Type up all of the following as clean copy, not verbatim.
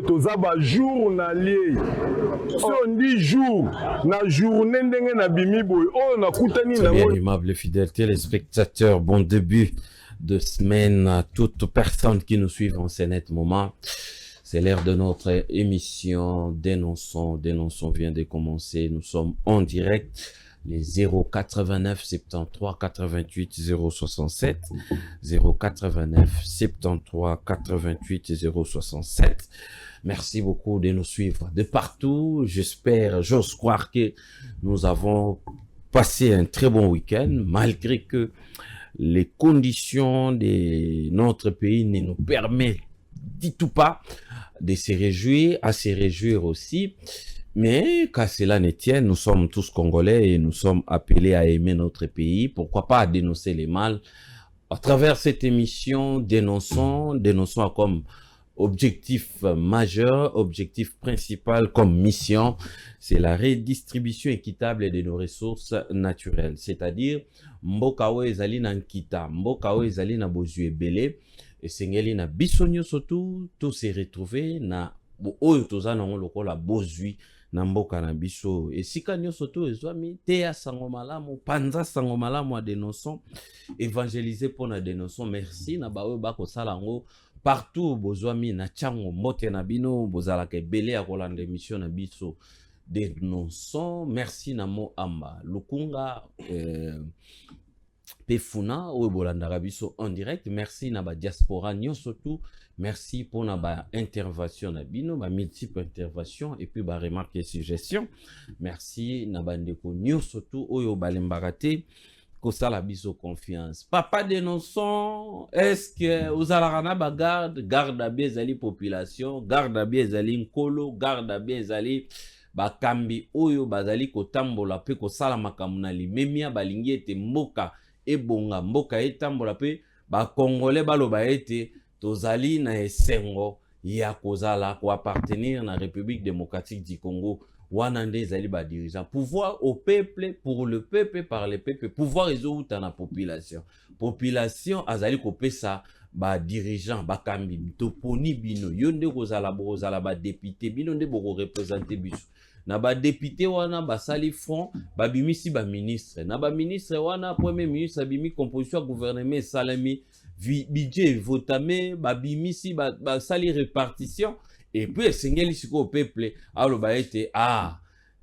Tozaba journalier. Si on dit jour, na journée ndenge na bimi boy. Oh na kutani na bien aimable fidèles téléspectateurs, bon début de semaine à toutes personnes qui nous suivent en ce net moment. C'est l'heure de notre émission Dénonçons. Dénonçons vient de commencer. Nous sommes en direct. Les 089 73 88 067 089 73 88 067. Merci beaucoup de nous suivre de partout. J'ose croire que nous avons passé un très bon week-end, malgré que les conditions de notre pays ne nous permettent du tout pas de se réjouir, à se réjouir aussi. Mais qu'à cela ne tienne, nous sommes tous Congolais et nous sommes appelés à aimer notre pays. Pourquoi pas à dénoncer les mal? À travers cette émission, dénonçons comme objectif majeur, objectif principal comme mission, c'est la redistribution équitable de nos ressources naturelles. C'est-à-dire, mboka oyo ezali na nkita, mboka oyo ezali na bozwi ebele, esengeli na biso nyonso tout se retrouver na oyo toza nango lokola bozwi na mboka na biso. Esika nyonso to ezwami te ya sango malamu, panza sango malamu a dénonçons, évangéliser pour na dénonçons. Merci na ba oyo bakosala ngo partout bozwami na chango mbote na bino bozalaka ebele ya kolanda émission na biso dénonçons. Merci na mo amba lukunga Pefuna ou bolandaka biso en direct. Merci na ba diaspora nyonso tout. Merci pour na ba intervention na bino, ba multiple intervention et puis ba remarque et suggestion. Merci na ba ndeko nyonso tout oyo balembaka te kosala biso confiance. Papa dénonçons, est-ce que ozalaka na ba garde à bien ezali population, garde à bien ezali nkolo, garde à bien ezali bakambi oyo bazali kotambola pe kosala makambo na limemia balingi ete mboka ebonga, mboka etambola pe ba congolais baloba ete tozali na esengo ya kozala ko appartenir na République démocratique du Congo. Wana nde ezali ba dirigeant, pouvoir au peuple, pour le peuple, par le peuple, pouvoir ezouta na population. Population azali kopesa ba dirigeant bakambi toponi bino yonde kozala ba député bino nde boko représenter biso. Na ba député wana basali front babimisi ba ministre, na ba ministre wana premier ministre abimi composition ya gouvernement salami budget votame babimisi basali répartition et puis esengeli siko au peuple aloba ete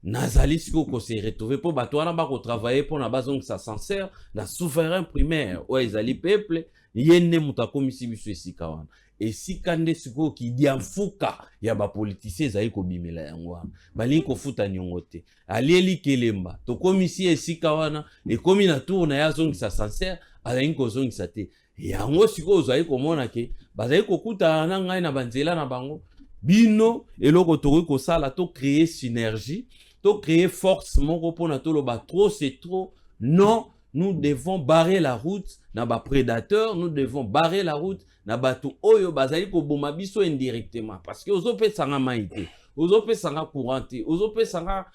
nazali siko ko se retrouver po bato wana ba ko travailler pour na bazong sa sincère na souverain primaire o ezali peuple yende mutakomisi biso esika wana esika nde siko ki diamfuka ya ba politicien ezali ko bimela yango wana bali ko futa nyongo te alieli kelemba to komisi esika wana e komi na tour na ya zongi sa sincère ala ko zongi sa te yango siko ozali komona ke bazali kokuta na ngai na banzela na bango bino eloko tokoki kosala to créer synergie, to créer force moko pona to loba trop c'est trop. Non, nous devons barrer la route na ba prédateurs, nous devons barrer la route na bato oyo bazali ko boma biso indirectement parce que ozopesa nga maite, ozopesa nga courante, ozopesa nga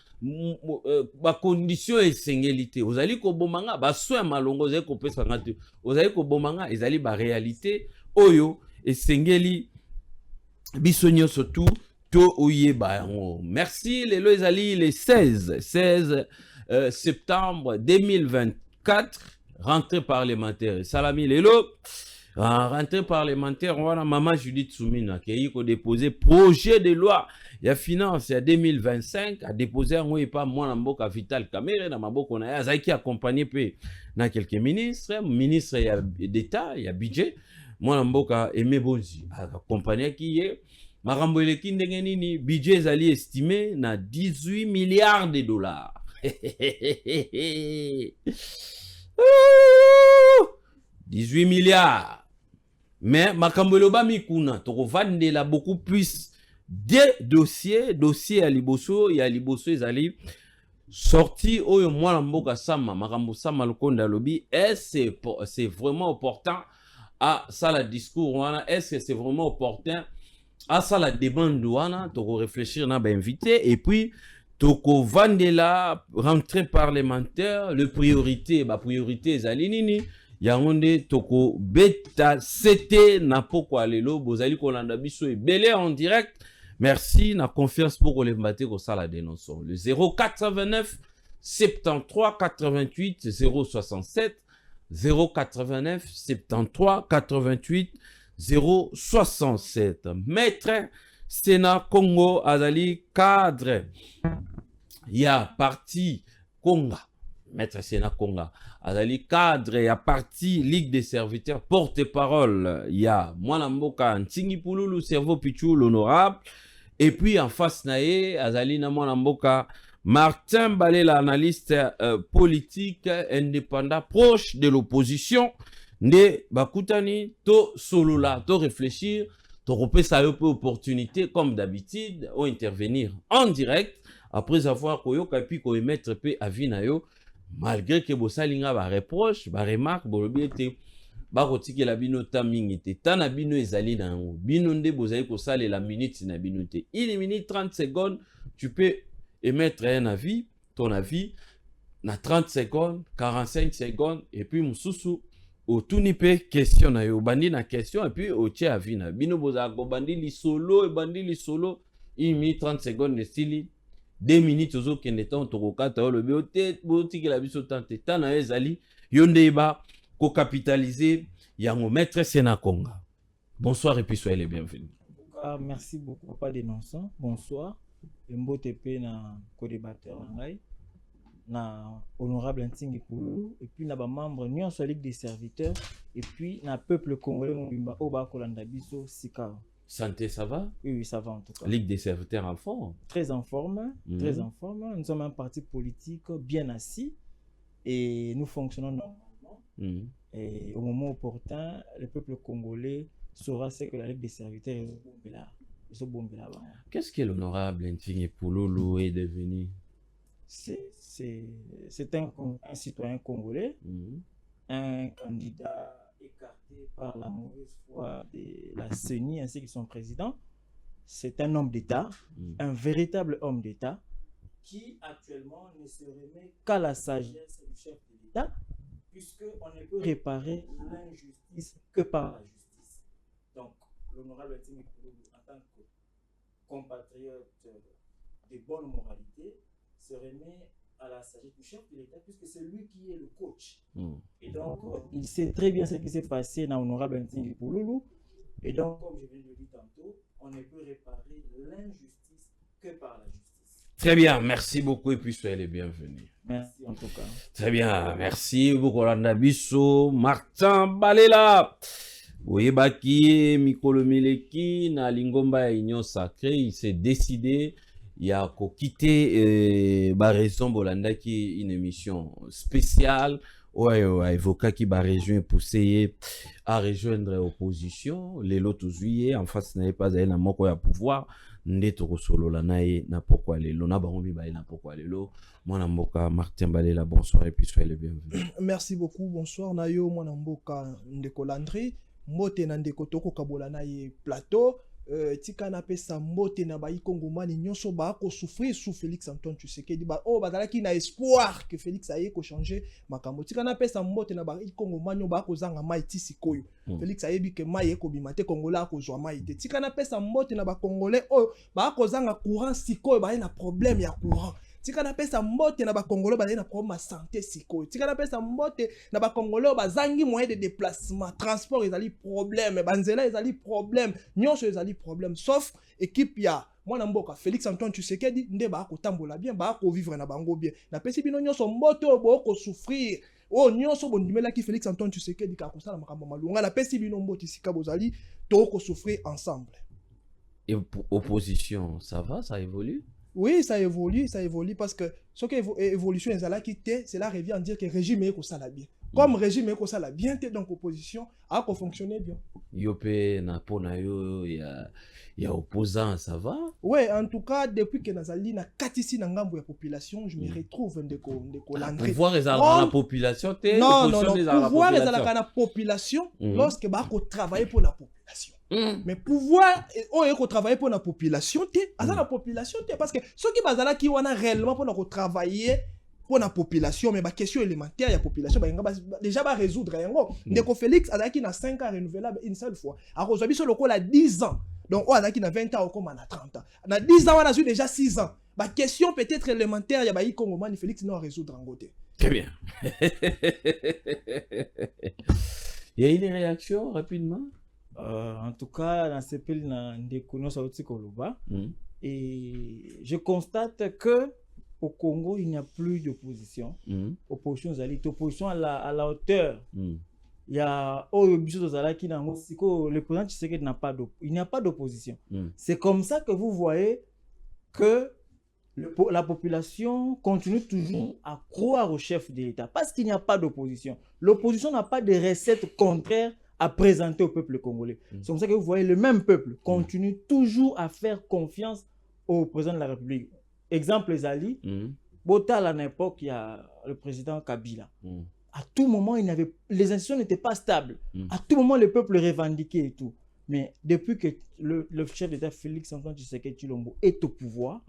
ba condition esengélité, ozali ko boma nga ba soin malongo ozali ko pesa nga te, ozali ko boma nga ezali ba réalité oyo esengeli biso nyonso tout to oyeba yango. Merci lelo ezali le 16 septembre 2024 rentrée parlementaire. Salami lelo rentrée parlementaire wana mama Judith Soumina qui a déposé projet de loi ya finance ya 2025 a déposé ngo epa mwana mboka Vital Kamerhe na maboko na ya zaki accompagné pe na quelques ministres ya d'état ya budget mwana mboka Aimé Bonzi accompagné qui est makambo eleki ndenge nini budget ezali estimé na 18 milliards de dollars. 18 milliards. Mais makambo eloba mikuna tokovandela beaucoup plus de dossiers ya liboso ezali sorti oyo mwana mboka sama makambo sama lokonda lobi. Est-ce c'est vraiment opportun à ça la discours wana? Est-ce que c'est vraiment opportun à ça la demande wana? Toko réfléchir na ba invité et puis toko vandela rentrée parlementaire le priorité ezali nini yango nde toko beta c'était na poko lelo bozali kolanda biso ebele en direct Merci, na confiance pour le mater au la dénonce. Le 0429 73 88 067 089 73 88 067. Maître Sénat Congo Azali cadre. Il y a parti Conga. Maître Sénat Conga Azali cadre. Il y a parti Ligue des serviteurs porte-parole. Il y a Mwanamboka Ntingi Pululu Cerveau Pichou l'honorable. Et puis en face nae Azali na Mwanamboka Martin Balé, l'analyste politique indépendant proche de l'opposition. Ne bakutani to solola to réfléchir to repesa yo opportunité comme d'habitude ou intervenir en direct après avoir koyoka puis ko émettre pe avis na yo malgré que bosalinga ba reproche ba remarque bolobi ete ba kotikela bino ta mingi te tana bino ezali na ngo bino nde bozali ko sale la minute na bino te une minute 30 secondes tu peux émettre un avis ton avis na 30 secondes 45 secondes et puis mususu au tout nipe question na yo bandi na question et puis au tia avis na bino boza ko bandi li solo et bandi li solo 1 minute 30 secondes de style 2 minutes ozo kende temps to kokata le biote botiki la biso tante tana ezali yonde ba ko capitaliser yango maître Sénat Conga. Bonsoir et puis soyez les bienvenus. Merci beaucoup papa dénonçant. Bonsoir. Mbote pe na co-débatteur ngai na honorable Ntingi Pululu et puis na ba membre Union Ligue des serviteurs et puis na peuple congolais mobimba o ba kolanda biso sika. Santé, ça va? Oui, ça va en tout cas. Ligue des serviteurs en forme. Très en forme, très en forme. Nous sommes un parti politique bien assis et nous fonctionnons normalement. Et au moment opportun, le peuple congolais saura ce que la Ligue des serviteurs est là. Qu'est-ce que l'honorable Ntingi Pululu est devenu? C'est un citoyen congolais, un candidat écarté par la mauvaise foi de la CENI ainsi que son président. C'est un homme d'État, un véritable homme d'État qui actuellement ne se remet qu'à la sagesse du chef de l'État puisqu'on ne peut réparer l'injustice que par la justice. Donc, l'honorable Ntingi Pululu en tant que compatriote de bonne moralité se remet à la sagesse du chef de l'État puisque c'est lui qui est le coach. Et donc, il sait très bien ce qui s'est passé dans l'honorable Ntingi Pululu. Et donc, comme je viens de le dire tantôt, on ne peut réparer l'injustice que par la justice. Très bien, merci beaucoup et puis soyez les bienvenus. Merci en tout cas. Très bien, merci beaucoup Bisso, Martin Balela. Oyebaki Mikolo Mileki na lingomba ya Union Sacrée, il s'est décidé il y a qu'à quitter raison bolanda qui une émission spéciale ouais évoquer qui ba région poussé à rejoindre l'opposition les lots juillet en face n'avait pas aller na moko ya pouvoir ndeto solo la nae na pourquoi les lona ba rombi ba na pourquoi les lo mwana mboka Martin Balela bonsoir et puis soyez le bienvenu. Merci beaucoup, bonsoir nayo mwana mboka ndeko Landry mbote na ndeko toko kabola na ye plateau tika na pesa mbote na ba ikongomani nyonso ba ko souffrir sous Félix Antoine Tshisekedi ba o bazala ki na espoir que Félix aye ko changer makambo tika na pesa mbote na ba ikongomani ba ko zanga mai tisikoyo Félix ayebi ke mai eko bimate kongola ko zwa mai te tika na pesa mbote na ba congolais o ba ko zanga courant sikoyo ba na problème ya courant tika na pesa mbote na ba congolais ba na problème de santé sikoyo tika na pesa mbote na ba congolais ba zangi moyen de déplacement transport ezali problème banzela ezali problème nyonso ezali problème sauf équipe ya mwana mboka Félix Antoine Tshisekedi nde ba ko tambola bien ba ko vivre na bango bien na pesi bino nyonso mbote bo ko souffrir o nyonso bondimela ki Félix Antoine Tshisekedi ka ko sala makambo malunga na pesi bino mbote sika bozali to ko souffrir ensemble. Et opposition ça va, ça évolue? Oui, ça évolue parce que ce que évolution est là qui c'est là revient à dire que le régime est comme ça là bien. Comme le régime est comme ça là bien, donc opposition a fonctionné bien. Yopé na pona yo ya opposant ça va? Oui, en tout cas depuis que nazali na katisi na ngambo ya population, je me retrouve ndeko Landry. Pouvoir ezala la population te non, pouvoir ezala na population lorsque ba ko travailler pour la population. Mais pouvoir on travailler pour la population la population parce que ceux qui bazala qui wana réellement pour travailler pour la population mais ba question élémentaire ya population déjà ba résoudre yango ndeko Félix azaki na 5 ans renouvelable une seule fois a reçu biso lokola 10 ans Donc, on a qui na 20 ans, comme on a 30 ans. Na 10 ans, on a déjà 6 ans. Bah, question peut-être élémentaire, il y a bah, Congo, Félix, non, résoudre en côté. Très bien. Il y a eu des réactions rapidement? En tout cas, dans ce pays, et je constate que au Congo, il n'y a plus d'opposition. Opposition, opposition à la hauteur. Il y a le président Tshisekedi n'a pas il n'y a pas d'opposition. C'est comme ça que vous voyez que la population continue toujours à croire au chef de l'État parce qu'il n'y a pas d'opposition. L'opposition n'a pas de recettes contraires à présenter au peuple congolais. C'est comme ça que vous voyez le même peuple continue toujours à faire confiance au président de la République. Exemple, Zali, Botal à l'époque, il y a le président Kabila. À tout moment, les institutions n'étaient pas stables. À tout moment, le peuple revendiquait et tout. Mais depuis que le chef d'État Félix Antoine Tshisekedi Tshilombo est au pouvoir,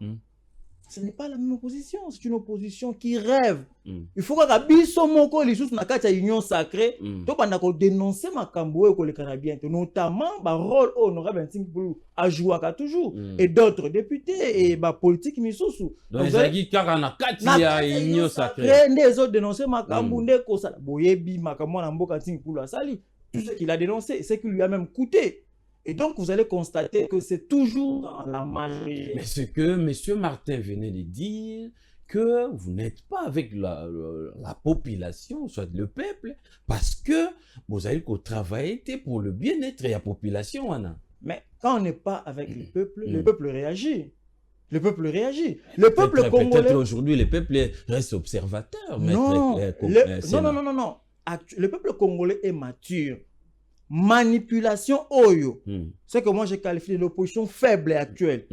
ce n'est pas la même opposition, c'est une opposition qui rêve. Il faut que Rabiso Moko les choses na union sacrée, to banda ko dénoncer makambo ko le Canadien, notamment ba rôle honorable pour à jouer toujours et d'autres députés et ba politique misusu. Donc ezaki kaka na kati ya union sacrée. Les autres dénoncer makambo ndeko sala boyebi makambo na mboka ntingi pour la sali. Tout ce qu'il a dénoncé, c'est qu'il lui a même coûté. Et donc, vous allez constater que c'est toujours dans la majorité. Mais ce que M. Martin venait de dire, que vous n'êtes pas avec la population, soit le peuple, parce que vous avez travaillé pour le bien-être de la population. Anna. Mais quand on n'est pas avec le peuple réagit. Le peuple réagit. Le peuple congolais... Peut-être aujourd'hui, le peuple reste observateur. Non, non. Le peuple congolais est mature. Manipulation oyo. C'est que moi j'ai qualifié l'opposition faible et actuelle.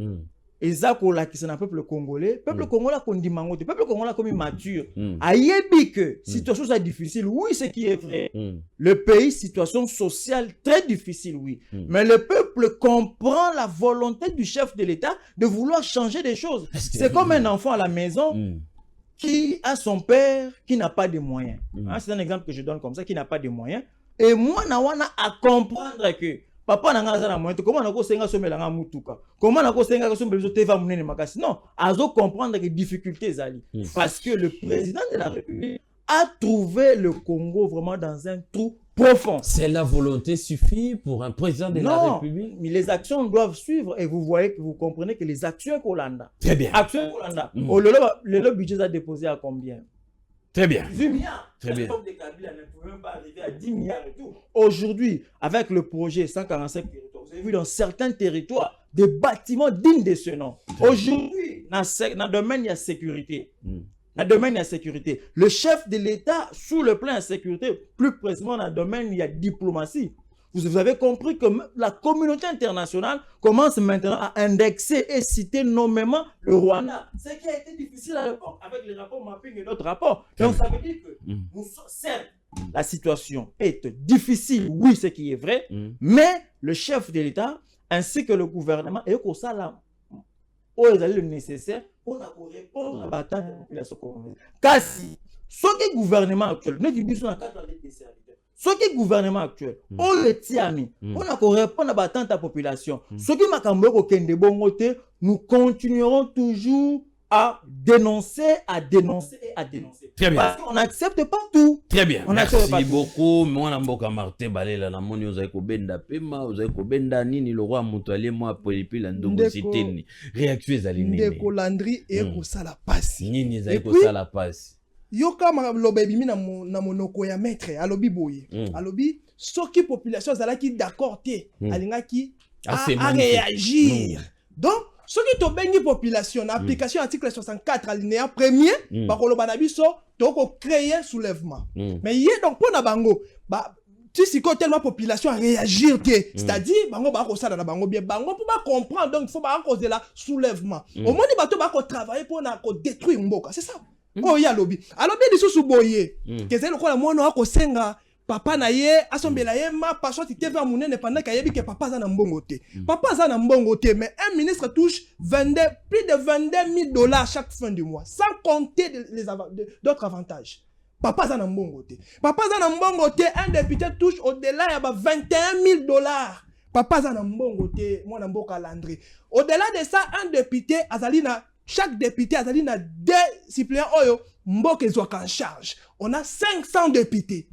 Et ça qui c'est un peuple congolais. Peuple congolais qu'on dit mango. Peuple congolais comme mature. Ayebi que situation est difficile. Oui, c'est qui est vrai. Le pays situation sociale très difficile, oui. Mais le peuple comprend la volonté du chef de l'État de vouloir changer des choses. C'est comme un enfant à la maison. Qui a son père qui n'a pas de moyens. C'est un exemple que je donne comme ça, qui n'a pas de moyens. Et moi, na wana à comprendre que papa n'a pas de moyens. Comment on a senga somelanga mutuka? Comment on a senga somelanga teva munene makasi? Non, azo comprendre que difficultés zali. Parce que le président de la République a trouvé le Congo vraiment dans un trou profond. C'est la volonté suffit pour un président de la République? Mais les actions doivent suivre et vous voyez que vous comprenez que les actions Kolanda. Très bien. Actions Kolanda. Le budget a déposé à combien? Très bien. 10 milliards. Très bien. Le Kabila ne pouvait même pas arriver à 10 milliards et tout. Aujourd'hui, avec le projet 145 territoires, vous avez vu dans certains territoires des bâtiments dignes de ce nom. Aujourd'hui, dans le domaine de la sécurité, le chef de l'État, sous le plan de la sécurité, plus précisément dans le domaine de la diplomatie, vous avez compris que la communauté internationale commence maintenant à indexer et citer nommément le Rwanda. Ce qui a été difficile à l'époque avec les rapports mapping et d'autres rapports. Donc ça veut dire que certes, la situation est difficile, oui, ce qui est vrai, mais le chef de l'État ainsi que le gouvernement est au salaire. Le nécessaire pour répondre à la bataille de la population congolaise. Car si ce qui est le gouvernement actuel, nous disons dans 4 ans de serviteurs. Ce qui est le gouvernement actuel, on le tient, on a qu'on répond à la population. Ce qui m'a cambié, nous continuerons toujours à dénoncer. Très bien. Parce qu'on n'accepte pas tout. Très bien. Merci beaucoup. Moi, Mboka Martin Balela, la moni oza ko benda pema, oza ko benda nini le roi Moutalier moi polipi la ndongo siteni. Réaction ezali nini. Ndeko Landry et ko sala passe. Nini ezali ko sala passe. Yoka lobebi na monoko ya maître alobi boye. Alobi soki population zalaki d'accord te alingaki à réagir. Donc soki to bengi population na application article 64 alinéa 1er ba koloba na biso to ko créer soulèvement. Mais yé donc pour na bango ba tu si tellement population à réagir c'est-à-dire bango ba ko sala na bango bien bango pour ba comprendre donc il faut ba causer la soulèvement. Au moins ni bato ba ko travailler pour na ko détruire mboka, c'est ça. Oh ya lobi alobi lisusu boye keze lokola mwana wako senga papa na ye asombela ye ma passion ti TV munene pendant kayebi ke papa za na mbongo te papa za na mbongo te mais un ministre touche plus de 22 000 $ chaque fin du mois sans compter d'autres avantages. Papa za na mbongo te un député touche au-delà ya ba 21 000 $. papa aza na mbongo te mwana mboka Landry. Au-delà de ça, un député azali na chaque député azali na 2 suppléants oyo mboka ezwaka en charge. On a 500 députés.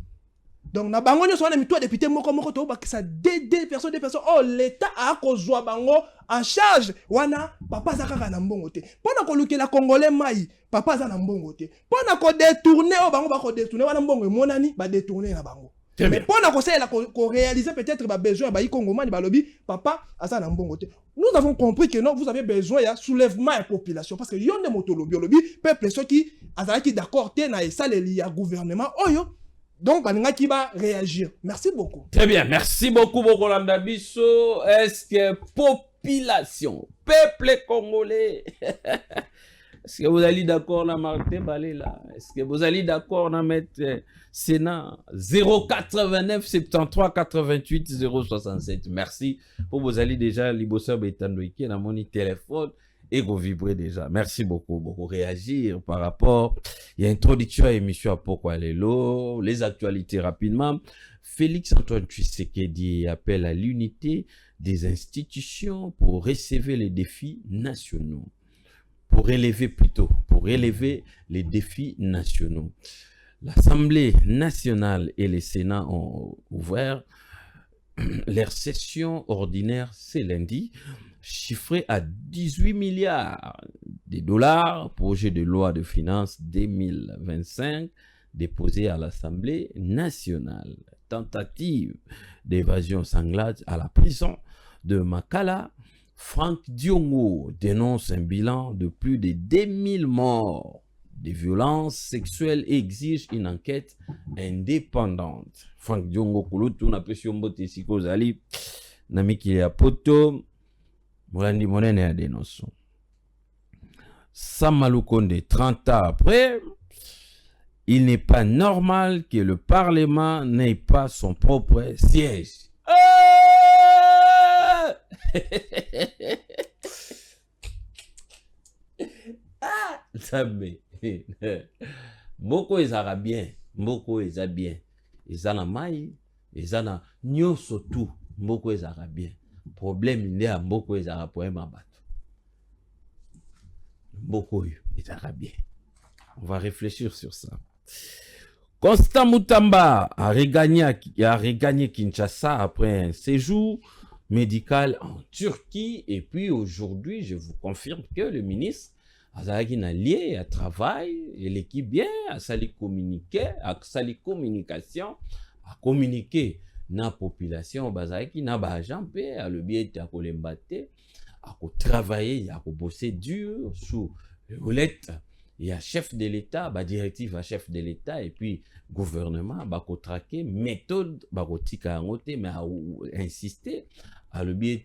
Donc na bango nyonso wana mitwa député moko to bakisa deux personnes oh l'état a kozwa bango en charge wana papa za kaka na mbongo te pona ko lukela congolais mai papa za na mbongo te pona ko détourner oh bango ba ko détourner wana mbongo monani ba détourner na bango mais pona ko sala ko réaliser peut-être ba besoin ba ikongomani ba lobi papa aza na mbongo te. Nous avons compris que non, vous avez besoin ya soulèvement de population parce que yonde moto lobi peuple ceux qui azalaki d'accord te na esale li ya gouvernement oyo. Donc, on qui va réagir. Merci beaucoup. Très bien. Merci beaucoup, Bokolanda Bisso. Est-ce que population, peuple congolais, est-ce que vous allez d'accord dans Martin Balé là? Est-ce que vous allez d'accord dans mettre Sénat 089 73 88 067? Merci pour vous allez déjà Libosa Betandoiki dans mon téléphone. Et vous vibrez déjà. Merci beaucoup. Beaucoup réagir par rapport. Il y a introduction à l'émission à Pourquoi Lelo, les actualités rapidement. Félix Antoine Tshisekedi appelle à l'unité des institutions pour relever les défis nationaux. Pour relever les défis nationaux. L'Assemblée nationale et le Sénat ont ouvert leur session ordinaire ce lundi. Chiffré à 18 milliards de dollars, projet de loi de finances 2025 déposé à l'Assemblée nationale. Tentative d'évasion sanglante à la prison de Makala. Franck Diongo dénonce un bilan de plus de 2000 morts des violences sexuelles et exige une enquête indépendante. Franck Diongo Kulutu na pesio mbote siko zali namiki ya poto Molandi Monene a dénoncé. Samaloukonde, 30 ans après, il n'est pas normal que le Parlement n'ait pas son propre siège. Mboko ezara bien, mboko eza bien. Ezana mai, ezana nyoso tu, mboko ezara bien. Problème il y a beaucoup de poèmes à battre. Beaucoup bien. On va réfléchir sur ça. Constant Moutamba a regagné Kinshasa après un séjour médical en Turquie. Et puis aujourd'hui, je vous confirme que le ministre Azaki Nalié a travaillé et l'équipe bien a sali communication, a communiqué. Na population bazaki na ba agent pe a le bien à kolembate à travailler à bosser dur sous houlette il y a chef de l'état ba directive à chef de l'état et puis gouvernement ba ko traquer méthode ba ko tika ngote mais à insister à le bien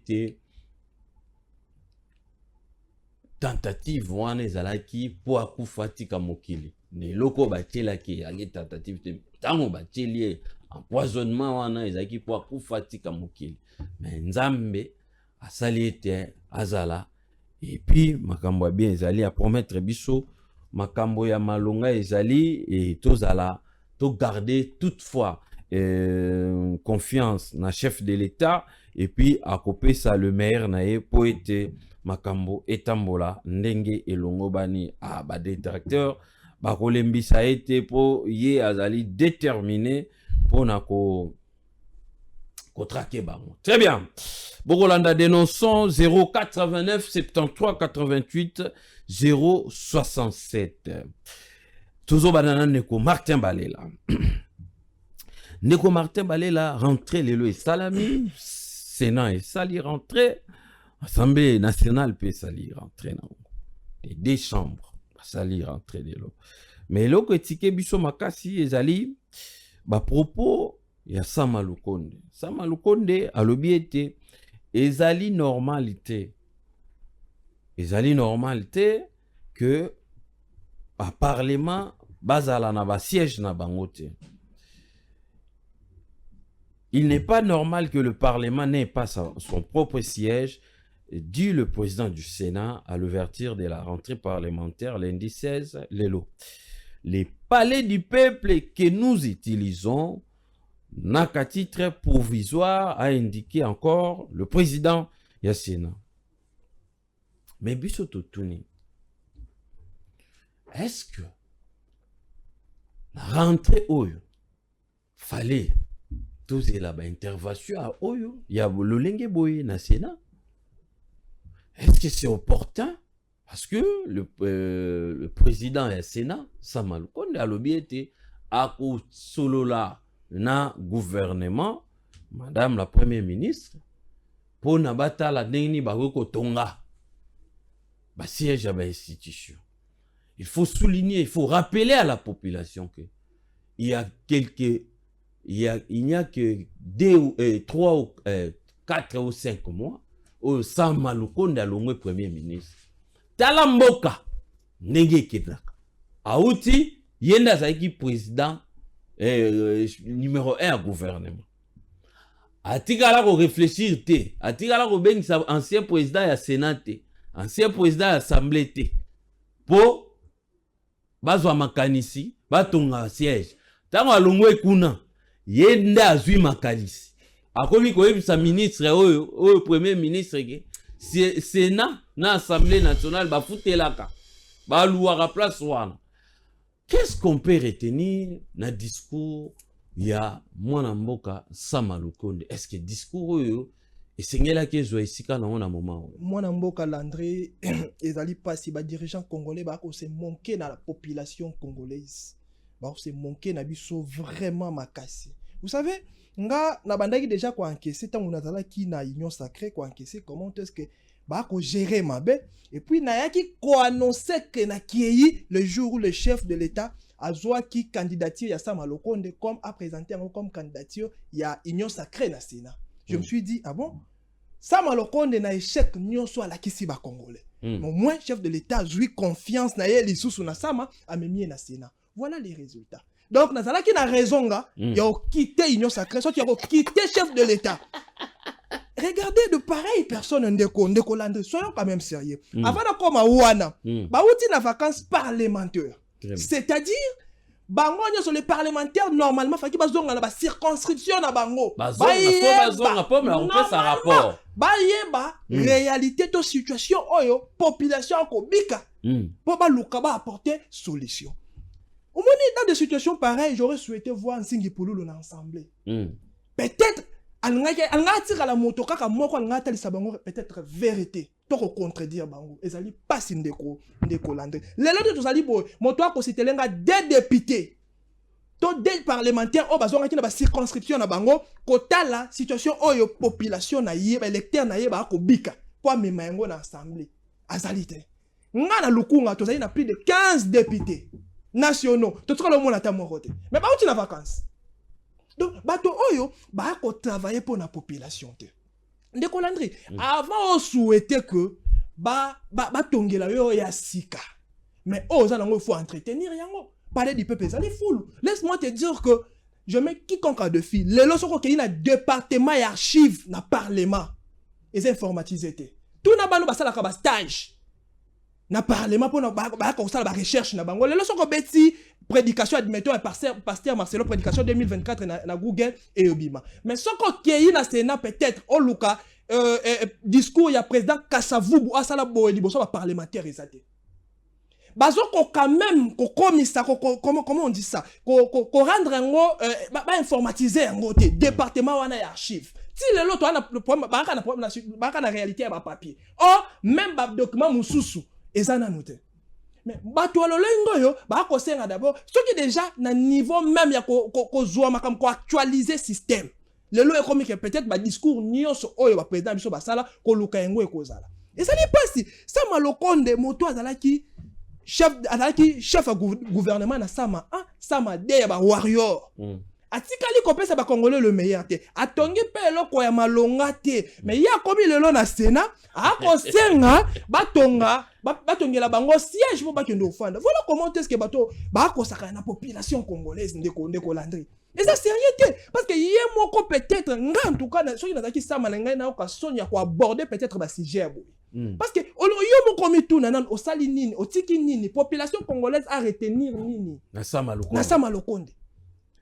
tentative wana ezalaki po akufatika mokili ne loko ba telaki ya tentative tango ba telie empoisonnement wana ezaki po akufatika mokili mais nzambe asali ete azala et puis makambo bien ezali a promettre biso makambo ya malonga ezali et tozala to garder toutefois confiance na chef de l'état et puis akopesa le maire na ye po ete makambo etambola ndenge elongo bani a ba détracteur bakolembisa ete po ye azali déterminé pour ko traquer bango. Très bien. Bokolanda dénonçons 089 73 88 067. Toujours banana neko Martin Balela. Neko Martin Balela rentré le et salami Sénat et sali rentré Assemblée nationale peut sali rentré na. Et des chambres sali rentré de l'eau. Mais l'eau que tike biso makasi ezali ba propos ya Samaloukonde. Samaloukonde alobi ete ezali normalité. Ezali normalité que ba parlement bazala na ba siège na bangote. Il n'est pas normal que le parlement n'ait pas son propre siège, dit le président du Sénat à l'ouverture de la rentrée parlementaire lundi 16 Lelo. Les palais du peuple que nous utilisons n'a qu'à titre provisoire a indiqué encore le président Yassena. Mais biso totuni, est-ce que la rentrée oyo fallait tous la intervention à oyo ya lolenge boye na Sénat? Est-ce que c'est opportun? Parce que le président du Sénat, Sama Lukonde, a l'objet à solola na gouvernement, madame la première ministre, pour nabata la deni bagoko tonga, ba siège à l'institution. Il faut souligner, il faut rappeler à la population que il n'y a que 3 4 ou 5 mois où Sama Lukonde a l'homme premier ministre. Talamboka nege kedaka auti yenda zaiki président numéro 1 à gouvernement atikala ko réfléchir te atikala ko bengisa ancien président ya Sénat te ancien président ya assemblée te po bazwa makanisi batonga siège tango alongwe kuna yenda azwi makanisi akomi ko yebisa ministre oyo premier ministre ke Sénat na Assemblée nationale ba futelaka ba louara place wana. Qu'est-ce qu'on peut retenir na discours ya mwana mboka Sama Lukonde? Est-ce que discours oyo esengela ke zo esika na ona moment mwana mboka Landry ezali pasi ba dirigeants congolais ba ko se manquer na la population congolaise. Ba ko se manquer na biso vraiment makasi. Vous savez, nga na bandaki déjà ko encaisser tant on azala ki na union sacrée ko encaisser comment est-ce que ba ko gérer mabe et puis na yaki ko annoncer que na kiyi le jour où le chef de l'état azwa ki candidature ya Sama Lukonde comme a présenté comme candidature ya union sacrée na Sénat. Je me suis dit ah bon Sama Lukonde na échec nyonso ala kisi ba congolais. Au moins chef de l'état joui confiance na ye lisusu na Sama amemie na Sénat. Voilà les résultats. Donc, nous avons une raison, il a quitté l'Union sacrée, il a quitté le chef de l'État. Regardez de pareilles personnes en Landry, soyons quand même sérieux. Avant de comme à Ouana, bah où tu vacances parlementaires. C'est-à-dire, bango sur les parlementaires normalement, faut qu'ils basent dans la circonscription na bango. Réalité de situation, population ko bika. Pour ba luka ba apporter solution. Au moins, dans des situations pareilles, j'aurais souhaité voir Nsingi Pouloulou ensemble. Peut-être, peut-être vérité. Pour contredire Bango. Et ça n'est pas si ndeko Landry. Les autres, tout ça dit, mon toit, c'était des députés. Tous des parlementaires, oh, bazonga qui n'a pas circonscription na Bango, kota la situation, oh, yo population na yé, électeur na yé, ba ko bika. Pour me mayengo na assemblée. Azalite. Ngana lukunga, tout ça, il y a plus de 15 députés nationaux. Tout ça, le monde a moroté. Mais pas où tu es en vacances. Donc, bato oyo, ba ko travailler pour la population. Ndeko Landry, avant on souhaitait que ba tongela yo ya sika. Mais oh, ça il faut entretenir yango. Parler du peuple, ça les foule. Laisse-moi te dire que je mets quiconque a de filles. Les lorsqu'on qu'il y a un département et archives na parlement. Et informatisé. Tout na ba no basala ka stage. Na parlement pour na ba ça la recherche na bango. Les lorsqu'on beti prédication admettons un pasteur Marcelo prédication 2024 na Google et Obima. Mais ce qu'on qui na Sénat peut-être au Luka discours ya président Kassavubu asala boye liboso ba parlementaire ezate. Bazo ko quand même ko komisa comment on dit ça ko rendre ngo ba informatiser ngo te département wana ya archive. Si le to ana le problème ba na réalité ya ba papier. Oh même ba document mususu ezana noté. Mais bato alolengo yo ba ko senga d'abord ce qui déjà na niveau même ya ko zoa makam ko actualiser système. Le lo économique peut-être ba discours nyonso oyo ba président biso ba sala ko luka yengo ekozala. Et ça n'est pas si Sama Lukonde moto azalaki chef gouvernement na Sama de ba warrior. Atikali kopesa ba congolais le meilleur te. Atongi pe eloko ya malonga te. Mais ya komi lelo na Sénat, ako senga batongela bango siège pour bakendo ofanda. Voilà comment est-ce que bato ba ko saka na population congolaise ndeko Landry. Et ça c'est rien parce que yé moko peut-être nga en tout cas soki nazaki Sama na ngai na ko sonya ko aborder peut-être ba sujet boy. Parce que yo moko mitu nanan osali nini, otiki nini, population congolaise a retenir nini. Na Sama Lukonde. Na Sama Lukonde.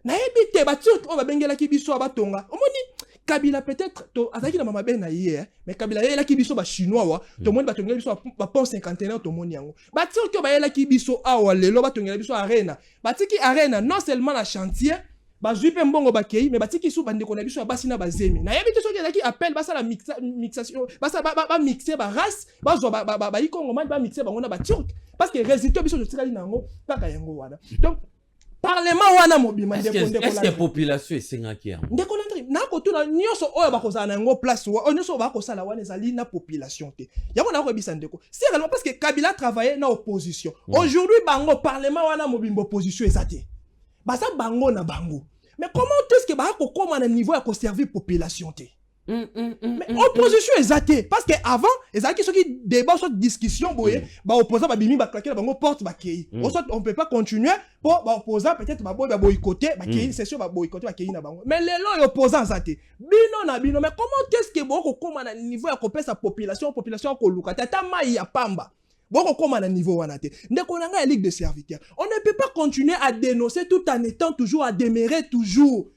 nayebi te baturc oyo babengelaki biso abatonga omoni Kabila peut-être azaki na mama ben na hier mais Kabila yelaki biso ba chinois wa to moni batongela biso ba pont 51 to moni yango baturc oyo bayelaki biso awa lelo batongela biso arena batiki arena non seulement la chantier bazwi pe mbongo bakei mais batiki su bandeko na biso ya basi na bazemi nayebi te soki ezalaki appel basala mixation ba mixer ba race bazwa ba ikongomani ba mixer bango na baturc parce que résultat biso totikali nango kaka yango wana donc Parlement wana mobima est-ce que population esengaki yango ndeko landri na kotuna nyonso oyo bakozala na yango place wa nyonso bakosala wana ezali na population te yango na koyebisa ndeko c'est réellement parce que Kabila travaillait na opposition aujourd'hui bango parlement wana mobimba opposition ezate baza bango na bango mais comment est-ce que bakokoma na niveau ya koservir population te mais opposition ezate parce que avant ezalaki soki débat soit discussion boye ba opposant ba bimi ba claquer bango porte ba kei on peut pas continuer pour ba opposant peut-être ba boy ba boycotter ba kei c'est sûr ba boycotter ba kei na bango mais lelo opposant ezate bino na bino mais comment est-ce que boko koma na niveau ya kopesa population ko luka tata mai ya pamba boko koma na niveau wana te ndeko na nga ya ligue de serviteurs on ne peut pas continuer à dénoncer tout en étant toujours à démérer toujours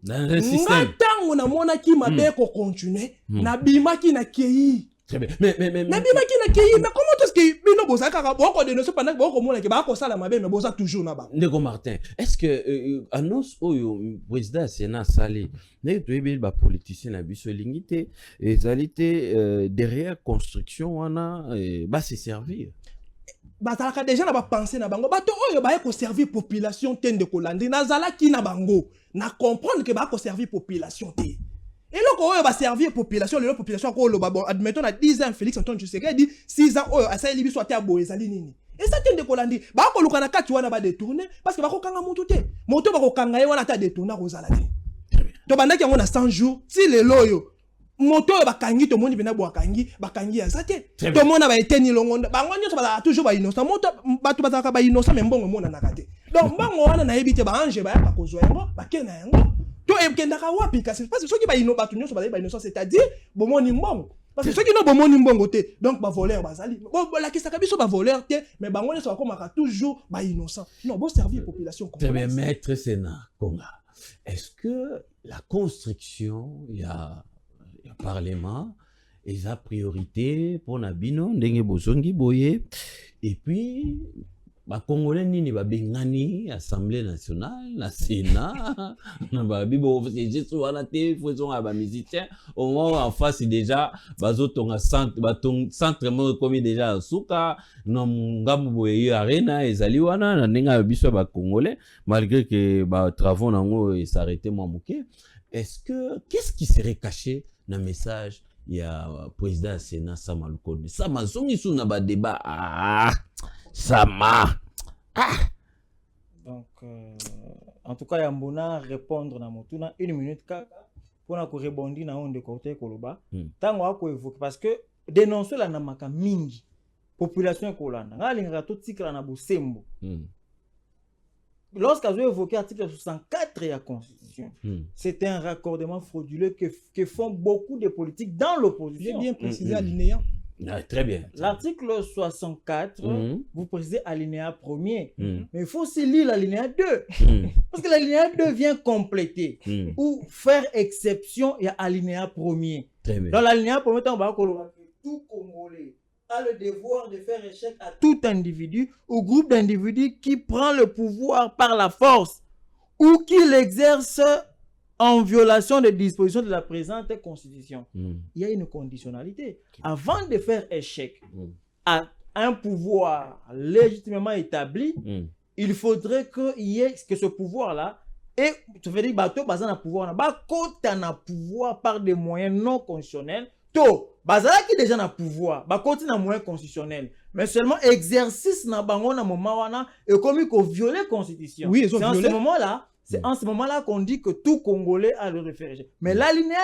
dans le système ntango na mona ki mabe ko continuer na bimaki na kei très bien mais na bimaki na kei mais comment est-ce que bino bozaka boko dénoncer pendant que boko mona ke ba ko sala mabe mais boza toujours na ba ndeko Martin est-ce que annonce oyo président Sénat sali ne toyebi ba politicien na biso lingité ezalité derrière construction wana ba se servir bazalaka déjà na ba penser na bango bato oyo ba ko servir population tende ko landri nazala ki na bango na comprendre que ba ko servir population te et loko oyo ba servir population le population ko lo ba bon admettons na 10 ans Félix Antoine Tshisekedi 6 ans oyo asali biso ate abo ezali nini et ça tende ko landri ba ko luka na kati wana ba détourner parce que ba ko kanga mutu te moto ba ko kanga ye wana ta détourner ko zala te to bandaki yango na 100 jours ti le loyo moto bakangi to moni bina bakangi ya zate to mona ba eteni longonda bango nyoso ba toujours ba innocent moto bato bazaka ba innocent mais mbongo mona nakate donc bango wana na yebite ba ange ba ya kozwa yango ba kena yango to ekenda ka wapi kasi parce que soki ba innocent bato nyoso ba innocent c'est-à-dire bomoni mbongo parce que soki no bomoni mbongo te donc ba voleur bazali bo la kisaka biso ba voleur te mais bango nyoso ba komaka toujours ba innocent non bon servir population comme mais maître Sénat Konga est-ce que la construction il y a Parlement et sa priorité pour Nabino ndenge bozongi boye et puis ba congolais nini ba bengani assemblée nationale na sénat na ba bibo c'est juste wana te faisons ba musiciens au moins en face déjà bazotonga centre mo comme déjà suka no ngambo boye arena ezali wana na ndenge biso ba congolais malgré que ba travaux nango s'arrêter moi moké est-ce que qu'est-ce qui serait caché dans message il y a président Sénat Sama Lukonde Sama zongi sou na ba débat Sama donc en tout cas yambona répondre na motuna 1 minute kaka pour na ko rebondir na onde côté koloba tango ako évoquer parce que dénoncer la na maka mingi population kolanda ngalinga to tikala na bosembo lorsqu'on a évoqué l'article 64 de la Constitution, c'est un raccordement frauduleux que font beaucoup de politiques dans l'opposition. J'ai bien précisé alinéa. Ah, très bien. L'article 64, vous précisez alinéa 1er, mais il faut aussi lire l'alinéa 2. Parce que l'alinéa 2 vient compléter ou faire exception à l'alinéa 1er. Dans l'alinéa 1er, on va dire tout Congolais a le devoir de faire échec à tout individu ou groupe d'individus qui prend le pouvoir par la force ou qui l'exerce en violation des dispositions de la présente constitution. Il y a une conditionnalité. Avant de faire échec à un pouvoir légitimement établi, il faudrait qu'il y ait que ce pouvoir-là, et tu veux dire, bateau basé dans le pouvoir, pouvoir par des moyens non constitutionnels, bazala qui déjà na pouvoir ba continue na moyen constitutionnel mais seulement exercice na bango na moment wana et comme il faut violer constitution. Oui, c'est en ce moment-là qu'on dit que tout Congolais a le référendum. Mais l'alinéa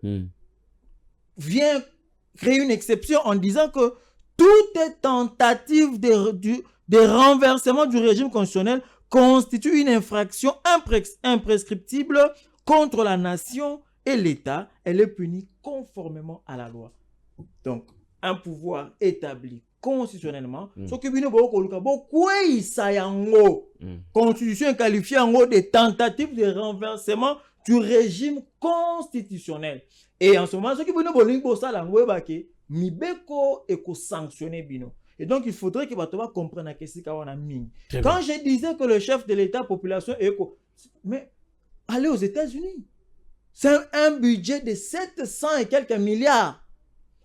2 vient créer une exception en disant que toute tentative de renversement du régime constitutionnel constitue une infraction imprescriptible contre la nation et l'État. Elle est punie conformément à la loi. Donc, un pouvoir établi constitutionnellement, ce que bino bokoluka bokwei yango constitution qualifiée en de tentative de renversement du régime constitutionnel. Et en ce moment, ce qui bino bolingi bosala ngo bake mibeko eko sanctionner bino. Et donc, il faudrait que Batoba comprenne que c'est qu'on a mis. Quand je disais que le chef de l'État, population, mais allez aux États-Unis. C'est un budget de 700 et quelques milliards.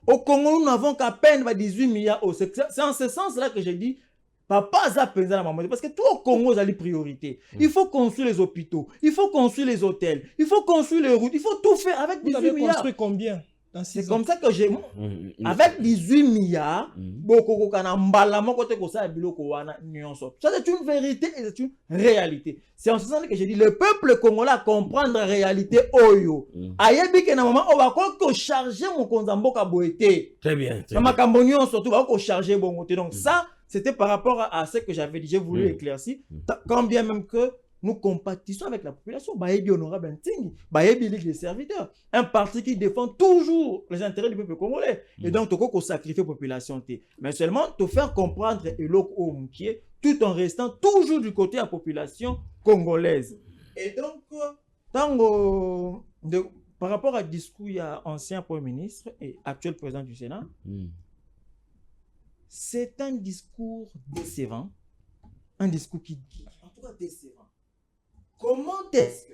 Au Congo, nous n'avons qu'à peine 18 milliards. C'est en ce sens-là que je dis, papa a pensé à la maman. Parce que tout au Congo, a les priorités. Il faut construire les hôpitaux, il faut construire les hôtels, il faut construire les routes, il faut tout faire avec 18 milliards. Vous avez construit combien? C'est comme ça que j'ai... Avec 18 milliards, ça c'est une vérité et c'est une réalité. C'est en ce sens que j'ai dit, le peuple congolais comprendre la réalité. Ayebi que na moment on va charger mon konzambo kaboete. Très bien. Ma cambonion surtout va charger bon. Donc ça, c'était par rapport à ce que j'avais dit, j'ai voulu éclaircir. Quand bien même que nous compatissons avec la population. Bayebi honorable Ntingi, Bayebi Ligue des serviteurs, un parti qui défend toujours les intérêts du peuple congolais. Et donc, tu peux sacrifier la population. Mais seulement te faire comprendre et tout en restant toujours du côté de la population congolaise. Et donc, par rapport à discours, il y a ancien Premier ministre et actuel président du Sénat, c'est un discours décevant, un discours qui dit, en tout cas décevant. Comment est-ce que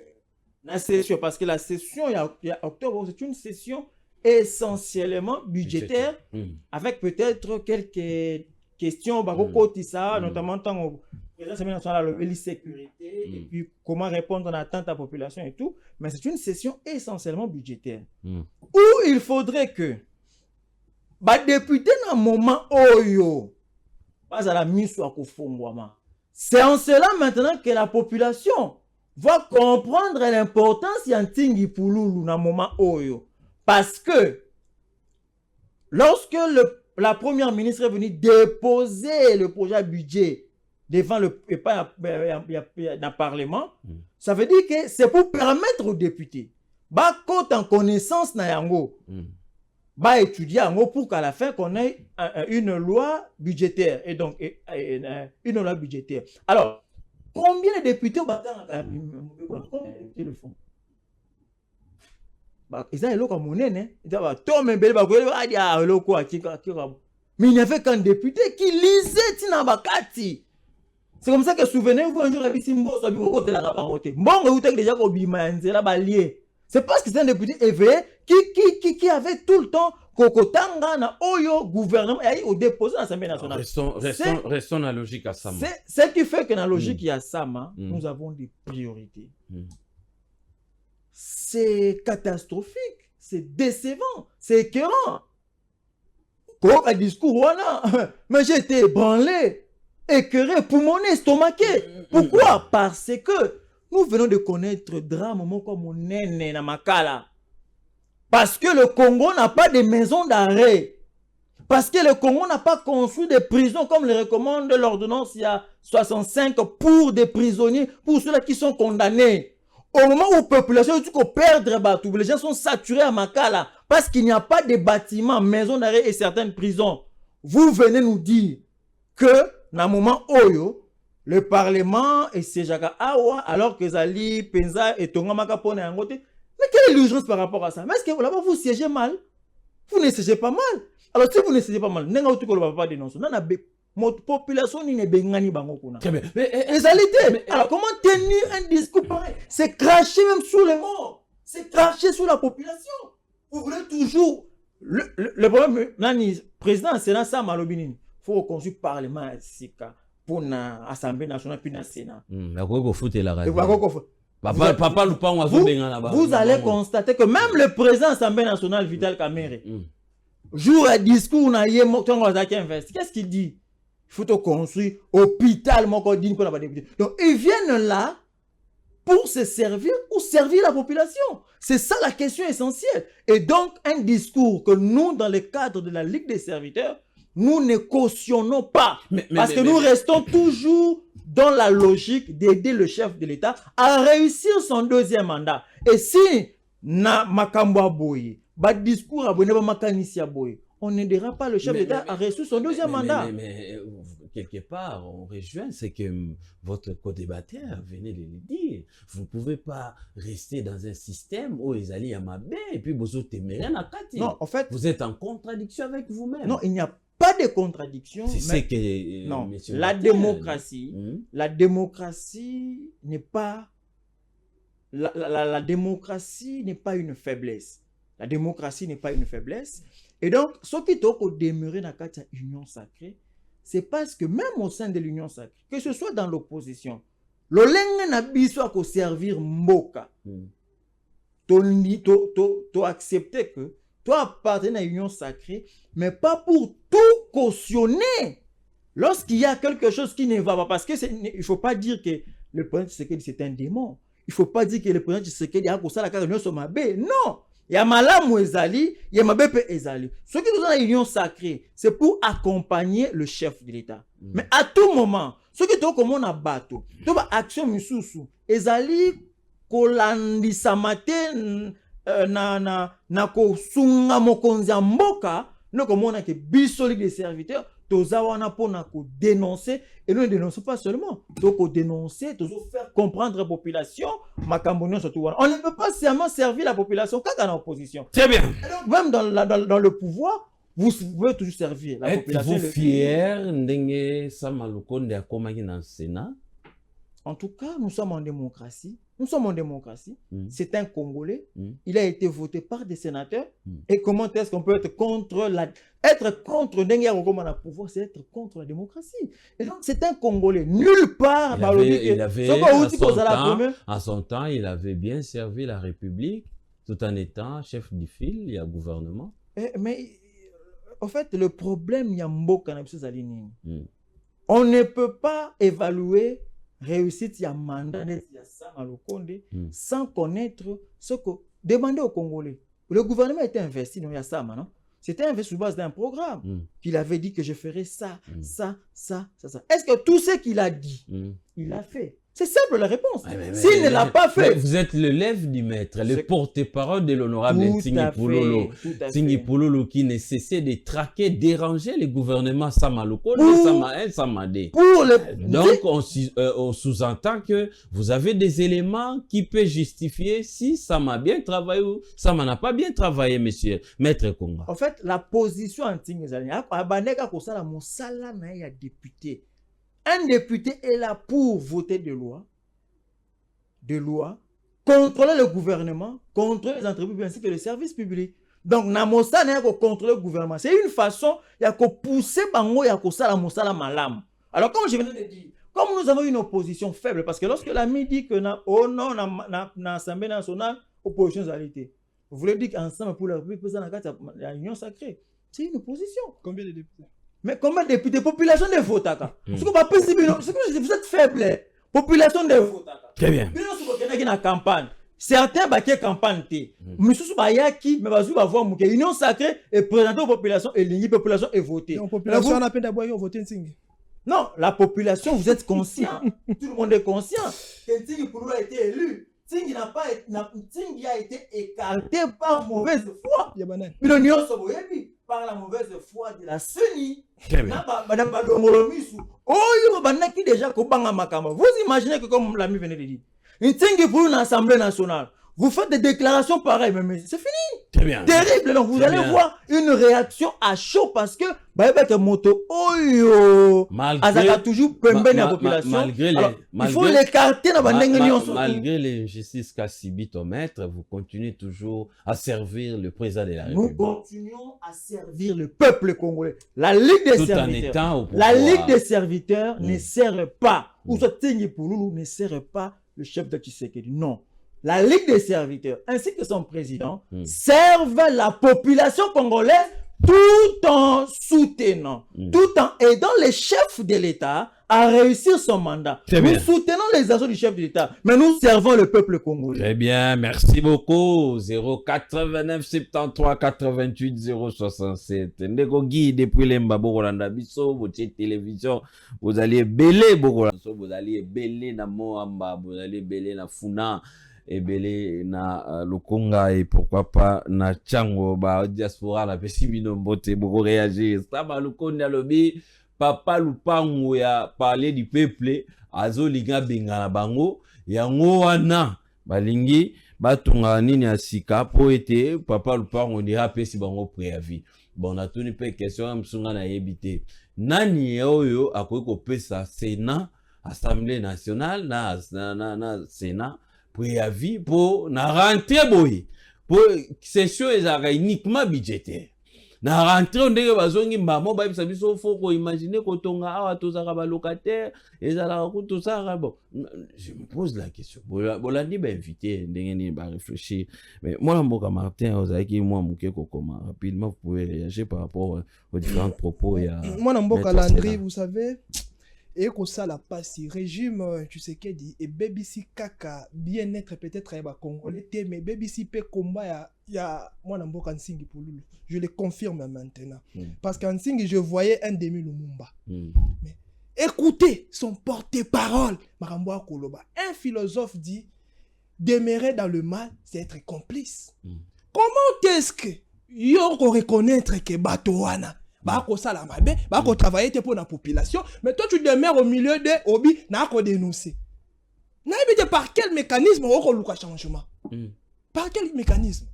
la session, parce que la session, il y a octobre, c'est une session essentiellement budgétaire, avec peut-être quelques questions, notamment tant au président national, la sécurité, et puis comment répondre à l'attente à la population et tout, mais c'est une session essentiellement budgétaire. Où il faudrait que les députés, dans un moment où pas à la mise sur la c'est en cela maintenant que la population va comprendre l'importance de Pululu dans le moment où. Parce que lorsque la première ministre est venue déposer le projet budget devant le Parlement, ça veut dire que c'est pour permettre aux députés de en connaissance na yango, étudier pour qu'à la fin qu'on ait une loi budgétaire. Et donc, une loi budgétaire. Alors, combien de députés le font? Ils ont un monnaie, mais il n'y avait qu'un député qui lisait Tinabakati. C'est comme ça que souvenez-vous un jour c'est parce que c'est un député éveillé qui avait tout le temps Kokotanga na Oyo gouvernement et au déposé à l'Assemblée nationale. Restons dans la logique à Sama. Ce qui fait que dans la logique il y a Sama, nous avons des priorités. C'est catastrophique, c'est décevant, c'est écœurant. Comme un discours, voilà. Mais j'ai été ébranlé, écœuré, poumonné, estomaqué. Pourquoi? Parce que nous venons de connaître drame comme mon nene na Makala. Parce que le Congo n'a pas de maison d'arrêt. Parce que le Congo n'a pas construit des prisons comme le recommande l'ordonnance il y a 65 pour des prisonniers, pour ceux-là qui sont condamnés. Au moment où la population dit qu'on perdre Batou, les gens sont saturés à Makala parce qu'il n'y a pas de bâtiments, maisons d'arrêt et certaines prisons. Vous venez nous dire que, dans le moment où le Parlement et Sejaka Awa, alors que Zali, Penza et Tonga Makapone en côté, mais quelle est l'urgence par rapport à ça? Mais est-ce que là-bas vous siégez mal? Vous ne siégez pas mal. Alors si vous ne siégez pas mal, vous ne pouvez pas dénoncer. Notre population n'est pas bango. Alors comment tenir un discours pareil? C'est cracher même sur les morts. C'est cracher sur la population. Vous voulez toujours... Le problème, le président du Sénat, ça malobini. Il faut construire le Parlement pour l'Assemblée nationale puis le Sénat. Vous allez constater que même le président de l'Assemblée nationale, Vital Kamerhe, joue un discours, qu'est-ce qu'il dit? Il faut construire hôpital, donc ils viennent là pour se servir ou servir la population. C'est ça la question essentielle. Et donc, un discours que nous, dans le cadre de la Ligue des serviteurs, nous ne cautionnons pas. Parce que nous restons toujours dans la logique d'aider le chef de l'État à réussir son deuxième mandat. Et si na makamba boye, ba discours abonné ba makanisi boye, on n'aidera pas le chef d'État à réussir son deuxième mandat. Mais quelque part, on rejoint, c'est que votre co-débatteur venait de le dire. Vous ne pouvez pas rester dans un système où ils allaient à ma baie et puis vous autres téméraires à Kati. Non, en fait, vous êtes en contradiction avec vous-même. Non, il n'y a pas de contradiction. C'est que non, la démocratie n'est pas la démocratie n'est pas une faiblesse. La démocratie n'est pas une faiblesse. Et donc, ce qui est demeuré dans l'union sacrée, c'est parce que même au sein de l'union sacrée, que ce soit dans l'opposition, le lengue n'a besoin de servir mboka. Tu accepter que tu appartiens à l'union sacrée, mais pas pour tout cautionner. Lorsqu'il y a quelque chose qui ne va pas, parce que il ne faut pas dire que le président Tshisekedi c'est un démon. Il ne faut pas dire que le président Tshisekedi a causé la carrière sur ma baie. Non. Il y a Malamu Ezali, il y a Mabepe Ezali. Ce qui nous a l'union sacrée, c'est pour accompagner le chef de l'État. Mais à tout moment, ce qui est comme on a battu, tu vas action misusu, Ezali, kolandisa matin, na ko sunga mokonzi mboka, nous comme on a que bisoli des serviteurs, tozawana pour na ko dénoncer, et nous ne dénonçons pas seulement, donc dénoncer, toujours faire comprendre la population, Makambonio surtout. On ne peut pas seulement servir la population quand on est en opposition. Très bien. Donc, même dans le pouvoir, vous pouvez toujours servir la population. Êtes-vous fier d'Enge Samalukonde à Komagi dans le Sénat? En tout cas, nous sommes en démocratie. Nous sommes en démocratie. C'est un Congolais. Il a été voté par des sénateurs. Et comment est-ce qu'on peut être contre Ndenge Ngoma pouvoir, c'est être contre la démocratie. Et donc, c'est un Congolais. Nulle part. À son temps, il avait bien servi la République tout en étant chef du file, il y a gouvernement. Mais, en fait, le problème, il y a Mboka na biso zalini. On ne peut pas évaluer réussite, il y a mandat, il y a Samalukonde, sans connaître ce que demandait aux Congolais. Le gouvernement était investi, non, il y a ça maintenant. C'était investi sur base d'un programme qu'il avait dit que je ferais ça, ça. Est-ce que tout ce qu'il a dit, il l'a fait? C'est simple la réponse. S'il ne l'a pas fait. Vous êtes le lève du maître, le porte-parole de l'honorable Tsingi Pouloulou. Tsingi Pouloulou qui ne cessait de traquer, déranger le gouvernement Samalukonde, Samadé. Donc on sous-entend que vous avez des éléments qui peuvent justifier si Sama a bien travaillé ou Sama n'a pas bien travaillé, monsieur Maître Konga. En fait, la position anti-Tsingi Abaneka Kosala Mosala na ya député. Un député est là pour voter des lois, contrôler le gouvernement, contrôler les entreprises ainsi que les services publics. Donc, Namosa n'a pas contrôler le gouvernement. C'est une façon, il y a qu'à pousser Bango, il y a qu'à ça la Mosala malam. Alors, comme je venais de dire, comme nous avons une opposition faible, parce que lorsque l'ami dit que l'Assemblée nationale, opposition égalité, vous voulez dire qu'ensemble pour la République, la Union sacrée, c'est une opposition. Combien de députés? Mais combien de députés? Population de Votaka. Vous êtes faible. Population de Votaka. Très bien. Vous êtes en campagne. Certains baquets campagne. Mais ce qui mais va voir l'union sacrée est présentée aux populations et la population est votée. La population a peine d'abord voté Ntingi. Non, la population, vous êtes conscient. Tout le monde est conscient que Ntingi Pouloulou a été élu. Ntingi a été écarté par mauvaise foi. L'union sacrée par la mauvaise foi de la CENI. Madame Badongolomisu. Oh, qui déjà Kobanga Makama. Vous imaginez que comme l'ami venait de dire, Ntingi Pouloulou dans l'Assemblée nationale, vous faites des déclarations pareilles, mais c'est fini. Très bien. Terrible. Donc vous allez voir une réaction à chaud parce que moto toujours la population. Il faut l'écarter dans malgré l'injustice qu'a subi ton maître, vous continuez toujours à servir le président de la République. Nous continuons à servir le peuple congolais. La Ligue des serviteurs. La Ligue des serviteurs ne sert pas. Ou Tsingi Pouloulou ne sert pas le chef de Tshisekedi. Non. La Ligue des serviteurs ainsi que son président servent la population congolaise tout en soutenant, tout en aidant les chefs de l'État à réussir son mandat. Nous soutenons les actions du chef de l'État, mais nous servons le peuple congolais. Très bien, merci beaucoup. 089 73 88 067. Ndeko Guy depuis l'Embabo Rolanda Bisso, votre télévision, vous allez belé Bokolanda, vous allez belé na Moamba, vous allez belé na Funa. ebele na Lukonga et pourquoi pas na Tchango ba diaspora la pesi bino mbote boko réagir ça ba Lukonda lobi papa Lupango ya parler du peuple azo linga benga na bango yango wana balingi batunga nini asika po ete papa Lupango dira pesi bango préavis bon na tuni pe question msunga na yebite nani oyo akoki kopesa Sénat Assemblée nationale na Sénat préavis pour na rentrer boy pour session ezaka uniquement budgétaire na rentrer ndenge bazongi mbamo ba bisa biso faut imaginer kotonga awa tozaka ba locataire ezala ko tout ça bon je me pose la question bolandi ba invité ndenge ni ba réfléchir mais moi mboka Martin ozaki moi muke kokoma rapidement vous pouvez réagir par rapport aux différents propos ya moi mboka Landry vous savez et que ça la passe régime tu sais qu'est dit et BBC kaka bien-être peut-être à Congolais mais BBC peut combat ya moi mboka Nsingi Pululu je le confirme maintenant parce qu'en Nsingi je voyais un demi Lumumba mais écoutez son porte-parole Maramboa Koloba un philosophe dit demeurer dans le mal c'est être complice comment est-ce que yo reconnaître que batoana bako sala mabe bako travailler pour la population mais toi tu demeures au milieu de obi na ko dénoncer na ebite par quel mécanisme oko luka changement par quel mécanisme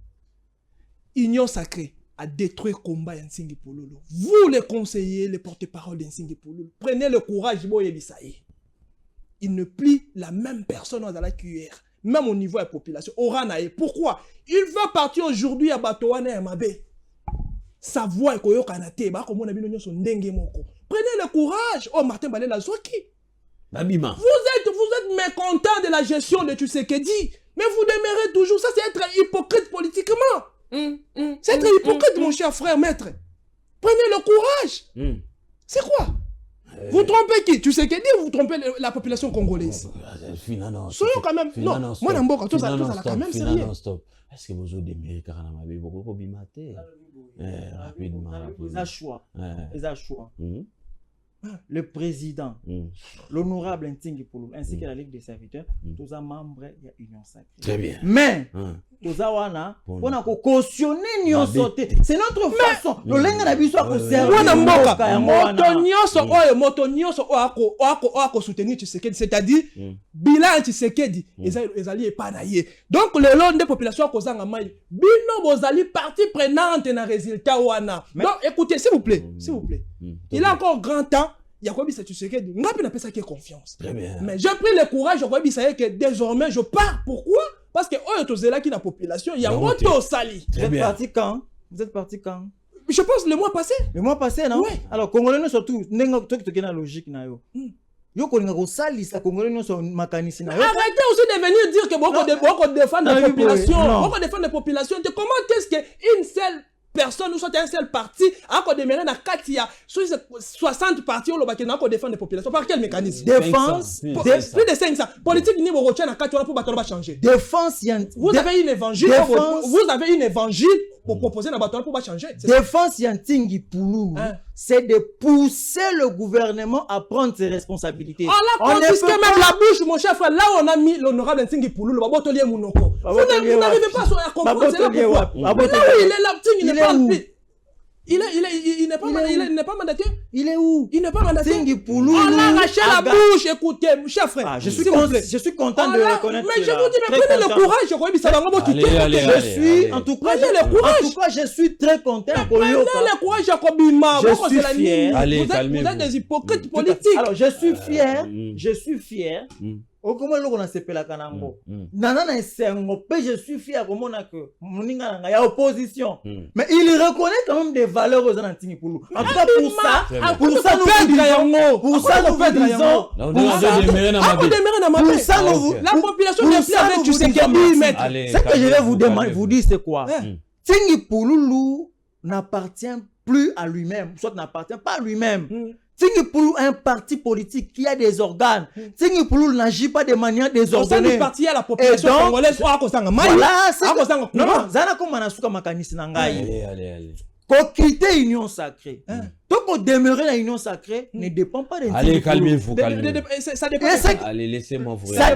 union sacrée a détruit combat ya Nsingi Pululu vous les conseillers les porte-parole de Nsingi Pululu prenez le courage boye bisaye il ne plie la même personne dans la cuillère même au niveau de la population oranae pourquoi il va partir aujourd'hui à Batoane et Mabe sa voix est koyokanate ba ko mona bino nyoso ndenge moko prenez le courage oh Martin Balela Zoki Babima vous êtes mécontent de la gestion de Tshisekedi mais vous demeurez toujours ça c'est être hypocrite politiquement c'est être hypocrite mon cher frère maître prenez le courage c'est quoi vous trompez qui Tshisekedi ou vous trompez la population congolaise soyons quand même non moi namboka tout ça quand même sérieux est-ce que vous avez des car na mabe boko bimate rapidement ils a choix le président l'honorable Ntingi Pululu ainsi que la Ligue des serviteurs tous les membres de l'Union sacrée très bien mais tous wana on a cautionné l'Union sauté c'est notre façon le lenga na biso ko servir wana mboka moto nyonso ako soutenir Tshisekedi c'est-à-dire bilan Tshisekedi ezali epanaye donc le long des populations kozanga mai bino bozali partie prenante na résultat wana donc écoutez s'il vous plaît il a encore grand temps Yakobi c'est Tshisekedi ngapi na pesa qui confiance très bien mais j'ai pris le courage Yakobi ça que désormais je pars pourquoi parce que oyo tozela qui la population il y a moto sali vous êtes parti quand je pense le mois passé non ouais. Alors congolais surtout nenga to na logique na yo yo kolinga ko salisa congolais nyonso makanisi na yo arrêtez aussi de venir dire que boko défendre la population boko défendre la population comment est-ce que une seule personne ou soit un seul parti a encore démarré dans Katia sur 60 partis au Lobaki n'a encore défendre les populations par quel mécanisme défense plus de 500 politique ni Borocha na Katia pour battre changer défense vous avez une évangile pour proposer na battre pour changer défense Ntingi Pululu c'est de pousser le gouvernement à prendre ses responsabilités on a confisqué même la bouche mon chef là on a mis l'honorable Ntingi Pululu babotolier munoko vous n'arrivez pas à comprendre c'est là pourquoi il est là il n'est pas il n'est pas mandaté. Il est où? Il n'est pas mandaté. Ntingi Pululu. On a arraché la bouche, écoutez, cher frère. Je suis content de reconnaître. Mais je vous dis, mais prenez le courage, je crois que ça va me quitter. En tout cas, je suis très content. Prenez le courage, Jacobima. Je suis fier. Vous êtes des hypocrites politiques. Alors, je suis fier. Au comment l'on a séparé la canambo. Nana je suis fier comme on a que moninga il y a opposition. Mais il reconnaît quand même des valeurs aux Ntingi Pululu. En tout cas pour ça nous la population n'est plus avec Tshisekedi. Ce que je vais vous dire c'est quoi? Ntingi Pululu n'appartient plus à lui-même, soit n'appartient pas à lui-même. Ntingi Pululu est un parti politique qui a des organes. Ntingi Pululu n'agit pas de manière désordonnée. C'est parti à la population congolaise. Voilà, c'est non, zana comme manasuka makanisi na ngai. Allez. Qu'on quitte l'union sacrée. Donc, qu'on demeurer dans l'union sacrée ne dépend pas de... Allez, calmez-vous, Ça dépend. Allez, laissez-moi vous Ça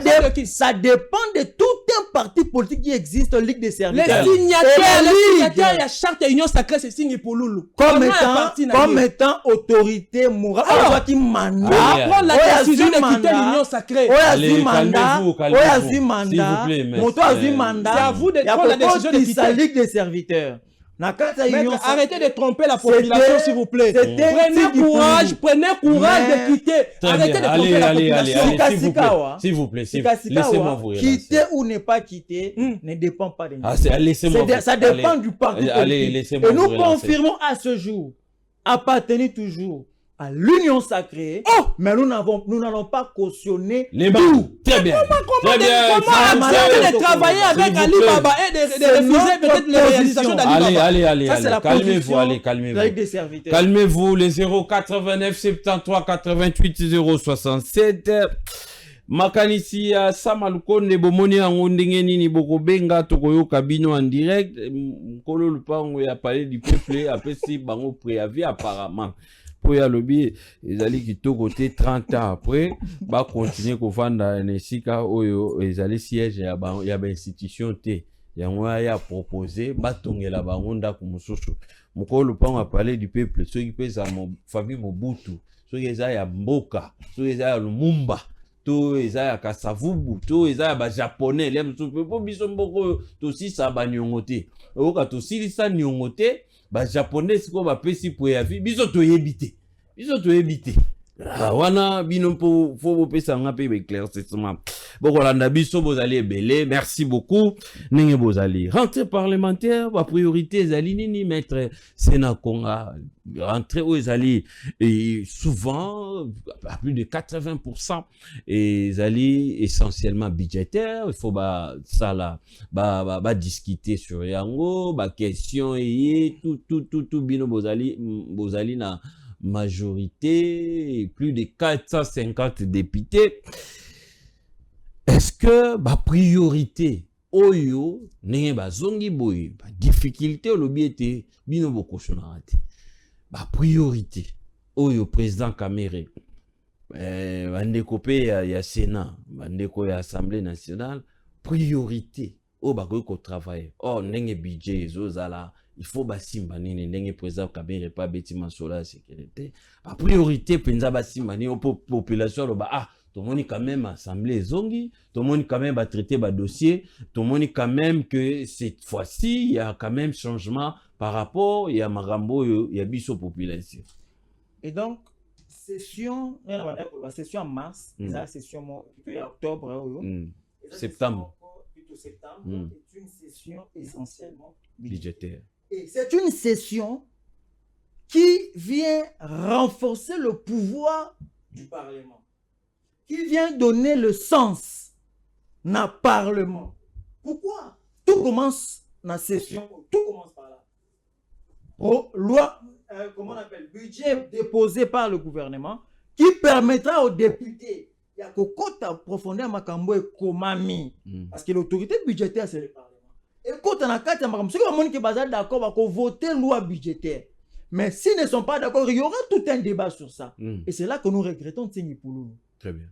dépend de tout un parti politique qui existe en Ligue des Les serviteurs. signataires, il y a charte de l'union sacrée, c'est signe pour Loulou. Comme étant autorité morale. Alors, prendre la décision de quitter l'union sacrée. Allez, calmez-vous. S'il vous plaît, C'est à vous de prendre la décision de quitter la Ligue des serviteurs. Arrêtez de tromper la population, s'il vous plaît. Prenez courage de quitter. Arrêtez de tromper la population. S'il vous plaît, laissez-moi vous relancer. Quitter ou ne pas quitter ne dépend pas de nous. Ça Allez, dépend du parti politique. Et nous confirmons à ce jour appartenir toujours à l'union sacrée, mais nous n'allons pas cautionner les bancs. Très bien. Comment accepter de travailler avec Ali Baba et de refuser peut-être les réalisations d'Ali Baba? Allez, calmez-vous, calmez-vous, les 089 73 88 067. Makanisi ya Samalukonde bomoni yango ndenge nini bokobenga tokoyoka bino en direct. Mkolo lupango ya palais du peuple apesi bango préavis apparemment. Pour y aller, ils allaient quitter côté 30 ans après, bah continuer qu'on vendre nesika oyo, ils allaient siège ya institution te, ya proposé, bah tonge la bangonda kumususu. Mukolo pango a parlé du peuple, ceux qui pèsent à mon famille Mobutu, ceux qui ya Mboka, ceux qui ya Lumumba, tout ya Kasavubu, tout ya ba japonais, les pour biso mboko to si sa ba nyongote. Oka to si sa nyongote. Ba japonais siko ba pesi préavis biso to yebite wana bino po fo pesa nga pe éclaircissement bokolanda biso bozali ebele. Merci beaucoup nenge bozali rentrée parlementaire ba priorité ezali nini maître Sena Konga rentrée où ezali et souvent à plus de 80% ezali essentiellement budgétaire. Il faut ba sala ba discuter sur yango ba question et tout bino bozali na majorité, plus de 450 députés. Est-ce que ba priorité oyo nenge ba zongi boy ba difficulté lobi ete bino boko sonarate ba priorité oyo président Kamere bandeko pe ya Sénat bandeko ya Assemblée nationale priorité o ba ko travailler nenge budget ezozala il faut basimba nini ndenge président Kamere pa bâtiment sola sécurité a priorité penza basimba ni population lo ba tout le monde quand même assemblée zongi, tout le monde quand même va traiter ba dossier, tout le monde quand même que cette fois-ci il y a quand même changement par rapport il y a marambo il y a biso population. Et donc session en mars, la session octobre septembre. C'est une session essentiellement budgétaire. Et c'est une session qui vient renforcer le pouvoir du Parlement, qui vient donner le sens na Parlement. Pourquoi? Tout commence na session, tout commence par là. Loi, comment on appelle, budget déposé par le gouvernement, qui permettra aux députés il y a kokota profondeur makambo et komami parce que l'autorité budgétaire c'est le Parlement. Et quand on a quatre makambo, ceux qui sont d'accord va voter loi budgétaire. Mais s'ils ne sont pas d'accord, il y aura tout un débat sur ça. Et c'est là que nous regrettons Tsini Pouloulou. Très bien.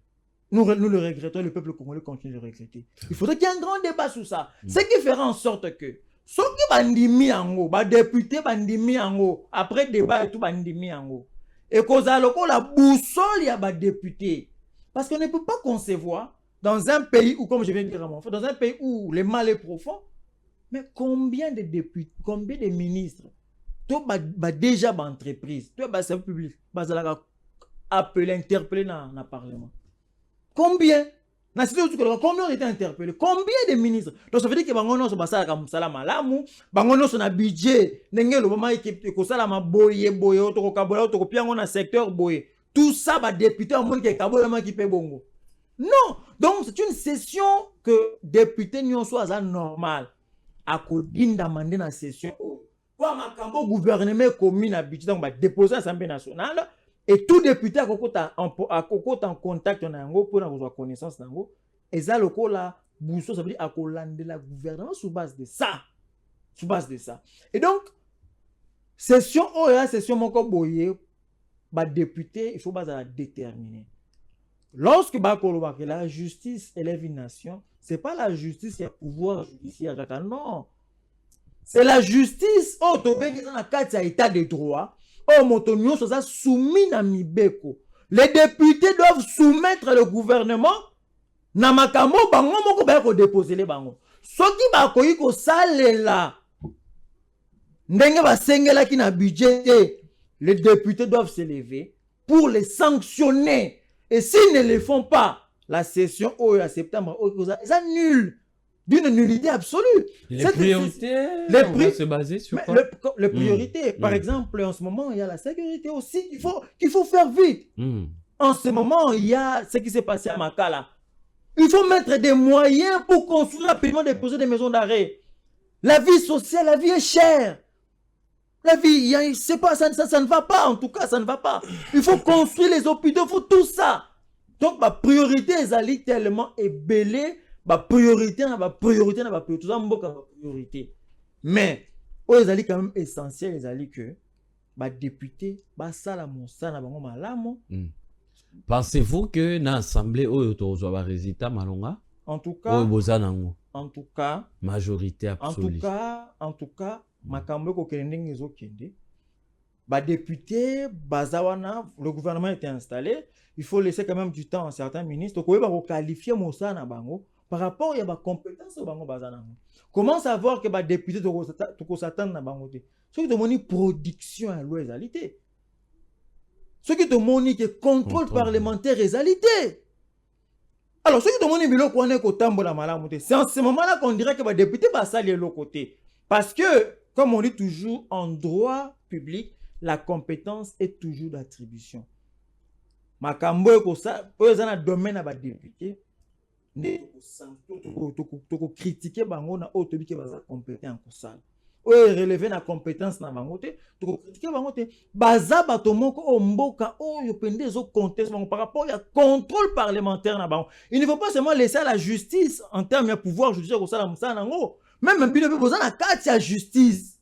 Nous le regrettons, le peuple congolais continue de regretter. Il faudrait qu'il y ait un grand débat sur ça. Ce qui fera en sorte que ceux qui bandimi ango, ba député bandimi ango, après débat et tout bandimi ango. Et cause à la boussole y a ba député. Parce qu'on ne peut pas concevoir dans un pays où, comme je viens de dire à mon frère, dans un pays où le mal est profond, mais combien de députés, combien de ministres, toi déjà ba entreprise, toi ba service public, ba zala appeler, interpeller dans le Parlement. Combien? Combien ont été interpellés? Combien de ministres? Donc ça veut dire que bangono so basala comme ça la malamu, bangono so na budget, ndenge lo mama équipe ko sala ma boye to ko kabola to ko piango na secteur boye. Tout ça va député en monde qui est kabola qui paye bongo. Non, donc c'est une session que député n'y soit normal. A ko dinda mandé na session. Pour makambo gouvernement commun na budget donc va déposer à l'Assemblée nationale. Et tout député a en contact pour avoir connaissance nango et ça le coup là bousso ça veut dire à de la gouvernement sur base de ça et donc Session oh ya session moko boye ba député il faut pas déterminer. Lorsque que la justice élève une nation, c'est pas la justice qui a pouvoir judiciaire non. C'est la justice oh to bengi na kati ya état de droit. Oh motonyo ça soumis na mibeko. Les députés doivent soumettre le gouvernement na makambo bango moko ba ko déposer les bango. Soki ba koyi ko salela ndenge ba sengela ki na budget, les députés doivent se lever pour les sanctionner. Et s'ils ne le font pas, la session au septembre c'est nul, d'une nullité absolue. Les priorités, on va se baser sur quoi? Les priorités, par exemple, en ce moment, il y a la sécurité aussi, qu'il faut faire vite. En ce moment, il y a ce qui s'est passé à Makala. Il faut mettre des moyens pour construire rapidement des projets de maisons d'arrêt. La vie sociale, la vie est chère. La vie, c'est pas, ça ne va pas, en tout cas, ça ne va pas. Il faut construire les hôpitaux, il faut tout ça. Donc, ma priorité, est tellement ébellée, ma priorité, tout ça, ma priorité. Mais, ils allaient quand même essentiel, ils allaient que, ma député, ça, la bango malamo. Pensez-vous que dans l'Assemblée, il y a un résultat malonga? En tout cas, majorité absolue. En tout cas, makambo ko kendeng ezo kende. Ba député, bazawana, le gouvernement était installé. Il faut laisser quand même du temps à certains ministres. Ko ba qualifier mosa na bango par rapport à ba compétence bango bazana. Comment savoir que ba député to ko s'attendre na bango te? Ce qui demande production à l'ouest. Ce qui demande que contrôle parlementaire réalité. Alors, ce qui demande bilo ko ne ko tambola malamu te. C'est en ce moment-là qu'on dirait que ba député ba sali l'autre côté. Parce que, comme on dit toujours, en droit public, la compétence est toujours d'attribution. Makambo eko ça, eux en a domaine à ba député. Ne to critiquer bango na autobi ke ba compétent en ça. Eux relever na compétence na bango te, to critiquer bango te. Baza bato moko o mboka o yo pende zo conteste par rapport à contrôle parlementaire na bango. Il ne faut pas seulement laisser à la justice en termes de pouvoir judiciaire ko ça na musa nango. Même un billet besoin de la justice.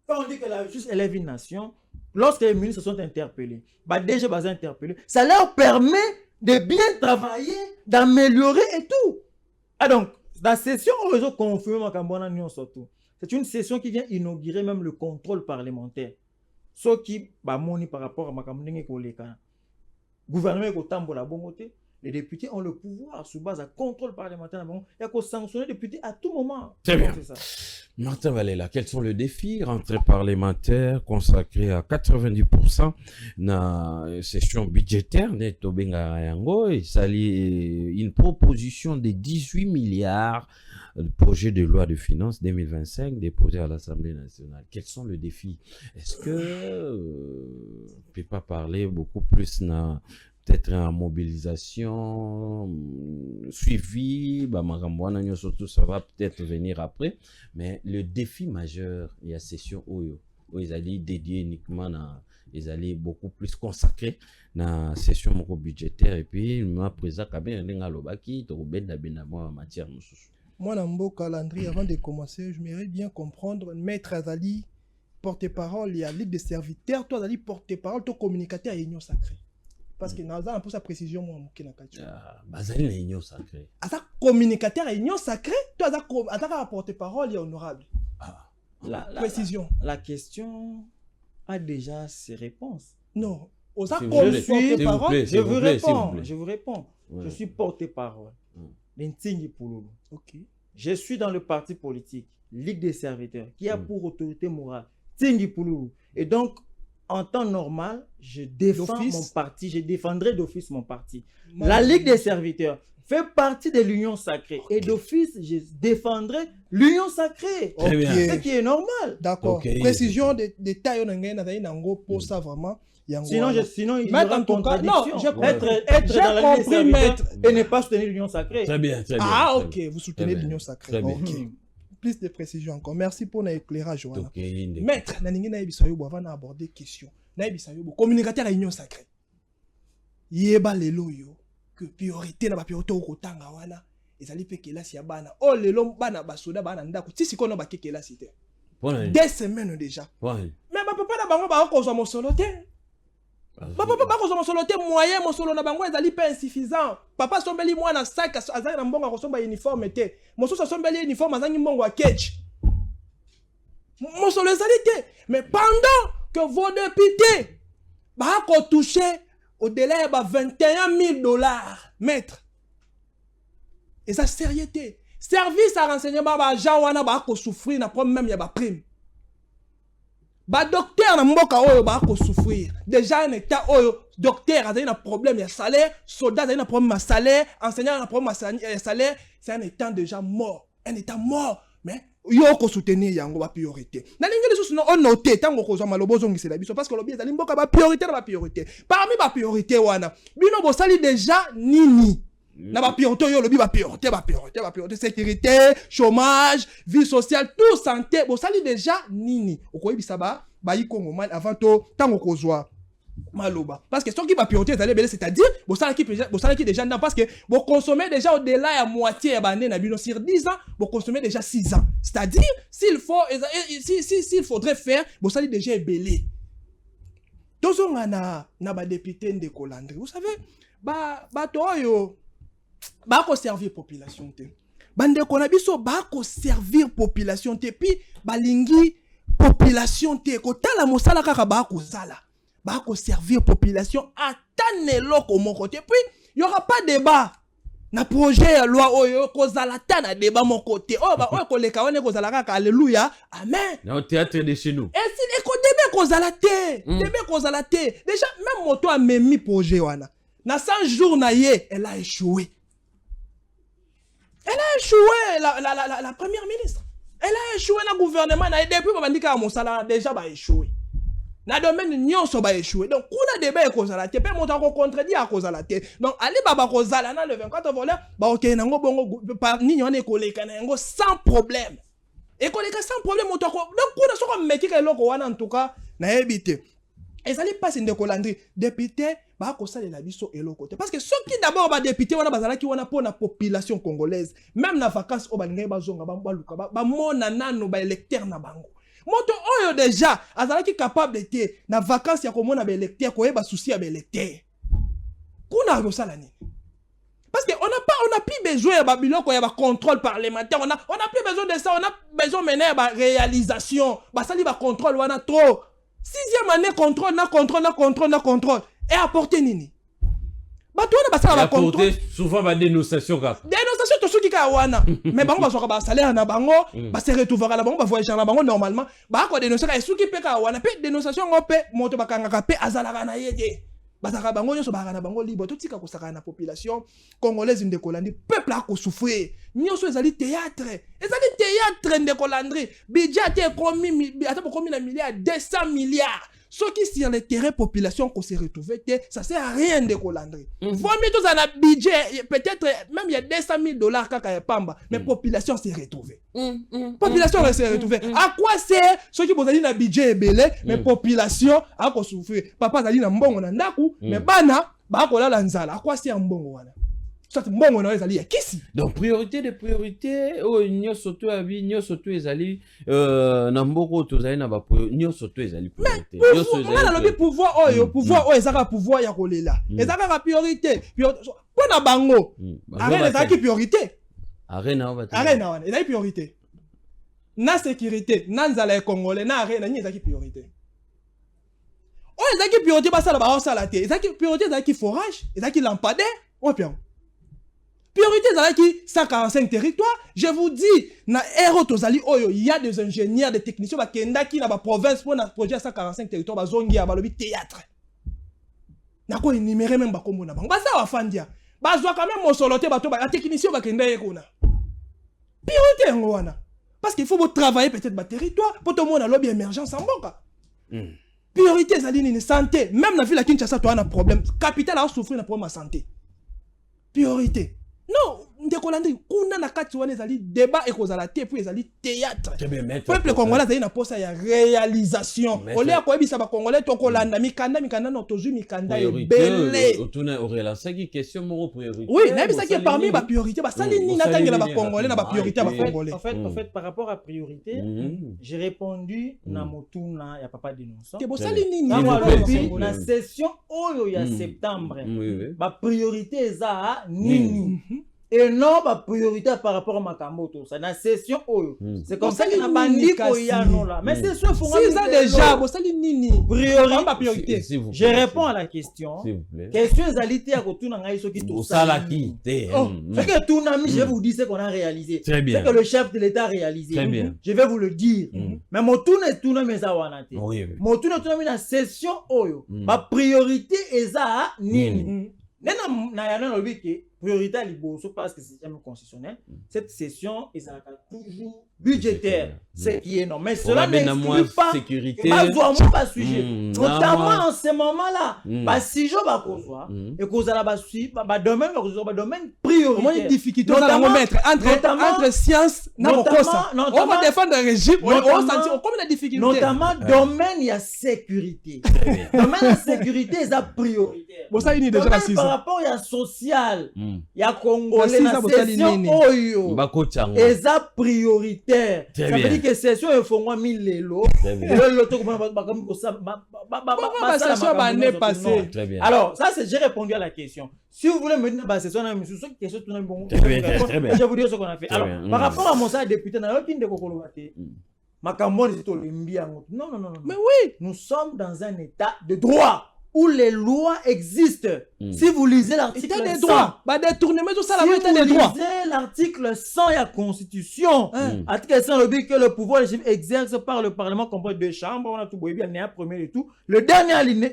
Quand on dit que la justice élève une nation, lorsque les ministres sont interpellés, déjà interpellés, ça leur permet de bien travailler, d'améliorer et tout. Ah donc, la session où ils ont confirmé c'est une session qui vient inaugurer même le contrôle parlementaire. Ce qui va moni par rapport à ma gouvernement est au tambour la bonne. Les députés ont le pouvoir sous base à contrôle parlementaire. Il y a qu'à sanctionner les députés à tout moment. Très bien. Martin Valela, quels sont les défis? Rentrée parlementaire consacrée à 90% dans la session budgétaire. Il s'allie une proposition de 18 milliards de projet de loi de finances 2025 déposé à l'Assemblée nationale. Quels sont les défis? Est-ce que on ne peut pas parler beaucoup plus dans peut-être en mobilisation, suivi, surtout ça va peut-être venir après, mais le défi majeur, il y a session où ils allaient dédier uniquement, ils allaient beaucoup plus consacrer dans la session budgétaire et puis moi présent quand même en matière de moi dans mon calendrier avant de commencer, je m'aimerais bien comprendre maître Azali porte-parole, il y a ligue des serviteurs, toi Azali porte-parole, toi communicateur à l'union sacrée. Parce que nous avons pour sa précision, moi, Bazali la union sacrée. À ta communicateur à l'union sacrée, toi, à ta porte-parole, il est honorable. Précision. La question a déjà ses réponses. Non. Aux porte-parole, je vous réponds. Ouais. Je suis porte-parole. L'Intingi Pouloulou. Ok. Je suis dans le parti politique, Ligue des serviteurs, qui a pour autorité morale Tingi Pouloulou. Et donc, en temps normal, je défends mon parti, je défendrai d'office mon parti. La Ligue des serviteurs fait partie de l'union sacrée. Et d'office, je défendrai l'union sacrée. Okay. Ce qui est normal. D'accord. Okay. Précision de détails pour ça vraiment. Sinon, il y aura une contradiction. Être dans la Ligue des serviteurs et ne pas soutenir l'union sacrée. Très bien, très bien. Ah, ok, vous soutenez l'union sacrée. Okay. Plus de précision encore. Merci pour l'éclairage. Maître, avant d'aborder question. Communicateur à l'union sacrée. Yeba lelo yo que priorité na ba priorité okotanga wana ezali pe kelasi ya bana. Oh bana basoda bana ndako. Tisi kono ba kelasi te. 2 semaines déjà. Mais papa na bango ba ko zo mosolo te. Papa ko zo mosolo te moyen mosolo na bango ezali pas insuffisant. Papa sombeli mwana sac azali na mbongo ko somba uniforme te. Mosusu sombeli uniforme azangi mbongo wa ketch. Mosolo ezali te. Mais pendant que vos députés ba ko toucher au-delà de 21 000 dollars, maître. Et ça, sérieuté. Service à renseignement, bah, jawana, bah, ko souffrir, na problème même, y a ba prime. Bah, docteur, na mboka, oyo, bah, ko souffrir. Déjà, un état, oyo, docteur, a un problème, y a salaire, soldat, a un problème, à salaire, enseignant, a un problème, à salaire. C'est un état déjà mort. Un état mort. Mais, yo ko soutenir yango ba priorité. Na lingeli sous on noté tango ko zo malobo zongi c'est la biso parce que lobi ezali mboka ba priorité na ba priorité. Parmi ba priorité wana, bino bo sali déjà nini. Na ba priorité yo lobi ba priorité sécurité, chômage, vie sociale, tout santé, bo sali déjà nini. Okoyebisa ba yi Congo man avant to tango ko zo maloba parce que ce qui va priorité c'est-à-dire vous savez qui déjà parce que vous consommez déjà au-delà à moitié sur 10 ans vous consommez déjà 6 ans c'est-à-dire s'il faudrait faire vous savez déjà belé tous on a ba député de Colandri vous savez ba toyo ba ko servir population te bande ko na biso ba ko servir population te puis balingi population te ko tala mosala kaka ba ko sala bah ko servir population atanelo comme côté puis il y aura pas débat na projet loi oyo ko zalata na débat mon côté oh bah ko le kaone ko zalaka alléluia amen na théâtre de chez nous et si ko débat ko zalate débat ko zalate déjà même moto a memi projet wana na 100 jours na ye elle a échoué la première ministre elle a échoué na gouvernement na depuis babandika mon salaire déjà ba échoué na domaine nyonso ba échoué donc kuna débat ko zala te pe monta ko contredire ko zala te donc ali baba ko zala na le 24 voleur ba OK nango bongo par ni nyone ko leka na ngo sans problème et ko leka sans problème monta ko donc kuna soko meki ka loko wana en tout cas na ebité ezali passe ndeko Landry député ba ko salela biso eloko te parce que ceux qui d'abord ba député wana bazala ki wana pour la population congolaise même na vacances o ba ngai bazonga ba luka ba mona nano ba électeur na bango moto oyo déjà azalaki capable de na vacances ya komona ba électeur ko yeba souci ya ba électeur kuna rosala nini parce que on a plus besoin ya ba biloko ya ba contrôle parlementaire on a plus besoin de ça on a besoin mener ba réalisation ba sali ba contrôle wana trop 6e année contrôle et apporter nini ba to na ba sala ba contrôle souvent ba dénonciation to soki ka wana mais bango basoka ba salaire na bango ba se retrouver na bango ba voyager na bango normalement ba ko dénoncer ka soki pe ka wana pe dénonciation ngo pe moto bakanga ka pe azalaka na yeye bazaka bango nyoso ba na bango libre to tika ko saka na population congolaise ndeko Landry peuple a ko souffrir nyoso ezali théâtre ndeko Landry budget te komi ata komi na milliard 200 milliards ce qui sur le terrain population qu'on s'est retrouvé ça sert à rien de Landry vaut mieux tous un budget peut-être même il y a 200 000 dollars kaka pamba mais population s'est retrouvée population s'est retrouvée à quoi sert ceux qui vous allez na budget belé mais population a ko souffrir papa zali na mbongo na ndaku mais bana ba ko la nzala à quoi sert mbongo wana soit mbongo na ezali ya kisi donc priorité oh nyoso to abi nyoso to ezali na mboko to ezali na ba nyoso to ezali priorité nyoso ezali na lobi pouvoir oyo ezaka pouvoir ya kolela ezaka ka priorité pona bango arena ezaki priorité arena wana ezali priorité na sécurité na nzala ya congolais na arena ni ezaki priorité ezaki priorité basala ba osala te ezaki priorité ezaki forage ezaki lampadaire opion priorité zalaki 145 territoires. Je vous dis, na Aero Tozali Oyo, il y a des ingénieurs, des techniciens ba kendaki na ba province pour na projet 145 territoires ba zongi ya ba lobi théâtre. Na ko énumérer même ba kombo na bango. Ba sa wa fandia. Ba zwa quand même mosoloté ba to ba technicien ba kenda yekona. Priorité ngwana. Parce qu'il faut vous travailler peut-être ba territoire pour tout le monde a lobby émergence en boka. Priorité zali ni santé, même na ville à Kinshasa to a un problème. Capitale a souffrir na problème de santé. Priorité. Non, ndeko Landry kuna na kati wana ezali débat ekozala te puis ezali théâtre Très bien, maître. peuple congolais ezali na posa ya réalisation olia koyebisa ba congolais tokolanda mikanda no tozwi mikanda ebele otuna orelançaki question moko priorité. oui nayebisaki parmi ba priorité basali nini natangela ba congolais na ba priorité ya ba congolais. En fait par rapport à priorité j'ai répondu na motuna ya papa dénonçant ke bosali nini na session oyo ya septembre ba priorité eza nini et non ba priorité par rapport à makambo tout ça na session oyo c'est comme ça que na bandi ko ya non là mais session faut si ça déjà bosali nini priorité je réponds à la question question ezalité ya kotuna ngai soki tout ça la qui c'est que tout nami je vais vous dire ce qu'on a réalisé c'est que le chef de l'état a réalisé je vais vous le dire mais motuna tuna meza wana te motuna tuna na session oyo ba priorité eza nini nena na yana no biki priorité à liboso parce que c'est jamais constitutionnel. Cette session est toujours budgétaire, ce qui est non. Mais cela n'exclut pas sécurité. Pas sujet. Notamment en ce moment-là, si je vais concevoir et qu'on a la suite, domaine prioritaire. Comment une difficulté on a mettre entre science on va défendre le régime, on va sentir comme la difficulté. Notamment domaine il y a sécurité. Domaine la sécurité est prioritaire. Bon ça il déjà la par rapport à social. Ya congolais na session oyo eza prioritaire ça veut dire que session efongwa milelo lelo to komona bakami ko sa alors ça c'est j'ai répondu à la question si vous voulez me dire ba session na monsieur cette question tout na bon je vais vous dire ce qu'on a fait alors par rapport à mon ça député na yo kinde kokolo bate makambo ni to lembi yango non mais oui nous sommes dans un état de droit où les lois existent. Si vous lisez l'article 100, droits, détournement tout ça, si vous lisez l'article 100 de la Constitution, article 100 le dit que le pouvoir législatif exerce par le Parlement composé de deux chambres, on a tout beau bien, il y a un premier et tout. Le dernier alinéa,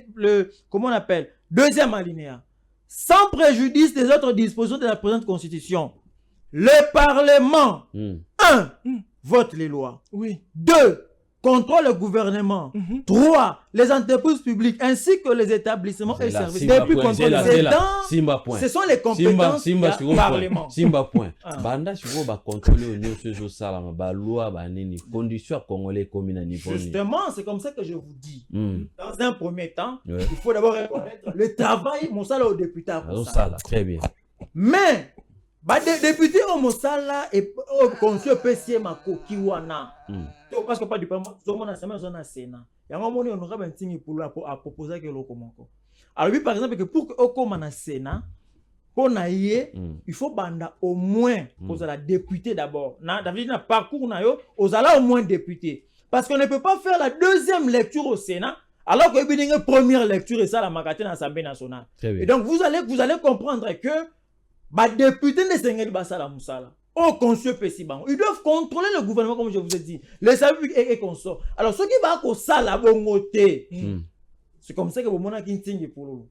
comment on appelle, deuxième alinéa, sans préjudice des autres dispositions de la présente Constitution, le Parlement, 1, vote les lois. Oui. 2, contrôle le gouvernement. 3, les entreprises publiques ainsi que les établissements et services. Depuis contrôle ce sont les compétences du Parlement. Simba point. Banda chiko ba contrôler au niveau salama ba loi ba nini condition congolais comme na niveau. Justement, c'est comme ça que je vous dis. Dans un premier temps, il faut d'abord reconnaître le travail mon salaire au député. Très bien. Mais député au Mosala et au conseil PC Mako Kiwana. Parce que pas du Parlement, on a un Sénat. Il y a un moment où on aura un signe pour proposer que l'on commence. Alors, oui, par exemple, que pour qu'on ait un Sénat, pour naïe, il faut banda au moins aux la député d'abord. David na parcours na yo, aux ala au moins député. Parce qu'on ne peut pas faire la deuxième lecture au Sénat. Alors que une première lecture et ça la magatine à l'Assemblée nationale. Et donc vous allez comprendre que bah député ne s'engage pas ça la moussala. Au conseil Pessiban, ils doivent contrôler le gouvernement comme je vous ai dit. Les services et consort. Alors ce qui va à ça la bongoté. C'est comme ça que vous m'avez dit pour nous.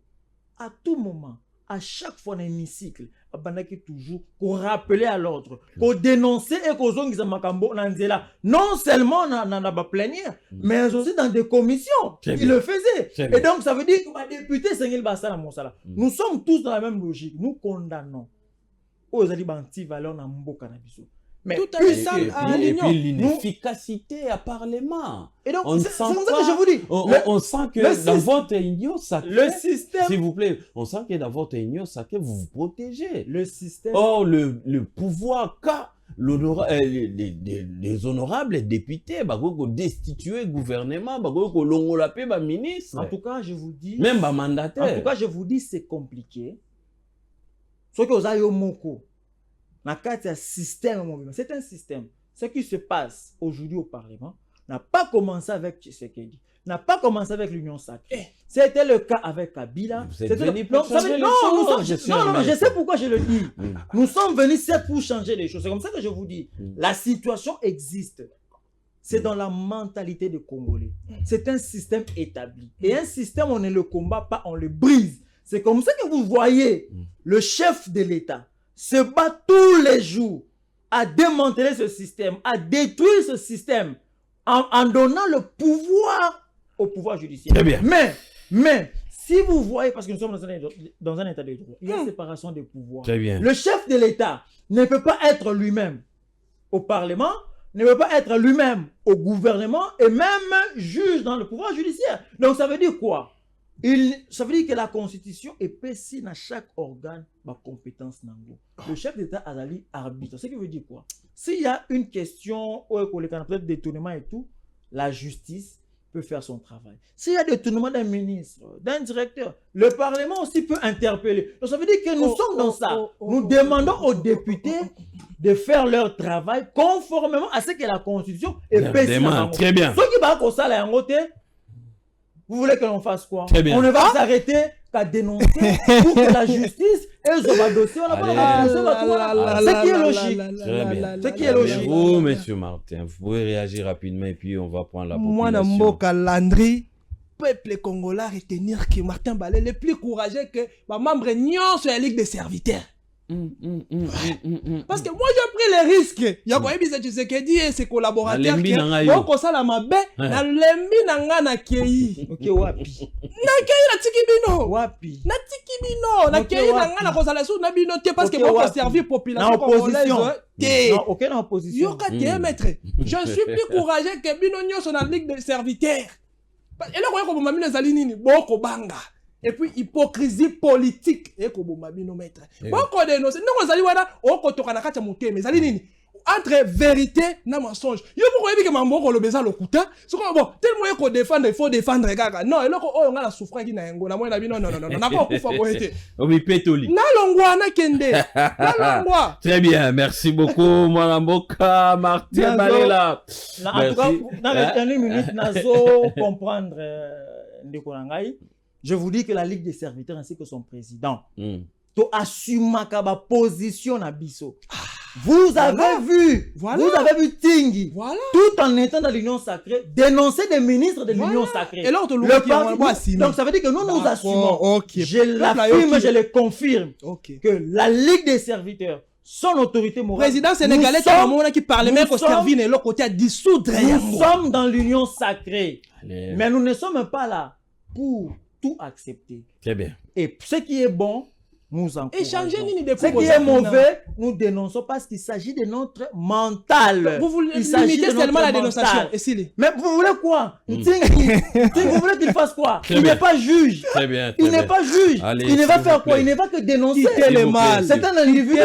À tout moment, à chaque fois dans l'hémicycle, il toujours qu'on rappeler à l'ordre, qu'on dénoncer et qu'on zongue là. Non seulement dans la plénière, mais aussi dans des commissions. Il le faisait. Et donc ça veut dire que les députés s'engagent pas ça la moussala. Nous sommes tous dans la même logique. Nous condamnons. Mais tout et puis l'inefficacité à Parlement. Et donc, c'est comme ça que je vous dis. On sent que dans votre union, ça le système. S'il vous plaît, on sent que dans votre union, ça que vous vous protégez. Le système. Or, le pouvoir qu'a les honorables députés, destituer le gouvernement, ministre. En tout cas, je vous dis. Même mandataire. En tout cas, je vous dis, c'est compliqué. Ce que vous avez au Moko, c'est un système. Ce qui se passe aujourd'hui au Parlement n'a pas commencé avec Tshisekedi, n'a pas commencé avec l'Union sacrée. C'était le cas avec Kabila. Non, je sais pourquoi je le dis. Nous sommes venus pour changer les choses. C'est comme ça que je vous dis. La situation existe. C'est dans la mentalité des Congolais. C'est un système établi. Et un système, on ne le combat pas, on le brise. C'est comme ça que vous voyez le chef de l'État se bat tous les jours à démanteler ce système, à détruire ce système en donnant le pouvoir au pouvoir judiciaire. Très bien. Mais Si vous voyez, parce que nous sommes dans un état de droit, il y a séparation des pouvoirs. Très bien. Le chef de l'État ne peut pas être lui-même au Parlement, ne peut pas être lui-même au gouvernement et même juge dans le pouvoir judiciaire. Donc ça veut dire quoi? Ça veut dire que la Constitution épaissit dans chaque organe ma compétence. Le chef d'État a ali arbitre. Ce qui veut dire quoi? S'il y a une question, peut-être détournement et tout, la justice peut faire son travail. S'il y a détournement d'un ministre, d'un directeur, le Parlement aussi peut interpeller. Donc ça veut dire que nous sommes dans ça. Nous demandons aux députés de faire leur travail conformément à ce que la Constitution épaissit. Très bien. Ceux qui vont ça là en côté, vous voulez que l'on fasse quoi? Très bien. On ne va s'arrêter qu'à dénoncer pour que la justice et le dossier, on n'a pas ce qui est logique. Très bien. Ce qui est logique. Vous, monsieur Martin, vous pouvez réagir rapidement et puis on va prendre la population. Moi, dans Mboka Landry, peuple congolais retenir que Martin Balé est plus courageux que ma membre Nyon sur la Ligue des serviteurs. Parce que moi j'ai pris les risques. Il y a quoi Ebisa Tshisekedi et ses collaborateurs qui vont ça la mabe na lembi na nga na kei. OK wapi. Na kei na tikibino. Wapi. Na tikibino na kei na nga na kozala sous na bino te parce que bon servir population congolaise. Non, aucune opposition. Yo ka te maître. Je suis plus courageux que bino nyo sur la Ligue des serviteurs. Et là quoi ko mamina zali nini boko banga. Et puis hypocrisie politique et ko bomabino maître boko dénoncer ndoko zali wana okotoka na kati ya motema zali nini entre vérité na mensonge yo boko yebi ke mambo ko lobeza lokuta soko bon tellement ko défendre il faut défendre kaka non eloko oyo nga na souffrir ki na yango na mwana bino non na pas kufa ko été omi petoli na longwa na kende na longwa. Très bien, merci beaucoup mwana mboka Martin Balela. En tout cas dans les dernières minutes nazo comprendre ndeko na ngai. Je vous dis que la Ligue des serviteurs ainsi que son président, to assuma kaba position na biso. Vous avez vu, vous avez vu Tingi, tout en étant dans l'union sacrée, dénoncer des ministres de l'union sacrée. Et là, donc ça veut dire que nous assumons. Je l'affirme, je le confirme, que la Ligue des serviteurs, son autorité morale. Président sénégalais qui parlait même Servine et l'autre côté à dissoudre. Nous sommes dans l'union sacrée, mais nous ne sommes pas là pour tout accepter. Très bien. Et ce qui est bon, nous encourageons. Ce qui est mauvais, nous dénonçons parce qu'il s'agit de notre mental. Vous voulez limiter seulement la dénonciation. Mais vous voulez quoi? Vous voulez qu'il fasse quoi? Il n'est pas juge. Très bien. Il n'est pas juge. Il ne va faire quoi? Il ne va que dénoncer le mal. C'est un individu.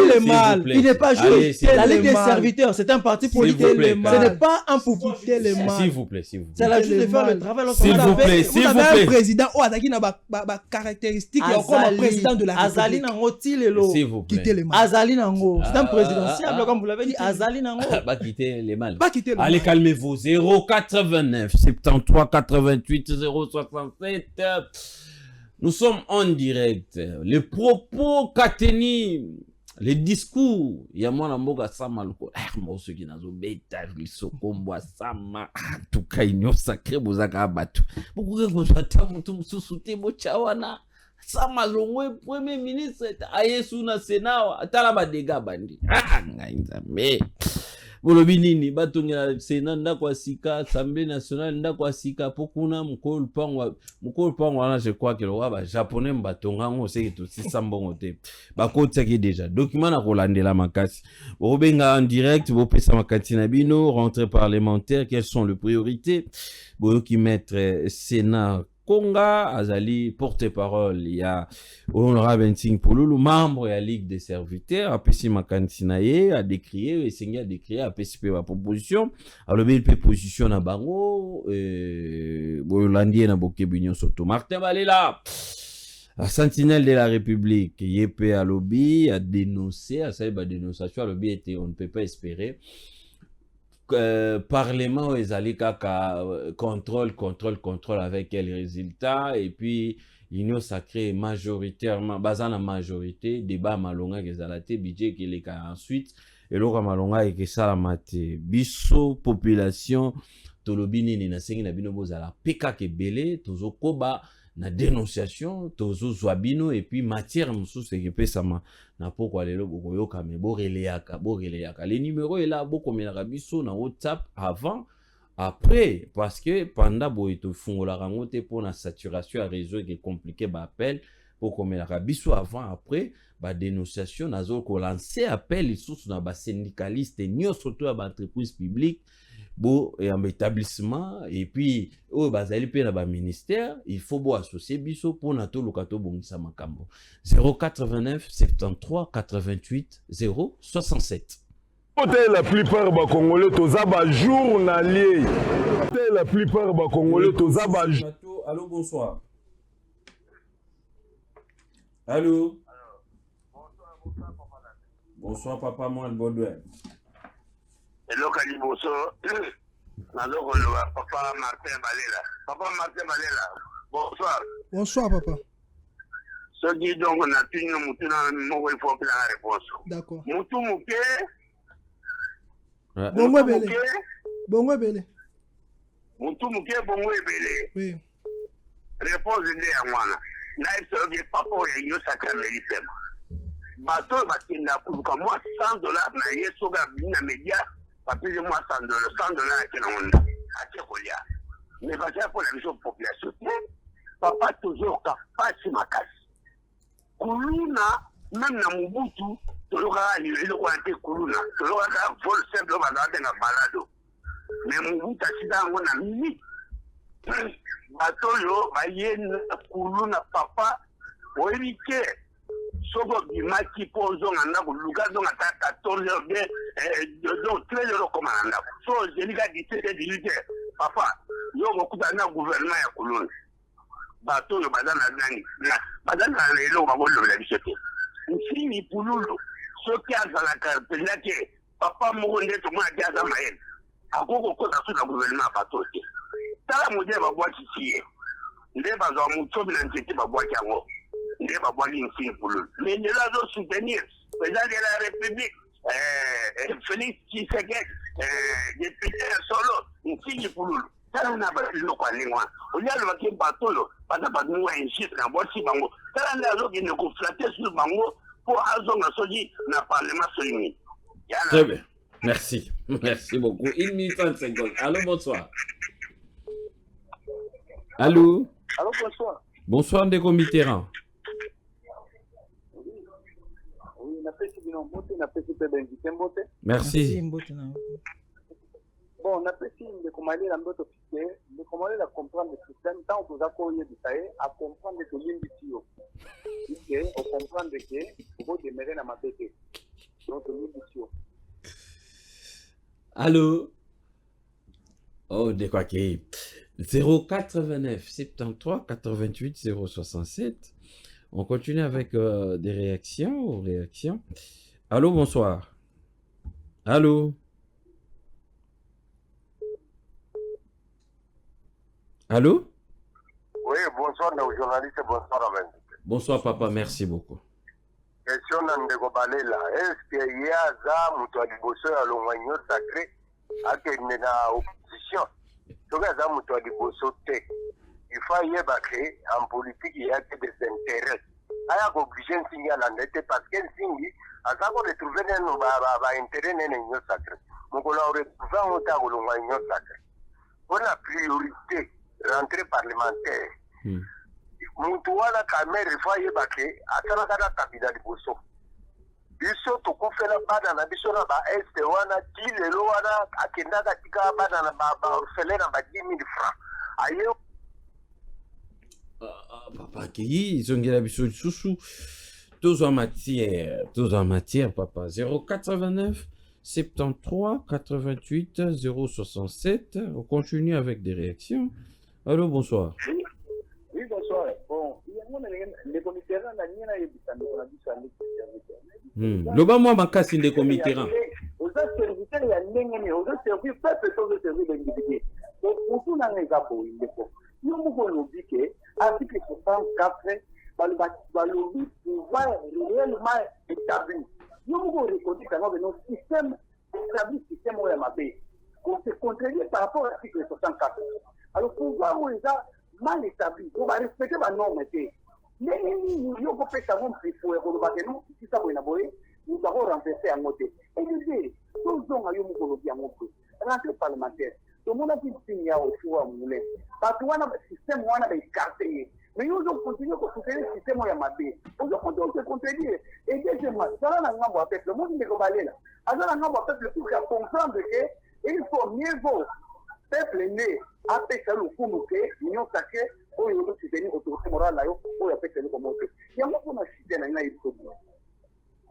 Il n'est pas juge. La Ligue des serviteurs, c'est un parti politique. Ce n'est pas un pouvoir. S'il vous plaît, s'il vous plaît. C'est la juge de faire le travail. S'il vous plaît, s'il vous plaît. Vous avez un président qui a caractéristique comme un président de la République. S'il vous plaît. Azali Nango. C'est un présidentiable, comme vous l'avez dit. Azali Nango. Pas quitter les mal. Allez, calmez-vous. 089 73 88 067. Nous sommes en direct. Les propos qu'a tenu, les discours. Il y a moi la moga sama loko. Moi ceux qui n'ont bêta, ils sont comme sama. Tout cas, ils ont sacré bozaka abatu. Pourquoi vous attendez tout sous-souté mochawana? Sama longwe premier ministre ayesu na Sénat atala ba dégâts bandi ngainza me bolobi nini batonga Sénat ndako asika Assemblée nationale ndako asika pokuna mukolo pangwa wana je crois que le roi ba japonais mbatonga ngo c'est tout si sambongo te ba kotaki déjà document na kolandela makasi bobenga en direct bo pesa makati na bino rentrée parlementaire quelles sont les priorités boyo qui mettre Sénat Konga Azali porte-parole il y a honorable Nsing Pouloulou membre de la Ligue des serviteurs a pesi makantsinaye a décrié et Sengi a décrié a pesi la proposition a levé une position na bango boyolandie na bokebinyo soto Martin Balela la sentinelle de la République Yepé à lobby a dénoncé à ça ba dénonciation à lobby était on ne peut pas espérer Parlement les allés contrôle avec quel résultat et puis l'union sacrée majoritairement basant la majorité débat malonga que zalate budget qui les cas ensuite et l'autre malonga et que ça la maté biso population tolobini ni na sengi na bino bozala peka ke belé tozo koba na dénonciation tozo zwabino et puis matière musu c'est que pesa na pourquoi lelo bokoyoka me boreleyaka les numéros est là bokomela biso na WhatsApp avant après parce que pendant boye to fungola rango te pour la saturation à réseau qui est compliqué ba appel pour comme la biso avant après ba dénonciation nazo ko lancer appel les sources na ba syndicaliste ni surtout ba entreprise publique bo et en établissement et puis oh bazali pe na ba ministère il faut bo associer biso pour na to lokato bongisa makambo 089 73 88 067. La plupart des Congolais, tous les journaliers. La plupart des Congolais, tous les. Allô, bonsoir. Allô. Bonsoir, papa, moi, le Baudouin. Hello, Kaliboso. Papa Martin Balela. Papa Martin Balela. Bonsoir. Bonsoir, papa. Ce qui donc on a tenu Moutou dans le moment où il faut la réponse. D'accord. Moutou Mouké. Bongo Ebele. Bongo Ebele. Moutou Mouké, Bongo Ebele. Oui. Réponse de Yamwana. Naïf Sogi Papa et Yo Sakrameli Fema. Bateau Batinda pour moi $100 na Yesoga Bina Média. Papier moi $100 à Kenonda. À Tchekolia. Mais parce que pour la vision population, papa toujours capable de ma casse. Kuluna, même na Mobutu, toloka il ko ante Kuluna, toloka ka vol simple bazate na balado. Mais Mobutu sida ngo na mini. Batoyo baye na Kuluna papa, oirike soko bimaki pozo ngana kuluka zonga ta 14 heures donc 13 heures comme anda. So je diga 17 papa, yo bokuta na gouvernement ya Kuluna. Bateau le bazan à Nani, bazan à l'élo, on va voir le bichoté. Fini Pouloulou, ce qui a dans la carte, papa Mourone, tout le monde a dit à Maël. À quoi qu'on a sous le gouvernement à Bateau. T'as la modèle va boire ici. Il n'est pas en mouton, mais il va boire Kiango. Il n'est pas boire une fille Pouloulou. Mais il est là de soutenir, président de la République, Félix Tshisekedi, député solo, une fille Pouloulou. Tala na ba lo kwa lingwa olia lo ke batolo bana ba nwa inchit na bosi bango tala na zo ki ne ko flatter sur bango pour azonga soji na parlement solimi. Très bien. Merci. Merci beaucoup. 1 minute 30 secondes. Allô, bonsoir. Allô. Allô, bonsoir. Bonsoir, Ndeko Mitterrand. Oui, na pesi bino mbote na pesi pe benjite mbote. Merci. Bon, on a pris de commander la mbote officielle, de commander la comprendre le système, tant qu'on a connu du taille, à comprendre que l'indictio. Ok, on comprend que vous demeurer dans ma tête. Donc, l'indictio. Allô. Oh, de quoi qu'il 089 73 88 067. On continue avec des réactions. Allô, bonsoir. Allô. Allô? Oui, bonsoir, nos journalistes, bonsoir à vous. Bonsoir, papa, merci beaucoup. Question Ndeko Balela, est-ce qu'il y a ça, Moutoua Liboso, à l'Oignon sacré, à qui est dans l'opposition? Donc, ça, Moutoua Liboso, il faut y avoir en politique, il y a que des intérêts. Il y a obligé de signer à l'endetté parce qu'elle signe, à ça qu'on retrouve un intérêt dans l'Oignon sacré. Donc, on a retrouvé un autre à l'Oignon sacré. On a priorité. Rentrée parlementaire. Moutoua Kamer voyez baké, à Sanakana Kabila Liboso. Biso to kufela bana na biso na ba este wana kilelo wana akenda katika bana na ba orphelin na ba 10,000 francs. Ayo papa qui zongela biso susu tous en matière papa 089 73 88 067. On continue avec des réactions. Allô, bonsoir. Oui, bonsoir. Bon, il y a les commissaires na nina yebisana na biso loba moi makasi de commissaire. Aux serviteurs il y a ndenge aux services peuple tous services d'individu. Donc pour na ngabo indeko. Nous mo lobike article 64 balobi pouvoir réellement établi. Nous mo reconnaître que nos système établi système oya mabe. On se contredit par rapport à l'article 64. Alors, pouvoir où ils ont mal établi, on va respecter la norme. Mais nous avons fait ça, nous avons renversé un côté. Et l'idée, nous avons eu un rentrée parlementaire. tomonaki signe ya osuwa mule bato wana système wana baekarte ye mais yo ozocontinue kosoutenir système ya mabe ozocontinue kocontredire et deuxièmement zala na ngambo ya peuple moki ndeko balela aza na ngambo ya peuple pour ya comprendre que il faut mieux vaut peuple né apesa lokumu te union sacré oyo ozosoutenir autorité morale na yo oyo apesa eloko moko te yango mpona cité na ngai nayebi koboye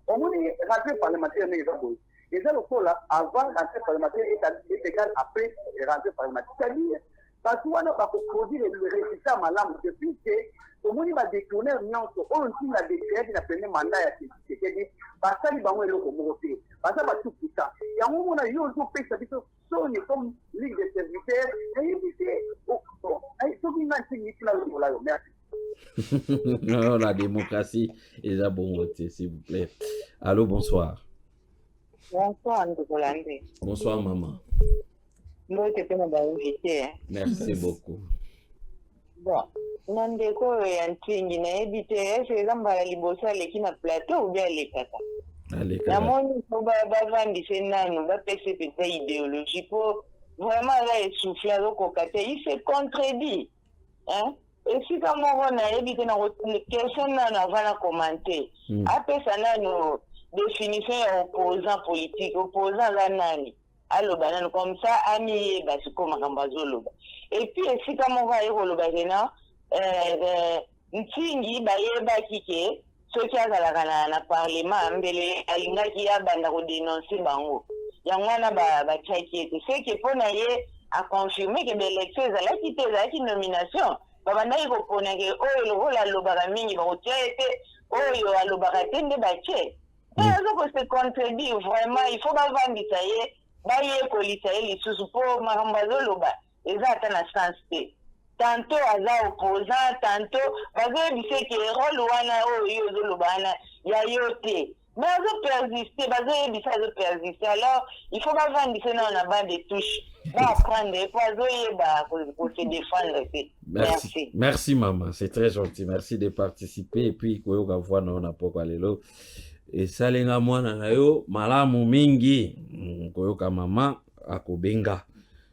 omoni rentrée parlementaire ndenge eza boye eza lokola avant rentrée parlementaire est égal après rentrée parlementaire c'est-à-dire bato wana bakoproduire le résultat malamu depuis ke omoni badétourner nyonso oyo ntina décréaki na premier mandat ya Tshisekedi basali bango eloko moko te baza batukuta yango omona yo ozopesa biso soni comme ligue de serviteurs nayebi te soki nga ntingi tina lokola yo merci. Oh, la démocratie est là bon, s'il vous plaît. Allô, bonsoir. Bonsoir, Ndokolande. Bonsoir, maman. Merci beaucoup. Bon, Nandeko et Antingi na ebité, c'est zambala libosa leki na plateau ou bien les kata. Allez, Na moni ko ba vandi senano ba pese pete idéologie pour vraiment là essouffler ko kate, il se contredit. Hein? Et si comme on a évité na question na va commenter. Après ça na no définition opposant politique, opposant la nani. Allo banane comme ça ami basi ko makambazo loba. Et puis si comme on va y loba gena ntingi ba yeba kike soki azalaka na parlement mbele alingaki ya banda ko dénoncer bango. Yango wana ba tchaki ete c'est que pona ye a confirmer que l'élection ezalaki te ezalaki nomination. Babandaki kopona ke oyo lokola alobaka mingi bakotia ete oyo alobaka te nde batie. Azoko se contredire vraiment il faut bavandisa ye bayekolisa ye lisusu mpo makambo azoloba eza ata na sens te. Tantôt aza opposant, tantôt bazoyebisa ke role wana oyo ozoloba wana ya yo te. Mais azopersiste, bazoyebisa azopersiste. Alors il faut bavandisa na bande de touche. Apprendre et pour se défendre. Merci. Merci maman, c'est très gentil. Merci de participer et puis koyoka voir na poko lelo. Et salenga mwana na yo malamu mingi koyoka mama akobenga.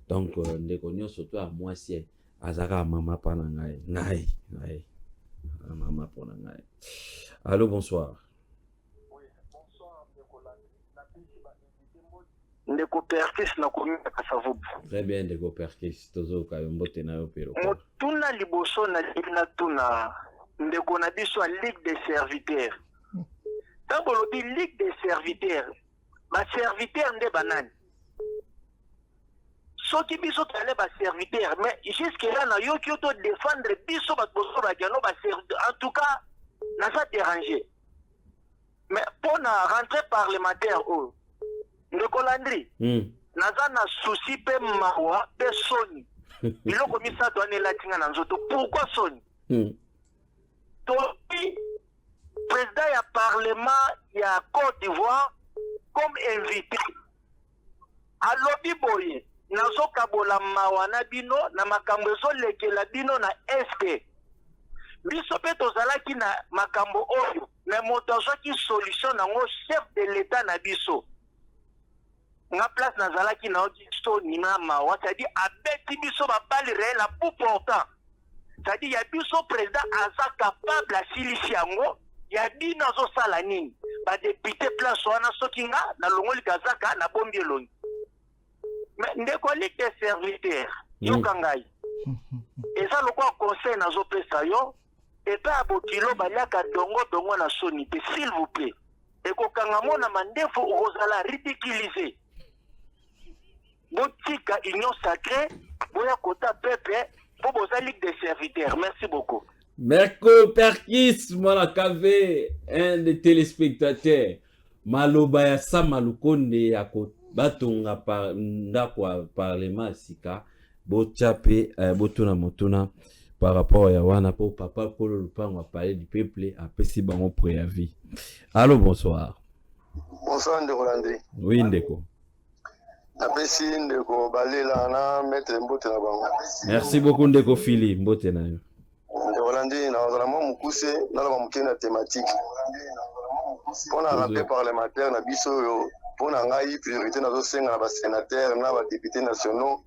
Donc ndeko nyonso to a mwasi azaka mama pana ngai. Mama pona ngai. Allô, bonsoir. Ndeko Perkis na commune ya Kasavubu. Très bien, Ndeko Perkis, tozo kayombote na yo pero. Motuna liboso na libina tuna ndeko na biso a Ligue des serviteurs. Tango lobi Ligue des serviteurs, ba serviteur nde banani. Soki biso tale ba serviteur, mais jusque là na yo ki to défendre biso ba boso ba gano ba serviteur. En tout cas, na ça déranger. Mais pour na rentrée parlementaire oh Ndeko Landry, naza na souci pe mawa pe soni. Biloko misa doane latinga na nzoto. Pourquoi soni? Topi président ya parlement ya Côte d'Ivoire comme invité. Alobi boye nazo kabola mawa na bino na makambo ezolekela bino na SP. Biso pe tozalaki na makambo oyo mais moto azwaki solution nango chef de l'état na biso. Na place nazalaki na okisto nina mawa, c'est-à-dire abeti biso babali réel à bout portant. C'est-à-dire ya biso président aza capable à silisi yango, ya bino azo sala nini. Ba député place wana soki nga na longoli kazaka na bombi elongi. Mais ndeko Ligue des serviteurs, yoka ngai. Eza lokwa conseil nazo pesa yo, eta abokilo baliaka dongo na soni te, s'il vous plaît. Eko kangamo na mandefu ozala ridiculiser. Botika union sacrée, boya kota peuple, pour boza Ligue des serviteurs. Merci beaucoup. Merko Perkis Malakave, un des téléspectateurs. Malobaya Samalukonde yako batonga par ndakwa parlement sika bochape botuna motuna par rapport à wana pour papa Polo Lupango a parlé du peuple a pesi bango préavis. Allô, bonsoir. Bonsoir Ndeko Landry. Oui Ndeko. Apesi Ndeko balela na mettre mbote na bango. Merci beaucoup Ndeko Fili mbote na yo. Ndeko Landry na ozala mo mukuse na ba mukena thématique. Pour la rentrée parlementaire na biso yo pour na ngai priorité na zo senga na ba sénateurs na ba députés nationaux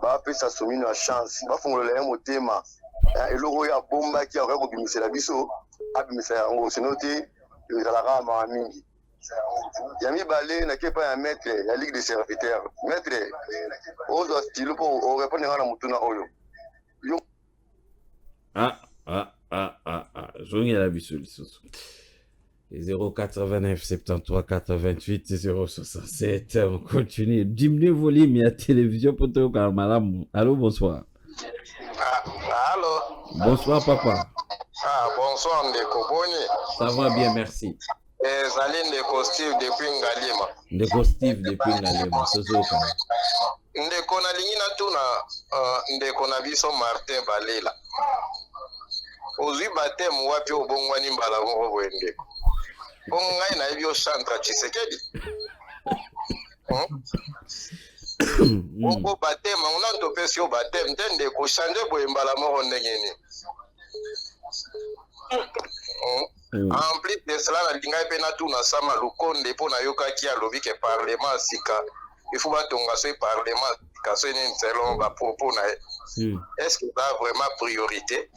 bapesa Somino ya chance bafongolela ye motema eloko ya bombaki akoya kobimisela biso abimisa yango sino te ezalaka mawa mingi ya mibale nake epai ya maître ya ligue de serviteur maître ozwa stilo mpo orépondre nga na motuna oyo zongela biso lisusu 089 73 88 067 on continue diminuez volume ya télévision pour te voir madame. Allô, bonsoir. Allô. Bonsoir papa. Bonsoir Ndeko Boni. Ça va bien, merci. Ezali Ndeko Steve depuis Ngalima. Ndeko Steve depuis Ngalima, sozoka. Ndeko na lingi na tuna Ndeko na biso Martin Balela. Ozwi batem wapi obongwani mbala moko boye Ndeko. Bongai na ebio Chantra Tshisekedi. Oko batem on to pesi o batem tende ko changer boye mbala moko ndengeni. En plus de cela na linga pe na tuna sama lukonde po na yoka ki alobi ke parlement sika. Il faut batonga ce parlement ka so ni selon ba propos na. Est-ce que ça vraiment priorité?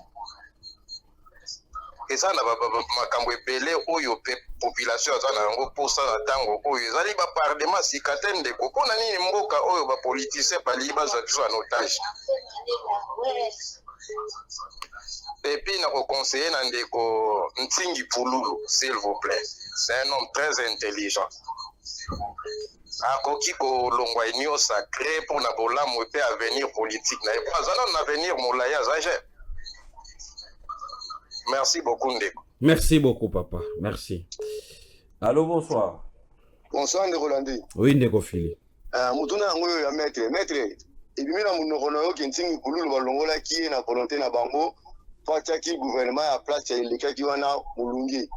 Et ça na makambo ebele oyo pe population za na ngo posa na tango oyo ezali ba parlement sika tende ko pona nini mboka oyo ba politicien ba liba za biso en otage. Et puis na ko conseiller na ndeko Ntingi Pululu, s'il vous plaît. C'est un homme très intelligent. Akoki ko longwa inyo sacré pour na bolamu pe avenir politique na e pas un avenir molaya zaje. Merci beaucoup, Ndeko. Merci beaucoup, papa. Merci. Allô, bonsoir. Bonsoir, Ndeko Landi. Oui, Ndeko Fili. Mutuna yango ya maître. Maître, ebimi na munoko na yo Ntingi Pululu balongola ki na volonté na bango, fatiaki gouvernement ya place ya elekaki wana mulungi.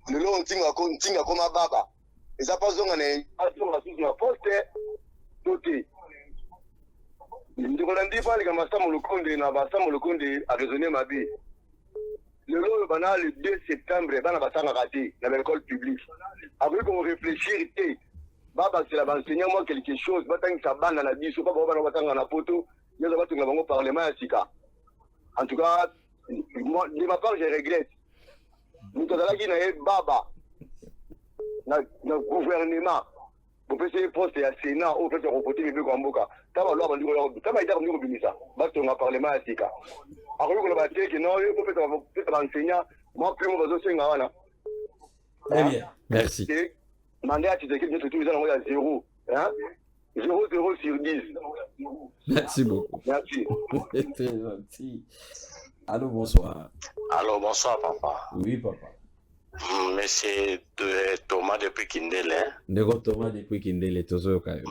Lelo Ntinga koma baba. Eza pas zonga na asonga susu na poste tote. Ndeko Landi pali kama Samu Lukonde na Basamu Lukonde a raisonné ma vie. Le 2 septembre, dans la raté dans l'école publique. Après qu'on réfléchisse, c'est l'enseignement quelque chose, ça banne dans la vie, pas dans la photo, il y a un parlement à Sika. En tout cas, de ma part, je regrette. Nous avons dit que Baba, le gouvernement, pour faire ces postes à Sénat, au fait de reporter les deux Gamboka. T'as loi, t'as été revenu au Bimisa, basta on a parlement à Sika. Alors qu'on va dire que non, il faut faire enseignant, moi plus mon besoin c'est ngana. Très bien. Merci. Mandé à Tshisekedi de tout ils à 0, hein? 0 sur 10. Merci beaucoup. Merci. Très gentil. Allô, bonsoir. Allô, bonsoir papa. Oui, papa. Monsieur Thomas depuis Kindele. Ndeko Thomas depuis Kindele, tozo kayo.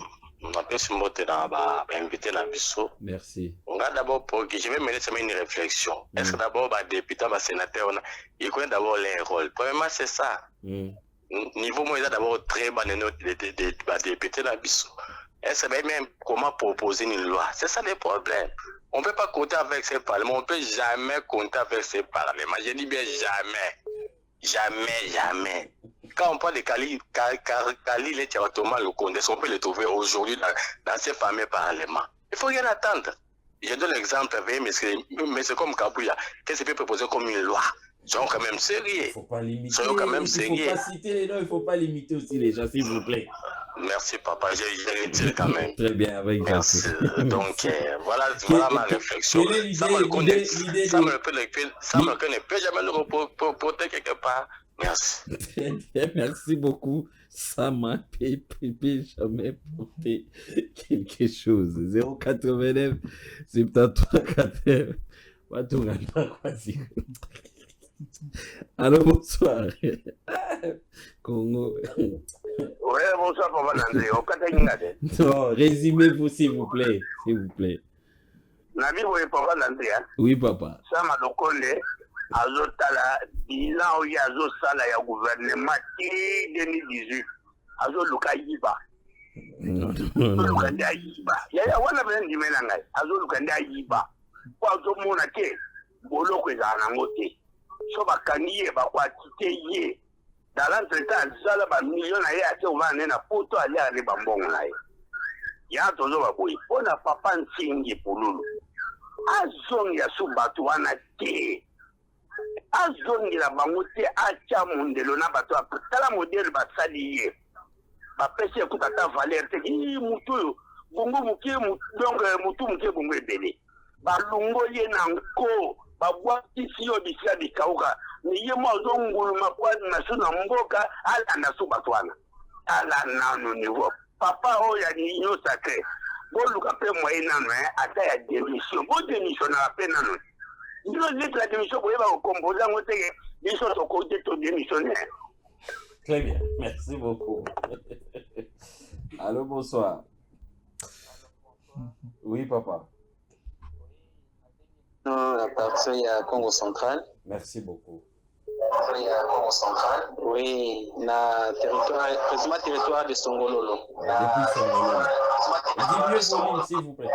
Napesi mbote na ba invité na biso. Merci. On va d'abord pour que je vais mener une réflexion. Est-ce que d'abord ba député ba sénateur ils connaissent d'abord les rôles. Premièrement c'est ça. Niveau moi il d'abord très bas de ba député na biso. Est-ce que même comment proposer une loi? C'est ça le problème. On peut pas compter avec ces parlements, on peut jamais compter avec ces parlements. Je dis bien jamais. Quand on parle de Kali les Thomas Lukonde, on peut les trouver aujourd'hui dans ces fameux parlements. Il faut rien attendre. Je donne l'exemple, mais c'est comme Kabouya. Qu'est-ce qu'il peut proposer comme une loi? Soyons quand même sérieux. Il ne faut pas limiter. Soyons quand même sérieux. Il ne faut pas citer les noms, il ne faut pas limiter aussi les gens, s'il vous plaît. Merci papa, je retire quand même. Très bien, avec merci. Donc voilà ma réflexion. Ça ne peut jamais nous reporter quelque part. Merci. Très bien, merci beaucoup. Ça m'a jamais porté quelque chose. 089 73 14. Allô, bonsoir. Congo. Oui, bonsoir, papa Nandé. Non, résumez-vous, s'il vous plaît. S'il vous plaît. Nabi, oui, papa Nandé. Oui, papa. Ça m'a donné azotala bilan oyo azosala ya gouvernement ti 2018 azoluka yiba azoluka ndi ayiba ya wana bene ndimena ngai azoluka ndi ayiba po azomona ke boloko ezala nango te so bakangi ye bakwati te ye dans l'entretemps azala bamilio na ye ate ovana ne na poto ali ari bambongo na ye ya tozoba boye mpona papa Nsingi Pululu azongela su bato wana te azongela bango te atya mondelo na bato tala modele basali ye bapesi ekuta ta valeur te mutu oyo bongo moke donc mutu moke bongo ebele balongoli ye na nko babwakisi yo bisika bikauka me ye mo azonguluma kwa na su na mboka alanda su bato wana ala nano niveau papa oyo ya union sacré boluka mpe moye nano ata ya démission bodémissionnaka mpe nano ndilo zete la démission boyeba kokompoze yango teke biso tokote to démissionnaire. Très bien, merci beaucoup. Allô, bonsoir. Oui, papa. À partir de Congo central. Merci beaucoup. Congo central. Oui, na territoire, précisément territoire de Songololo. Depuis Songololo. Dis-le volume, s'il vous plaît.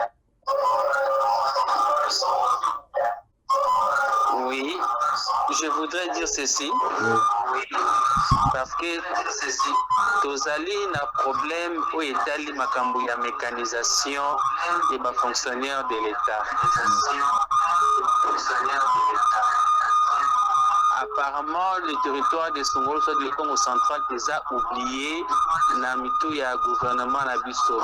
Oui, je voudrais dire ceci. Oui. Parce que tozali na problème au etali makambo ya mécanisation et ba fonctionnaires de l'État. Apparemment, le territoire de Songolo, soit du Congo central, les a oubliés na mitu ya gouvernement na biso.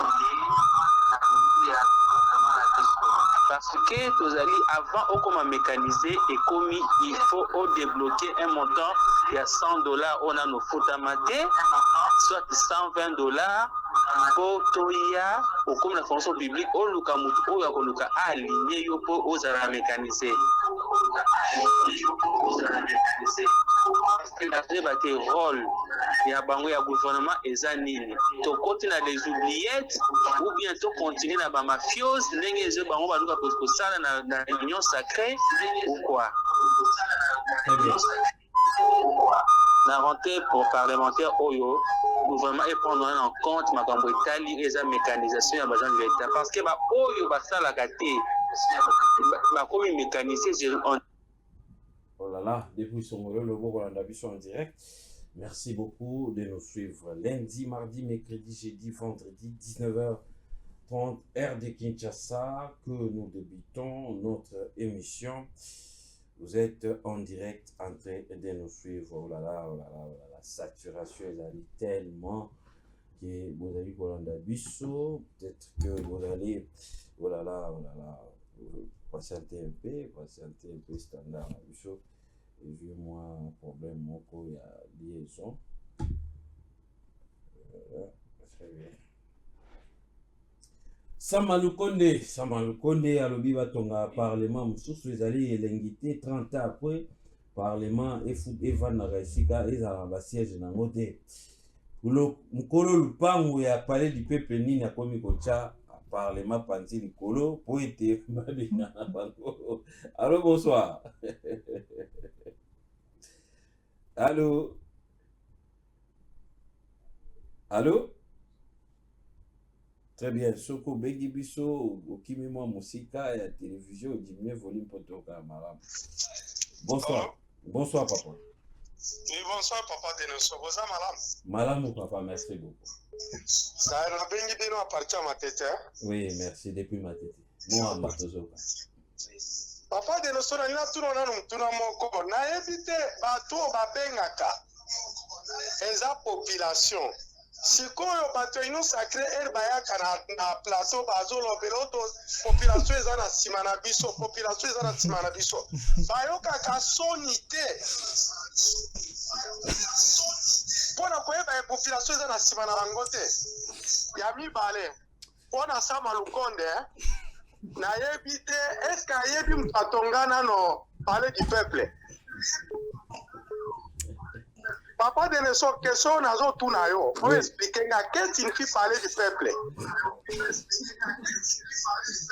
Parce que tozali avant au comme mécanisé et comme il faut débloquer un montant il y a $100 on a nos fautes à mater soit $120 pour toya au comme la fonction publique au lukamutu au yakoluka aligné yo pour aux à mécaniser parce que la débatté rôle il y a bango ya gouvernement ezanini to côté na les oubliettes ou bien to continuer na ba mafios ndenge zo bango baluka pour ça na réunion sacrée ou quoi. La rentrée pour parlementaire Oyo, le gouvernement est prendre en compte ma Itali et sa mécanisation à besoin de l'État parce que bah Oyo bah ça la gâté bah comme mécanisé oh là là, depuis Songolo, le beau Rolanda Bisson en direct. Merci beaucoup de nous suivre lundi, mardi, mercredi, jeudi, vendredi, 19h30, heure de Kinshasa, que nous débutons notre émission. Vous êtes en direct en train de nous suivre. Oh là là, oh là là, oh là là. La saturation est tellement que vous avez Rolanda Bisson. Peut-être que vous allez, oh là là, patienter un peu, standard Bisson. Et vu moi un problème, mon coup, il y a liaison. Très bien. Samalukonde, alobi batonga parlement, mosusu ezali elengité 30 ans après, parlement evandaka esika ezala basiège nango te. Mokolo lupango ya palais du peuple nini akomi kotya parlement panzi likolo po ete babenga na bango. Allô, bonsoir. Allô? Allô? Très bien. Soko Bengi Biso, Okimi Mwa Musika et la télévision, diminuer volume pour ton camarade. Bonsoir. Hello? Bonsoir, papa. Oui, bonsoir, papa Denoso. Bonsoir, madame. Madame, papa, merci beaucoup. Ça a Bengi Bino appartient à ma tête. Oui, merci, depuis ma tête. Moi, à Matozoka. Papa Denoso, na tuna tuna moko na éviter bato babengaka eza population sikoyo bato ino sacré bayaka na plateau bazolobela oto population eza na nsima na biso population eza na nsima na biso bayokaka soni te mpona koyeba population eza na nsima na bango te ya mibale mpona Sama Lukonde nayebi te est-ce que ayebi moto atonga nano palais du peuple papa de leso question nazotuna yo po explique nga qu'est-ce qui signifie palais du peuple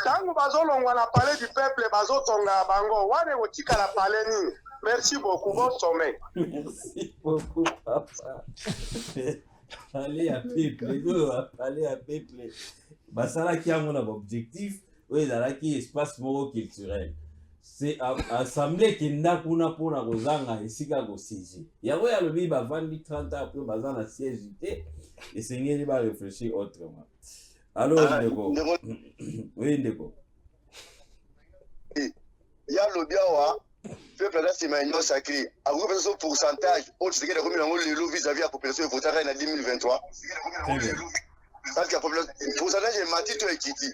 ntango bazolongwa na palais du peuple bazotonga bango wane kotikala palais nini. Merci beaucoup, bon sommeil. Merci beaucoup, papa. Palais à peuple, palais à peuple. Basala qui a mon objectif. Oui, dans qui espace moro culturel. C'est assemblée qui n'a kuna pona kozanga esika go siège. Yawe ya lobi ba vandi 30 ans après bazana siège et seigneur va réfléchir autrement. Allô, Ndeko. Oui, Ndeko. Il y a le biawa, peuple là, c'est ma union sacrée. À vous faire ce pourcentage, on sait qu'il y a combien de vis-à-vis de la population votée en 2023. Parce que la population, le pourcentage est mati, toi et Kiki.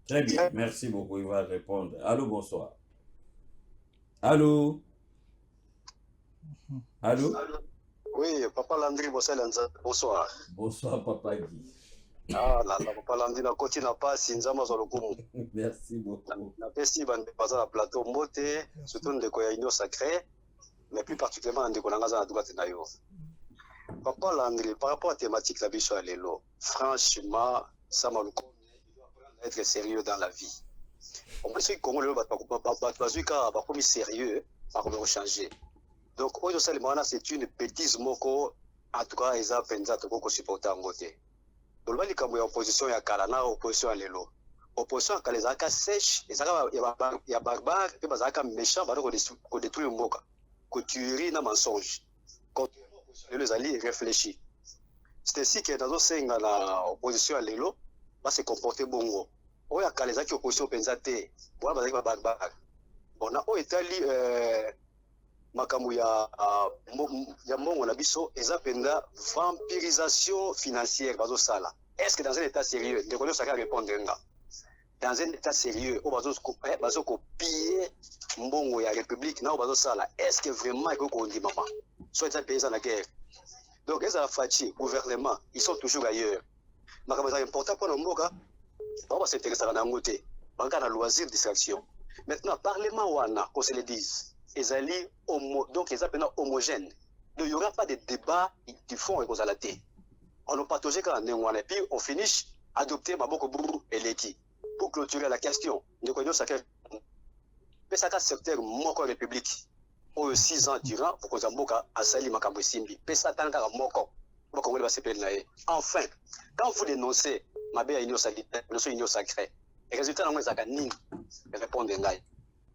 Très bien, merci beaucoup, il va répondre. Allô, bonsoir. Allô? Allô? Oui, Papa Landry, bonsoir. Bonsoir, Papa Guy. Ah là là, Papa Landry, la côte n'a pas Sinzama sur le coup. Merci beaucoup. La PSI va passer à plateau Mote, surtout de Koyaino sacré, mais plus particulièrement de Konangaza à droite Nayo. Papa Landry, par rapport à la thématique la biche à l'élo, franchement, ça m'a être sérieux dans la vie. On peut se dire qu'on est sérieux, par contre, changer. Donc, aujourd'hui, c'est une bêtise, moko, en tout cas, ils ont pensé que supporter en côté. Donc, il y a une opposition à Kalana, opposition à l'élo. Opposition à Kalezaka sèche, il y a barbare, et il y a méchant, qui détruit le moka, qui tuerie dans mensonge. Quand les alliés réfléchissent. C'est ainsi que dans l'opposition à l'élo, va se comporter bongo. Il y a Kalezaki opposition pensée, bon, il y a barbare. On a Italie, makambo ya mbongo na biso eza penda vampirisation financière bazo sala. Est-ce que dans un état sérieux, de connaître ça répondre nga. Dans un état sérieux, on bazo copier mbongo ya république na bazo sala. Est-ce que vraiment il faut qu'on dit maman? Soit ça pays en la guerre. Donc les affaires gouvernement, ils sont toujours ailleurs. Makambo c'est important pour nos mboka. On va s'intéresser à la ngoté. On a loisir distraction. Maintenant parlement wana, qu'on se le dise. Donc ils appellent homogène. Donc il n'y aura pas de débat du fond et la thé. On a partagé quand on a et puis on finit adopter Maboko Bourou et Leki pour clôturer la question. Nous connaissons ça. Mais ça, secteur Moko République, au 6 ans durant, pour qu'on ait à Sali Makambo Simbi. Mais ça, tant qu'à Moko, Moko va se pénaler. Enfin, quand vous dénoncez ma belle union sacrée, les résultats, on les a gagnés. Répondez,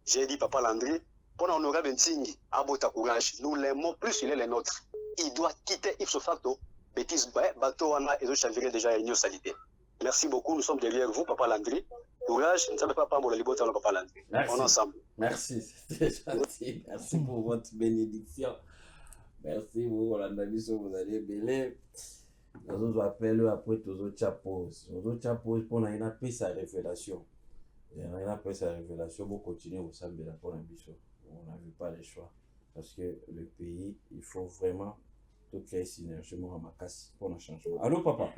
j'ai dit, Papa Landry, pour honorer Bentingi, à Bota Courage, nous l'aimons plus, il est le nôtre. Il doit quitter ipso facto, bêtise, bateau, et je chavirai déjà à l'union salité. Merci beaucoup, nous sommes derrière vous, Papa Landry. Courage, ne savez pas pour le libérer, Papa Landry. On est ensemble. Merci, c'était gentil. Merci pour votre bénédiction. Merci beaucoup, Landamiso, vous allez belé. Nous autres appelons après tous autres chapos. Tous autres chapos, pour nous, on sa révélation. Et on a pris sa révélation pour continuer au samedi pour l'ambition. On n'a vu pas le choix. Parce que le pays, il faut vraiment toutes les synergies pour le changement. Allô, papa?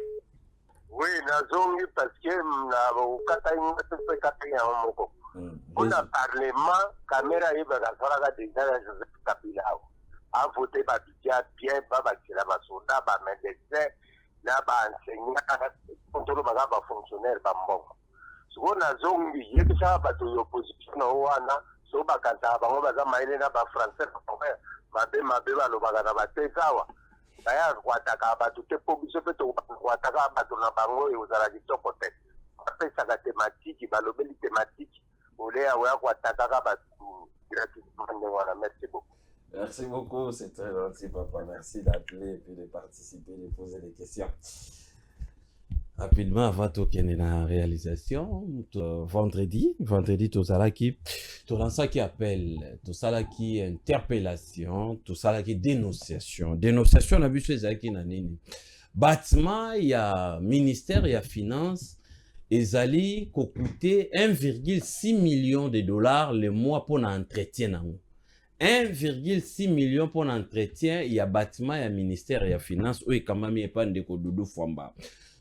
Oui, nazongi parce que on a parlement, caméra et bagafara déjà Joseph Kabila a voté par bien, Babakira Masoda, médecin, là, enseignant, contrôle bagaba fonctionnaire, bambon. So nazongi, il y a des opposition, so bakanta bango baza maile na ba français mabe baloba na batesawa baya kwataka batu te po biso pe to kwataka batu na bango e uzala kitoko te apesa ka thématique balobeli thématique ole awa kwataka batu gratuitement wana. Merci beaucoup. Merci beaucoup, c'est très gentil papa, merci d'appeler et puis de participer, de poser des questions. Rapidement, avant de tourner la réalisation, vendredi, tout ça qui appelle, tout ça qui interpellation, tout ça qui dénonciation. Dénonciation, on a vu ces qui n'anini. Bâtiment, il y a ministère, il y a finance, ils allaient coûter 1,6 million de dollars le mois pour l'entretien. 1,6 million pour l'entretien, il y a bâtiment, il y a ministère, il y a finance, oui, quand même, il n'y a pas de Doudou Fwamba.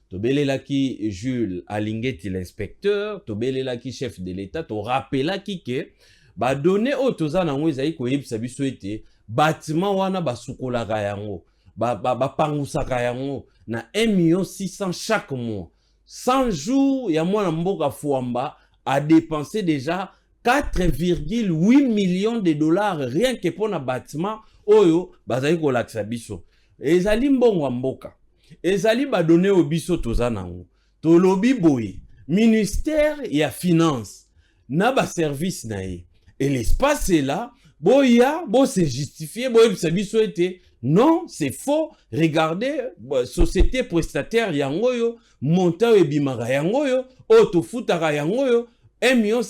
Tobele laki Jules Alingeti l'inspecteur, tobele laki chef de l'État, to rappela ki ke ba donné au toza na ngo ezali ko yebisa biso ete bâtiment wana ba sukola ka yango, ba pangusa ka yango na 1,6 million chaque mois. 100 jours ya mwana mboka Fwamba a dépensé déjà 4,8 millions de dollars rien que pour na bâtiment oyo bazali ko lakisa biso. Ezali mbongo mboka. Ezali ba donné au biso toza nango. To lobi boye. Ministère ya finance. Na ba service na ye. Et l'espace est là. Boya, bo se justifier, boye biso ete Non, c'est faux. Regardez, société prestataire yangoyo, montant et bimara yangoyo, autofutara yangoyo, 1,6 million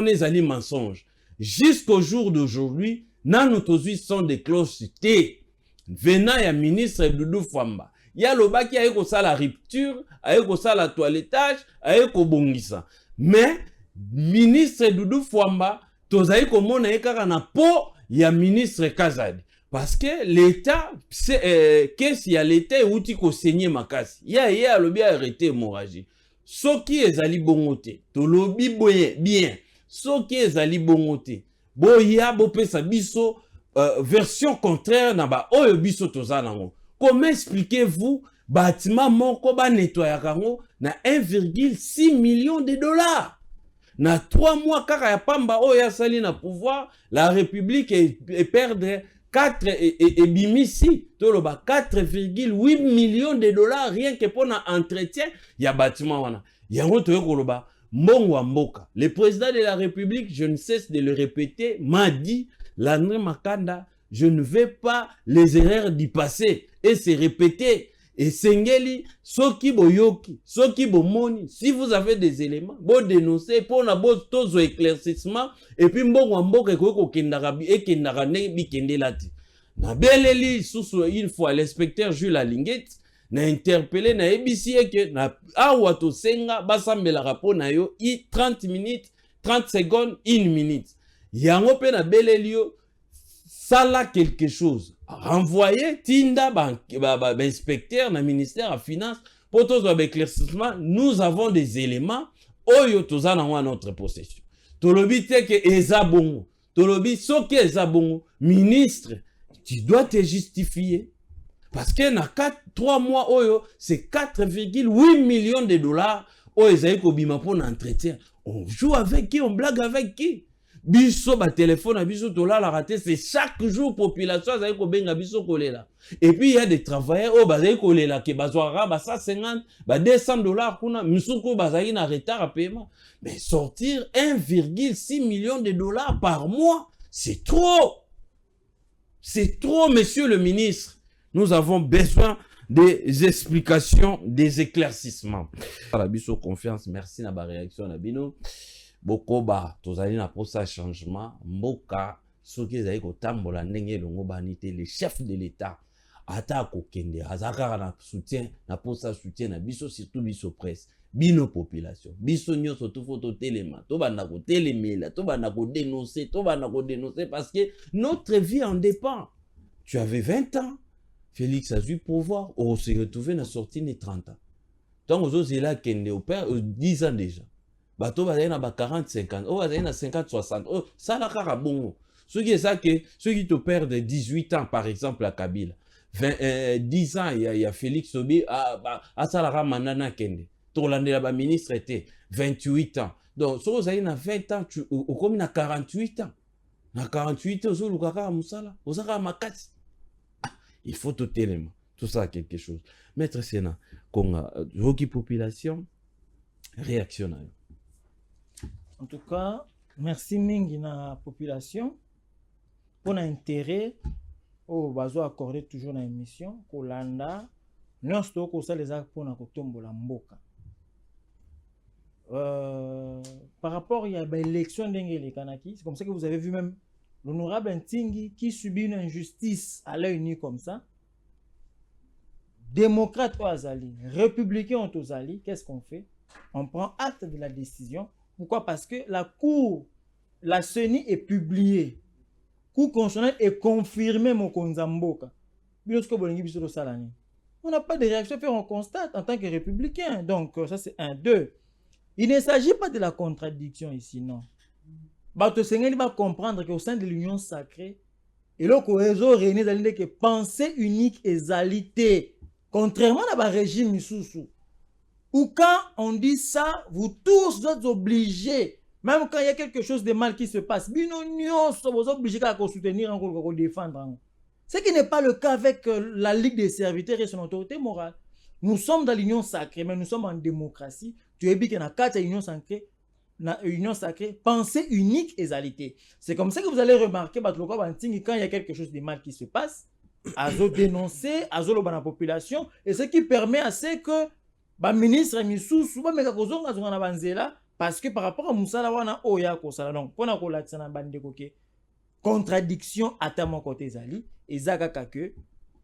ezali mensonge. Jusqu'au jour d'aujourd'hui, nano tozui sont des clochetés. Venant ya ministre Doudou Fwamba. Ya lobaki aye ko sala rupture, aye ko sala toilettage, aye ko bongisa. Mais ministre Doudou Fwamba, tozali ko mona ekaka na po ya ministre Kazadi. Parce que l'État, qu'est-ce qu'il y a l'État outi ko saigner makasi. Ya alobi arrêter hémorragie. Soki ezali bongote, to lobi boye bien. Soki ezali bongote. Boya bo pesa biso version contraire na ba oyo biso tozanango. Comment expliquez-vous bâtiment moko ba nettoyer kango na 1,6 million de dollars? Na 3 mois kaka ya pamba oyo sali na pouvoir, la République est perdre 4 et bimisi toloba 4,8 millions de dollars rien que pour l'entretien ya bâtiment wana. Yango toyo koloba mbongo mboka. Le président de la République, je ne cesse de le répéter, m'a dit Landry Makanda, je ne vais pas les erreurs du passé et se répéter. Et Sengeli, soki boyoki, soki bomoni, si vous avez des éléments, bon dénoncer, pour na bon tozo éclaircissement, et puis mbongo mboka ko kendarabi et kendarane bi kendelati. Na beleli sous une fois l'inspecteur Jules Alinguet na interpellé na ebisi que na awato senga basambela rapport na yo 30 minutes, 30 secondes, 1 minute. Yango pe na belelio sala quelque chose. Renvoyer Tinda inspecteur na ministère à finance pour tous les éclaircissements. Nous avons des éléments oyo tozana en notre possession. Tolobi te que ezabongo. Tolobi so que ezabongo. Ministre, tu dois te justifier. Parce que na 3 mois oyo, c'est 4,8 millions de dollars oyo ezayi kobima pour l'entretien. On joue avec qui? On blague avec qui? Biso ba téléphone à biso tola la raté, c'est chaque jour population zayi ko benga biso kolela. Et puis il y a des travailleurs oh bazayi kolela ke bazwara ba 150 ba 200 dollars kuna misuko bazayi na retard à paiement. Mais sortir 1,6 million de dollars par mois, c'est trop. C'est trop, monsieur le ministre. Nous avons besoin des explications, des éclaircissements. La biso confiance, merci na ba réaction na bino. Bokoba, tozali na posa changement, mboka, soki ezali kotambola ndenge longo banité, les chefs de l'État, ata kokende, azakara na soutien, na posa soutien na biso, surtout biso presse, bino population, biso nyonso tout photo téléma, tobanda ko télémela, tobanda ko dénoncer, parce que notre vie en dépend. Tu avais 20 ans, Félix a dû pouvoir, on s'est retrouvé na sortie de 30 ans. Donc, aux là kende au père 10 ans déjà. Bato bazali na ba 40 50 oh bazali na 50 60 oh ça la kara bongo ceux qui ça que ceux qui te perdent 18 ans par exemple à Kabila 10 ans il y a Félix Obi à ça la manana kende to landela ba ministre était 28 ans donc so bazali na 20 ans tu au comme na 48 ans na 48 ans zo lukaka musala ozaka makati il faut tout élément tout ça quelque chose maître Sénat konga roki population réaction. En tout cas, merci mingi na population pour l'intérêt au bazo accordé toujours dans l'émission Kolanda nous sto ko ça les a pour na kotombola mboka. Par rapport il y a l'élection d'Engele Kanaki, c'est comme ça que vous avez vu même l'honorable Ntingi qui subit une injustice à l'œil nu comme ça. Démocrate au Azali, républicain au Azali, qu'est-ce qu'on fait? On prend acte de la décision. Pourquoi? Parce que la Cour, la CENI est publiée. Cour constitutionnelle est confirmée, mon Konzamboka. On n'a pas de réaction, on constate en tant que républicain. Donc, ça c'est 1. 2. Il ne s'agit pas de la contradiction ici, non. Bato Sengeli va comprendre qu'au sein de l'union sacrée, et là, réseau réuni dans l'idée que pensée unique et égalité, contrairement à la régime Missoussou. Ou quand on dit ça, vous tous êtes obligés, même quand il y a quelque chose de mal qui se passe, vous êtes obligés à soutenir, à défendre. Ce qui n'est pas le cas avec la Ligue des serviteurs et son autorité morale. Nous sommes dans l'union sacrée, mais nous sommes en démocratie. Tu es bien qu'il y a 4 union sacrée, pensée unique et égalité. C'est comme ça que vous allez remarquer, quand il y a quelque chose de mal qui se passe, azo dénoncer, azo loba na population, et ce qui permet à ce que ba ministre misusu ba meka kozonga zonga na banzela parce que par rapport à musala wana oya ko sala donc pona ko latisa na bande koke contradiction ata mon côté ezali ezaka ka que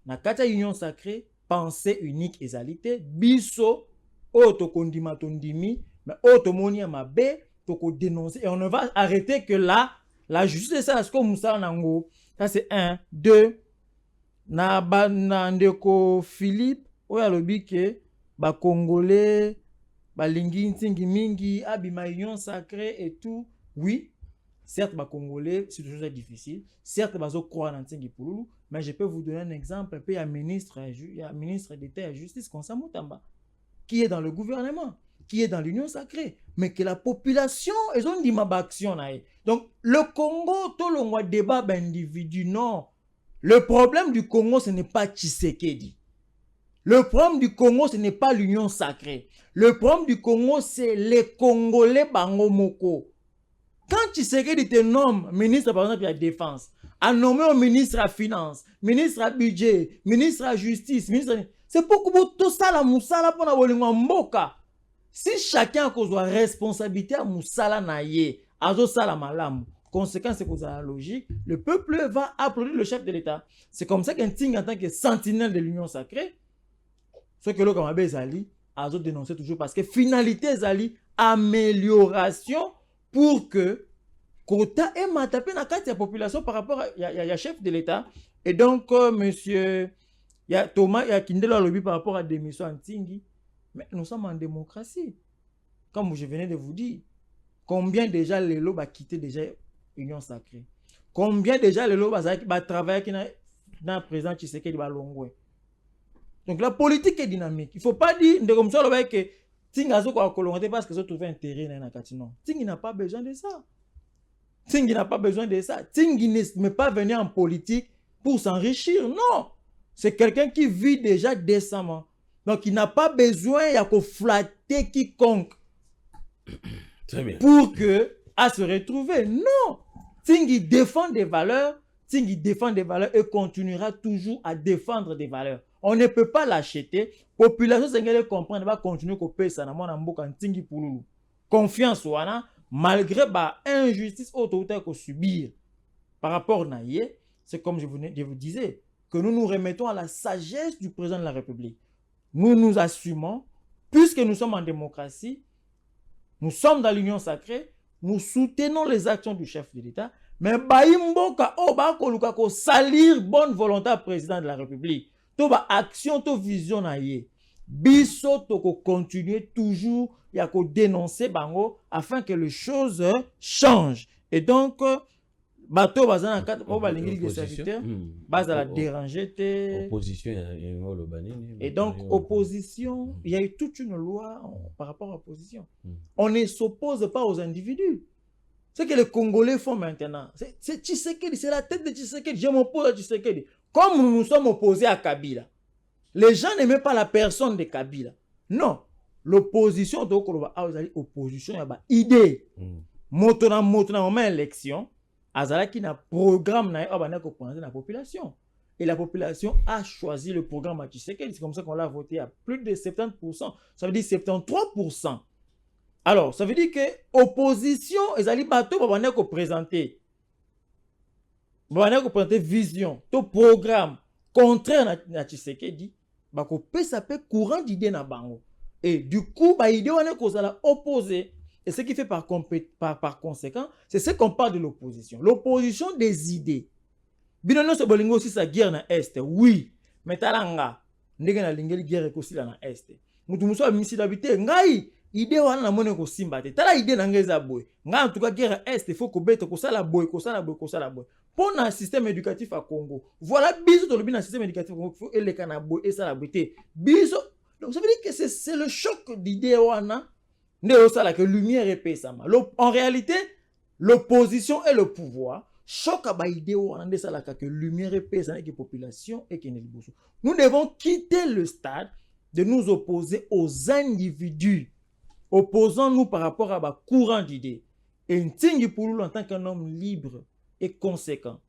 na kata union sacrée pensée unique ezalité biso auto kondima tondimi mais auto monia mabe to ko dénoncer et on ne va arrêter que là la justice ça ce que musala nango ça c'est 1 2 na ndeko Philippe oya lobi ke ba congolais ba lingi ntingi mingi abima union sacrée et tout oui certes ba congolais c'est toujours difficile certes bazo croire na ntingi pululu mais je peux vous donner un exemple peu ya ministre d'état et justice Konsa Mutamba qui est dans le gouvernement qui est dans l'union sacrée mais que la population ils ont dit ma action na. Donc le Congo tout le débat d'individu non. Le problème du Congo, ce n'est pas Tshisekedi. Le problème du Congo, ce n'est pas l'union sacrée. Le problème du Congo, c'est les Congolais Bango Moko. Quand Tshisekedi te nomme ministre, par exemple, de la Défense, a nommé un ministre à Finance, ministre à Budget, ministre à Justice, c'est beaucoup tout ça la moussala pour la Mboka. Si chacun a une responsabilité à moussala naye, à sala malamu. Conséquence, c'est que la logique, le peuple va applaudir le chef de l'État. C'est comme ça qu'un ting en tant que sentinelle de l'union sacrée, ce que l'on a Zali a dénoncé toujours parce que finalité Zali, amélioration pour que quota et matapé na carte de la population par rapport à chef de l'État. Et donc, monsieur, il y a Thomas, il y a Kindelo lobby par rapport à démission en Tingi. Mais nous sommes en démocratie. Comme je venais de vous dire, combien déjà les lots ont quitté déjà Union sacrée. Combien déjà les lots va travailler dans le président Tshisekedi Balongwe. Donc la politique est dynamique. Il ne faut pas dire de comme ça que Tingazo ko kolongote parce que ça trouve un terrain dans Kati non. Tingi n'a pas besoin de ça. Tingi n'a pas besoin de ça. Tingi n'est pas venu en politique pour s'enrichir. Non. C'est quelqu'un qui vit déjà décemment. Donc il n'a pas besoin de flatter quiconque. Très bien. Pour que à se retrouver. Non. Tingi défend des valeurs. Tingi défend des valeurs et continuera toujours à défendre des valeurs. On ne peut pas l'acheter. Population sénégalaise comprendre va continuer à payer ça dans mboka Tingi pululu. Confiance wana malgré ba injustice autoritaire qu'on subir par rapport à Naye, c'est comme je vous disais que nous nous remettons à la sagesse du président de la République. Nous nous assumons puisque nous sommes en démocratie. Nous sommes dans l'union sacrée. Nous soutenons les actions du chef de l'État, mais baimboka oba koluka ko salir bonne volonté président de la République. To ba action, to vision na ye. Biso to ko continuer toujours ya ko dénoncer bango afin que les choses changent. Et donc bato bazana kat o ba lingi de serviteur base à la déranger te opposition et donc opposition il y a eu toute une loi par rapport à l'opposition. On ne s'oppose pas aux individus. Ce que les Congolais font maintenant, c'est Tshisekedi, c'est la tête de Tshisekedi. Je m'oppose à Tshisekedi. Comme nous nous sommes opposés à Kabila, les gens n'aimaient pas la personne de Kabila. Non, l'opposition donc opposition il y a idée. Motona moment élection. Azalaki na programme na ko présenter la population et la population a choisi le programme à Tshisekedi. C'est comme ça qu'on l'a voté à plus de 70%, ça veut dire 73%. Alors ça veut dire que opposition ezali bato ba ko présenter vision to programme contraire na Tshisekedi ba ko pesa pe courant d'idée na bango et du coup ba idée wana ko sala opposé. Et ce qui fait par conséquent, c'est ce qu'on parle de l'opposition. L'opposition des idées. Binono se bolingo aussi sa guerre na Est. Oui. Mais talanga. Ndenge na lingeli guerre ko sila na Est. Mutu muso amisi d'habiter. Ngai. Idée wana na mone ko simba te. Tala idée na ngeza boy. Nga en tout cas guerre Est. Il faut ko bete ko sala boy. Ko sala boy. Ko sala boy. Pour un système éducatif à Congo. Voilà biso to lobi na système éducatif à Congo. Faut eleka na boy et sala boy te. Biso. Donc ça veut dire que c'est le choc d'idée wana. Que lumière et paix ça. En réalité, l'opposition et le pouvoir choc à idée que lumière et paix ça que population et que nous devons quitter le stade de nous opposer aux individus. Opposons-nous par rapport à un courant d'idées. Et Ntingi Pululu en tant qu'un homme libre et conséquent.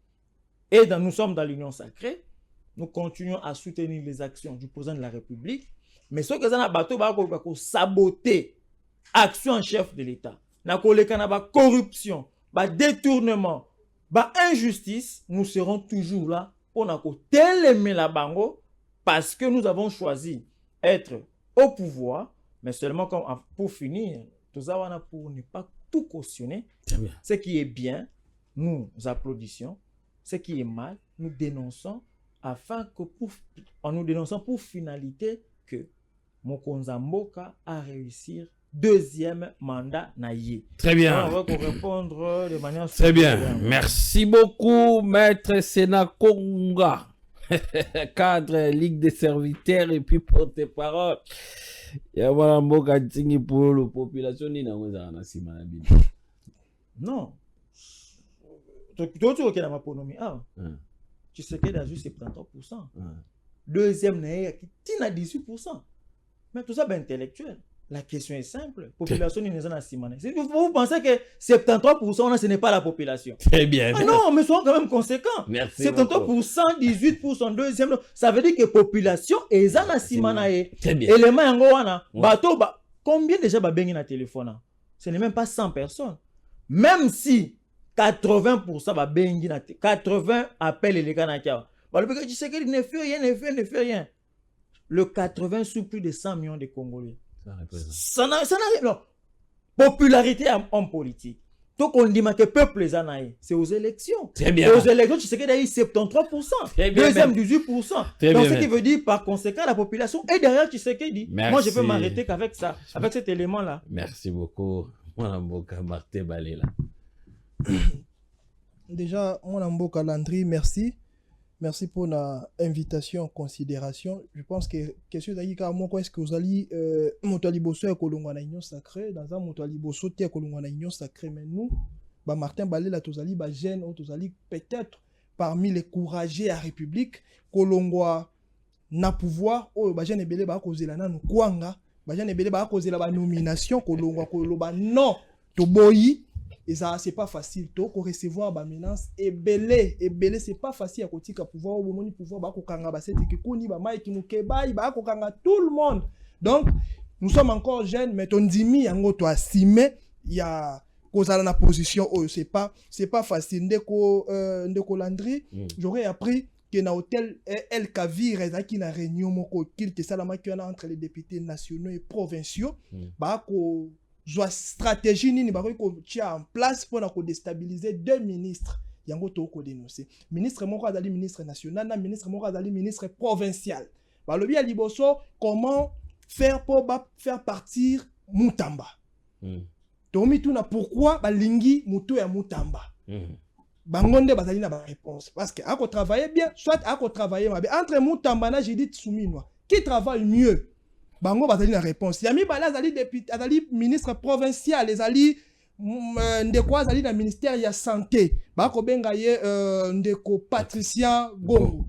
Et nous sommes dans l'union sacrée. nous continuons à soutenir les actions du président de la République. Mais ce que ça n'a pas saboter action en chef de l'État. Na corruption, détournement, injustice, nous serons toujours là pour télémer la bango parce que nous avons choisi être au pouvoir, mais seulement pour finir, tout ça pour ne pas tout cautionner. Ce qui est bien, nous applaudissons. Ce qui est mal, nous dénonçons afin que en nous dénonçant pour finalité que Mokonza Mboka a réussi deuxième mandat naïe. Très bien. Alors, on va répondre de manière... Très bien. Merci beaucoup, Maître Sénat Konga, cadre Ligue des serviteurs et puis porte-parole. Ya Mboka tingi pour la population ni na weza na sima na bino. Non. Tu as ma ponomie. Tu sais qu'il y a juste 73%. Deuxième naïe qui a 18%. Mais tout ça, c'est intellectuel. La question est simple. Population n'est pas simane. Vous pensez que 73%, ce n'est pas la population. Très bien. Ah non, mais soyons quand même conséquents. Merci 73%, 18%, deuxième. Ça veut dire que la population est en simane. Très bien. Élément yangoana. Combien déjà bengi na téléphone? Ce n'est même pas 100 personnes. Même si 80% va bengi na 80 appels les Kanaka. Tu sais qu'il ne fait rien. Le 80 sous plus de 100 millions de Congolais. Ça n'a non. Popularité en politique. Donc on dit que le peuple les anaïs, c'est aux élections. Très bien. Et aux élections, tu sais qu'il y a eu 73%. Deuxième, 18%. Donc ce qui veut dire par conséquent, la population est derrière, tu sais qu'il dit. Merci. Moi, je peux m'arrêter qu'avec ça, avec cet élément-là. Merci beaucoup. Martin Balela. Déjà, mon Mboka Landry, merci. Merci pour l'invitation en considération. Je pense que question d'ailleurs est-ce que vous allez Montaliboso et Kolongwa na union sacrée dans un Montaliboso tie Kolongwa na union sacrée mais nous Martin Balela tozali jeune ou tozali peut-être parmi les courageux à République Kolongwa na pouvoir o jeune ebele ba kozela na kwanga jeune ebele ba kozela ba nomination Kolongwa koloba non toboyi. Et ça, c'est pas facile. Donc, recevoir la menace et belé, c'est pas facile à côté de pouvoir, au moment pouvoir, bah, kokanga, bah, c'est que koni, bah, maïki, moukebaï, bah, kokanga, tout le monde. Donc, nous sommes encore jeunes, mais on dit, mi, yango, toi, simé, il y a, cause à la position, oh, c'est pas facile. Ndeko Landry, j'aurais appris que dans l'hôtel El Kavir, qui na réunion, moko, qu'il te salama, qui entre les députés nationaux et provinciaux, bah, une stratégie nini bako ko tia en place pour déstabiliser deux ministres yango to ko dénoncer ministre moko azali ministre national na ministre moko azali ministre provincial balobi ya liboso comment faire pour faire partir Mutamba tomi tuna pourquoi balingi muto ya Mutamba bangonde bazali na ba réponse parce que ako travailler bien soit ako travailler mabe entre Mutamba na Judith Suminwa qui travaille mieux bango bazali na réponse yami bala azali député azali ministre provincial ezali ndeko azali na ministère ya santé bako benga ye ndeko Patricia Gongo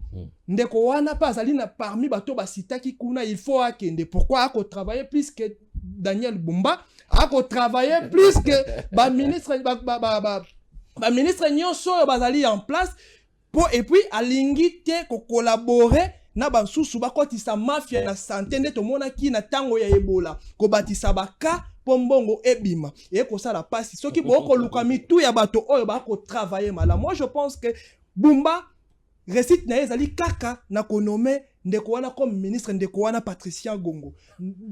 ndeko wana pa azali na parmi bato basitaki kuna il faut akende pourquoi ako travailler plus que Daniel Bumba ako travailler plus que ba ministre ba ministre nyonso bazali en place pour et puis alingi te ko collaborer na bansusu bakotisa mafia na santé nde tomona ki na tango ya Ebola ko batisa baka pombongo ebima et ko sala pasi soki boko luka mitu ya bato oyo bako travailler mala. Moi je pense que Bumba récite na ezali kaka na konome ndeko wana comme ministre ndeko wana Patricia Gongo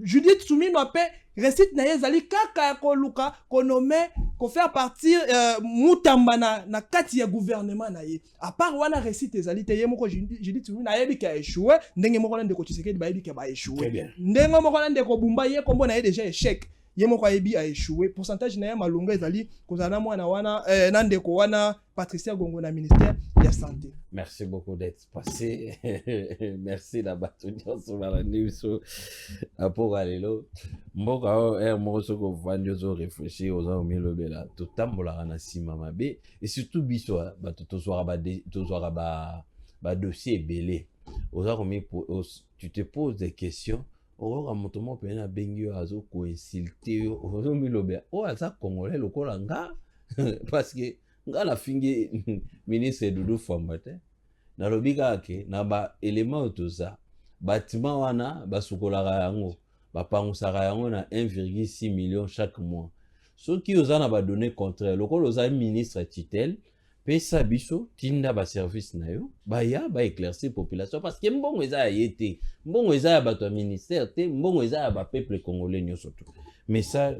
Judith Suminwa pe récite na ezali kaka ya koluka konome ko faire partir Mutamba na kati ya gouvernement na ye à part wana récite ezali te yemoko Judith Suminwa yebi ka échoué ndenge moko na ndeko Tshisekedi ba yebi ka ba échoué ndenge moko na ndeko Bumba ye kombo na ye déjà échec yemoko yebi a échoué pourcentage na ya malonga ezali kozana mwana wana na ndeko wana Patricia Gongo na ministère ya santé. Merci beaucoup d'être passé. Merci d'abattre sur la news pour aller là. Mboka moso ko vandio zo réfléchir aux hommes le bela to tambola na sima mabe et surtout biso ba to soira ba dossier belé. Tu te poses des questions. Ora motomo pena bengio azo ko insulter ozo milobe. O asa congolais lokola nga parce que nga la fingi ministre Doudou Fambate na lobika ke na ba élément otoza bâtiment wana basukolaka yango bapangusaka yango na 1,6 million chaque mois. Soki oza na ba données contraire lokolo oza ministre tutelle pesa biso tinda ba service na yo baya ba éclaircir population parce que mbongo eza yete mbongo eza ya bato ministère te mbongo eza ya ba peuple congolais nyoso to mais ça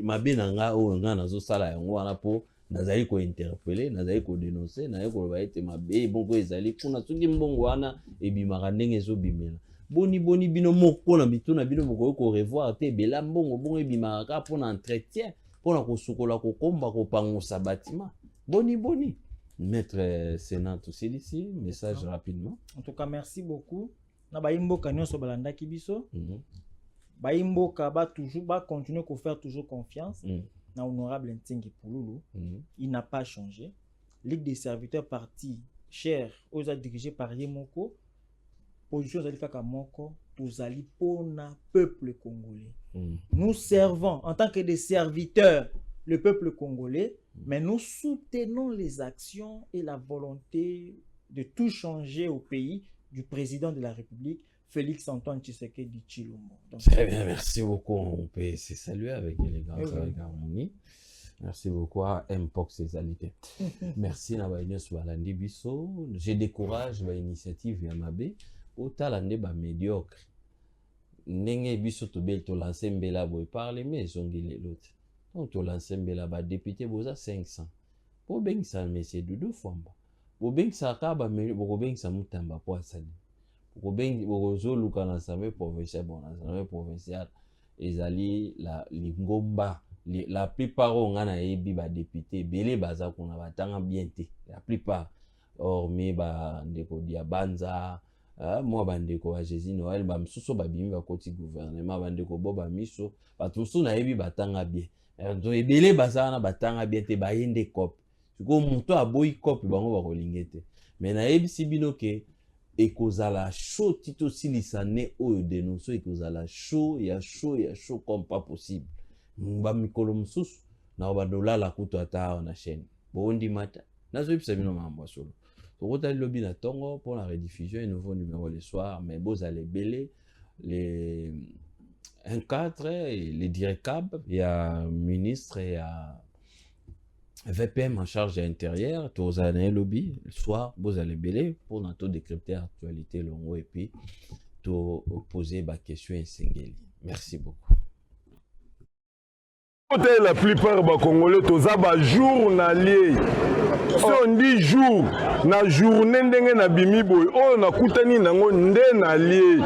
mabe nanga o nga nazo sala yango wana po nazali ko interpeller nazali ko dénoncer nazali ko ba ete mabe bongo ezali kuna soki mbongo wana ebimaka ndenge ezo bimela boni bino moko na bituna bino moko ko revoir te bela mbongo bongo ebimaka pour entretien pour na ko sukola ko komba ko pangusa bâtiment boni. Maître Sénat aussi ici, message rapidement. En tout cas, merci beaucoup. Na baimboka nyonso balanda kibiso. Baimboka ba toujours ba continuer à faire toujours confiance. Na honorable Ntingi Pululu. Il n'a pas changé. Ligue des serviteurs parti cher aux dirigé par Yemoko. Position zali kaka moko tozali pona peuple congolais. Nous servons en tant que des serviteurs le peuple congolais, mais nous soutenons les actions et la volonté de tout changer au pays du président de la République, Félix Antoine Tshisekedi Tshilombo. Très bien, merci beaucoup. On peut se saluer avec élégance, avec harmonie. Merci beaucoup à Mpox Césalité. Merci na baïnos balandi biso. Je décourage l'initiative Yamabe au talande ba médiocre. Nenge biso to bel to lancer mbela boy parler mais zongile l'autre. Donc, tu lances un député, vous avez 500. Pour bien que ça, mais c'est deux fois. Pour bien que ça, pour bien que ça mutamba pour ça. Pour bien que vous avez l'assemblée provinciale, l'assemblée provinciale, ils allaient la lingomba. La plupart on a ébi ba député, belé baza qu'on a batanga bien té. La plupart, hormis ba ndeko diabanza. Moi bandeko wa Jésus Noël ba msuso ba bimi ba koti gouvernement bandeko boba miso ba tusu na yebi batanga bien. Donc ebele bazana batanga bien te ba yende cop. Siko muto aboyi cop bango ba kolingete. Mais na yebi sibino ke ekozala chaud tito silisane oyo dénoncer ekozala chaud comme pas possible. Ba mikolo msusu na ba dolala kuto ata na chaîne. Bondi mata. Nazo yebisa bino mambo solo. Pour le lobby na Tongo pour la rediffusion un nouveau numéro le soir, mais beaux allez belé les 1-4 et les direcables, il y a ministre et il y a VPM en charge de l'intérieur, tous allez lobby le soir, beaux allez belé pour notre décrypter l'actualité longo et puis tout poser ma question et singeli. Merci beaucoup. La plupart des Congolais, tous les journaliers. Si on dit jour, na journée, na bimi boy, on a koutani nango nde na lié.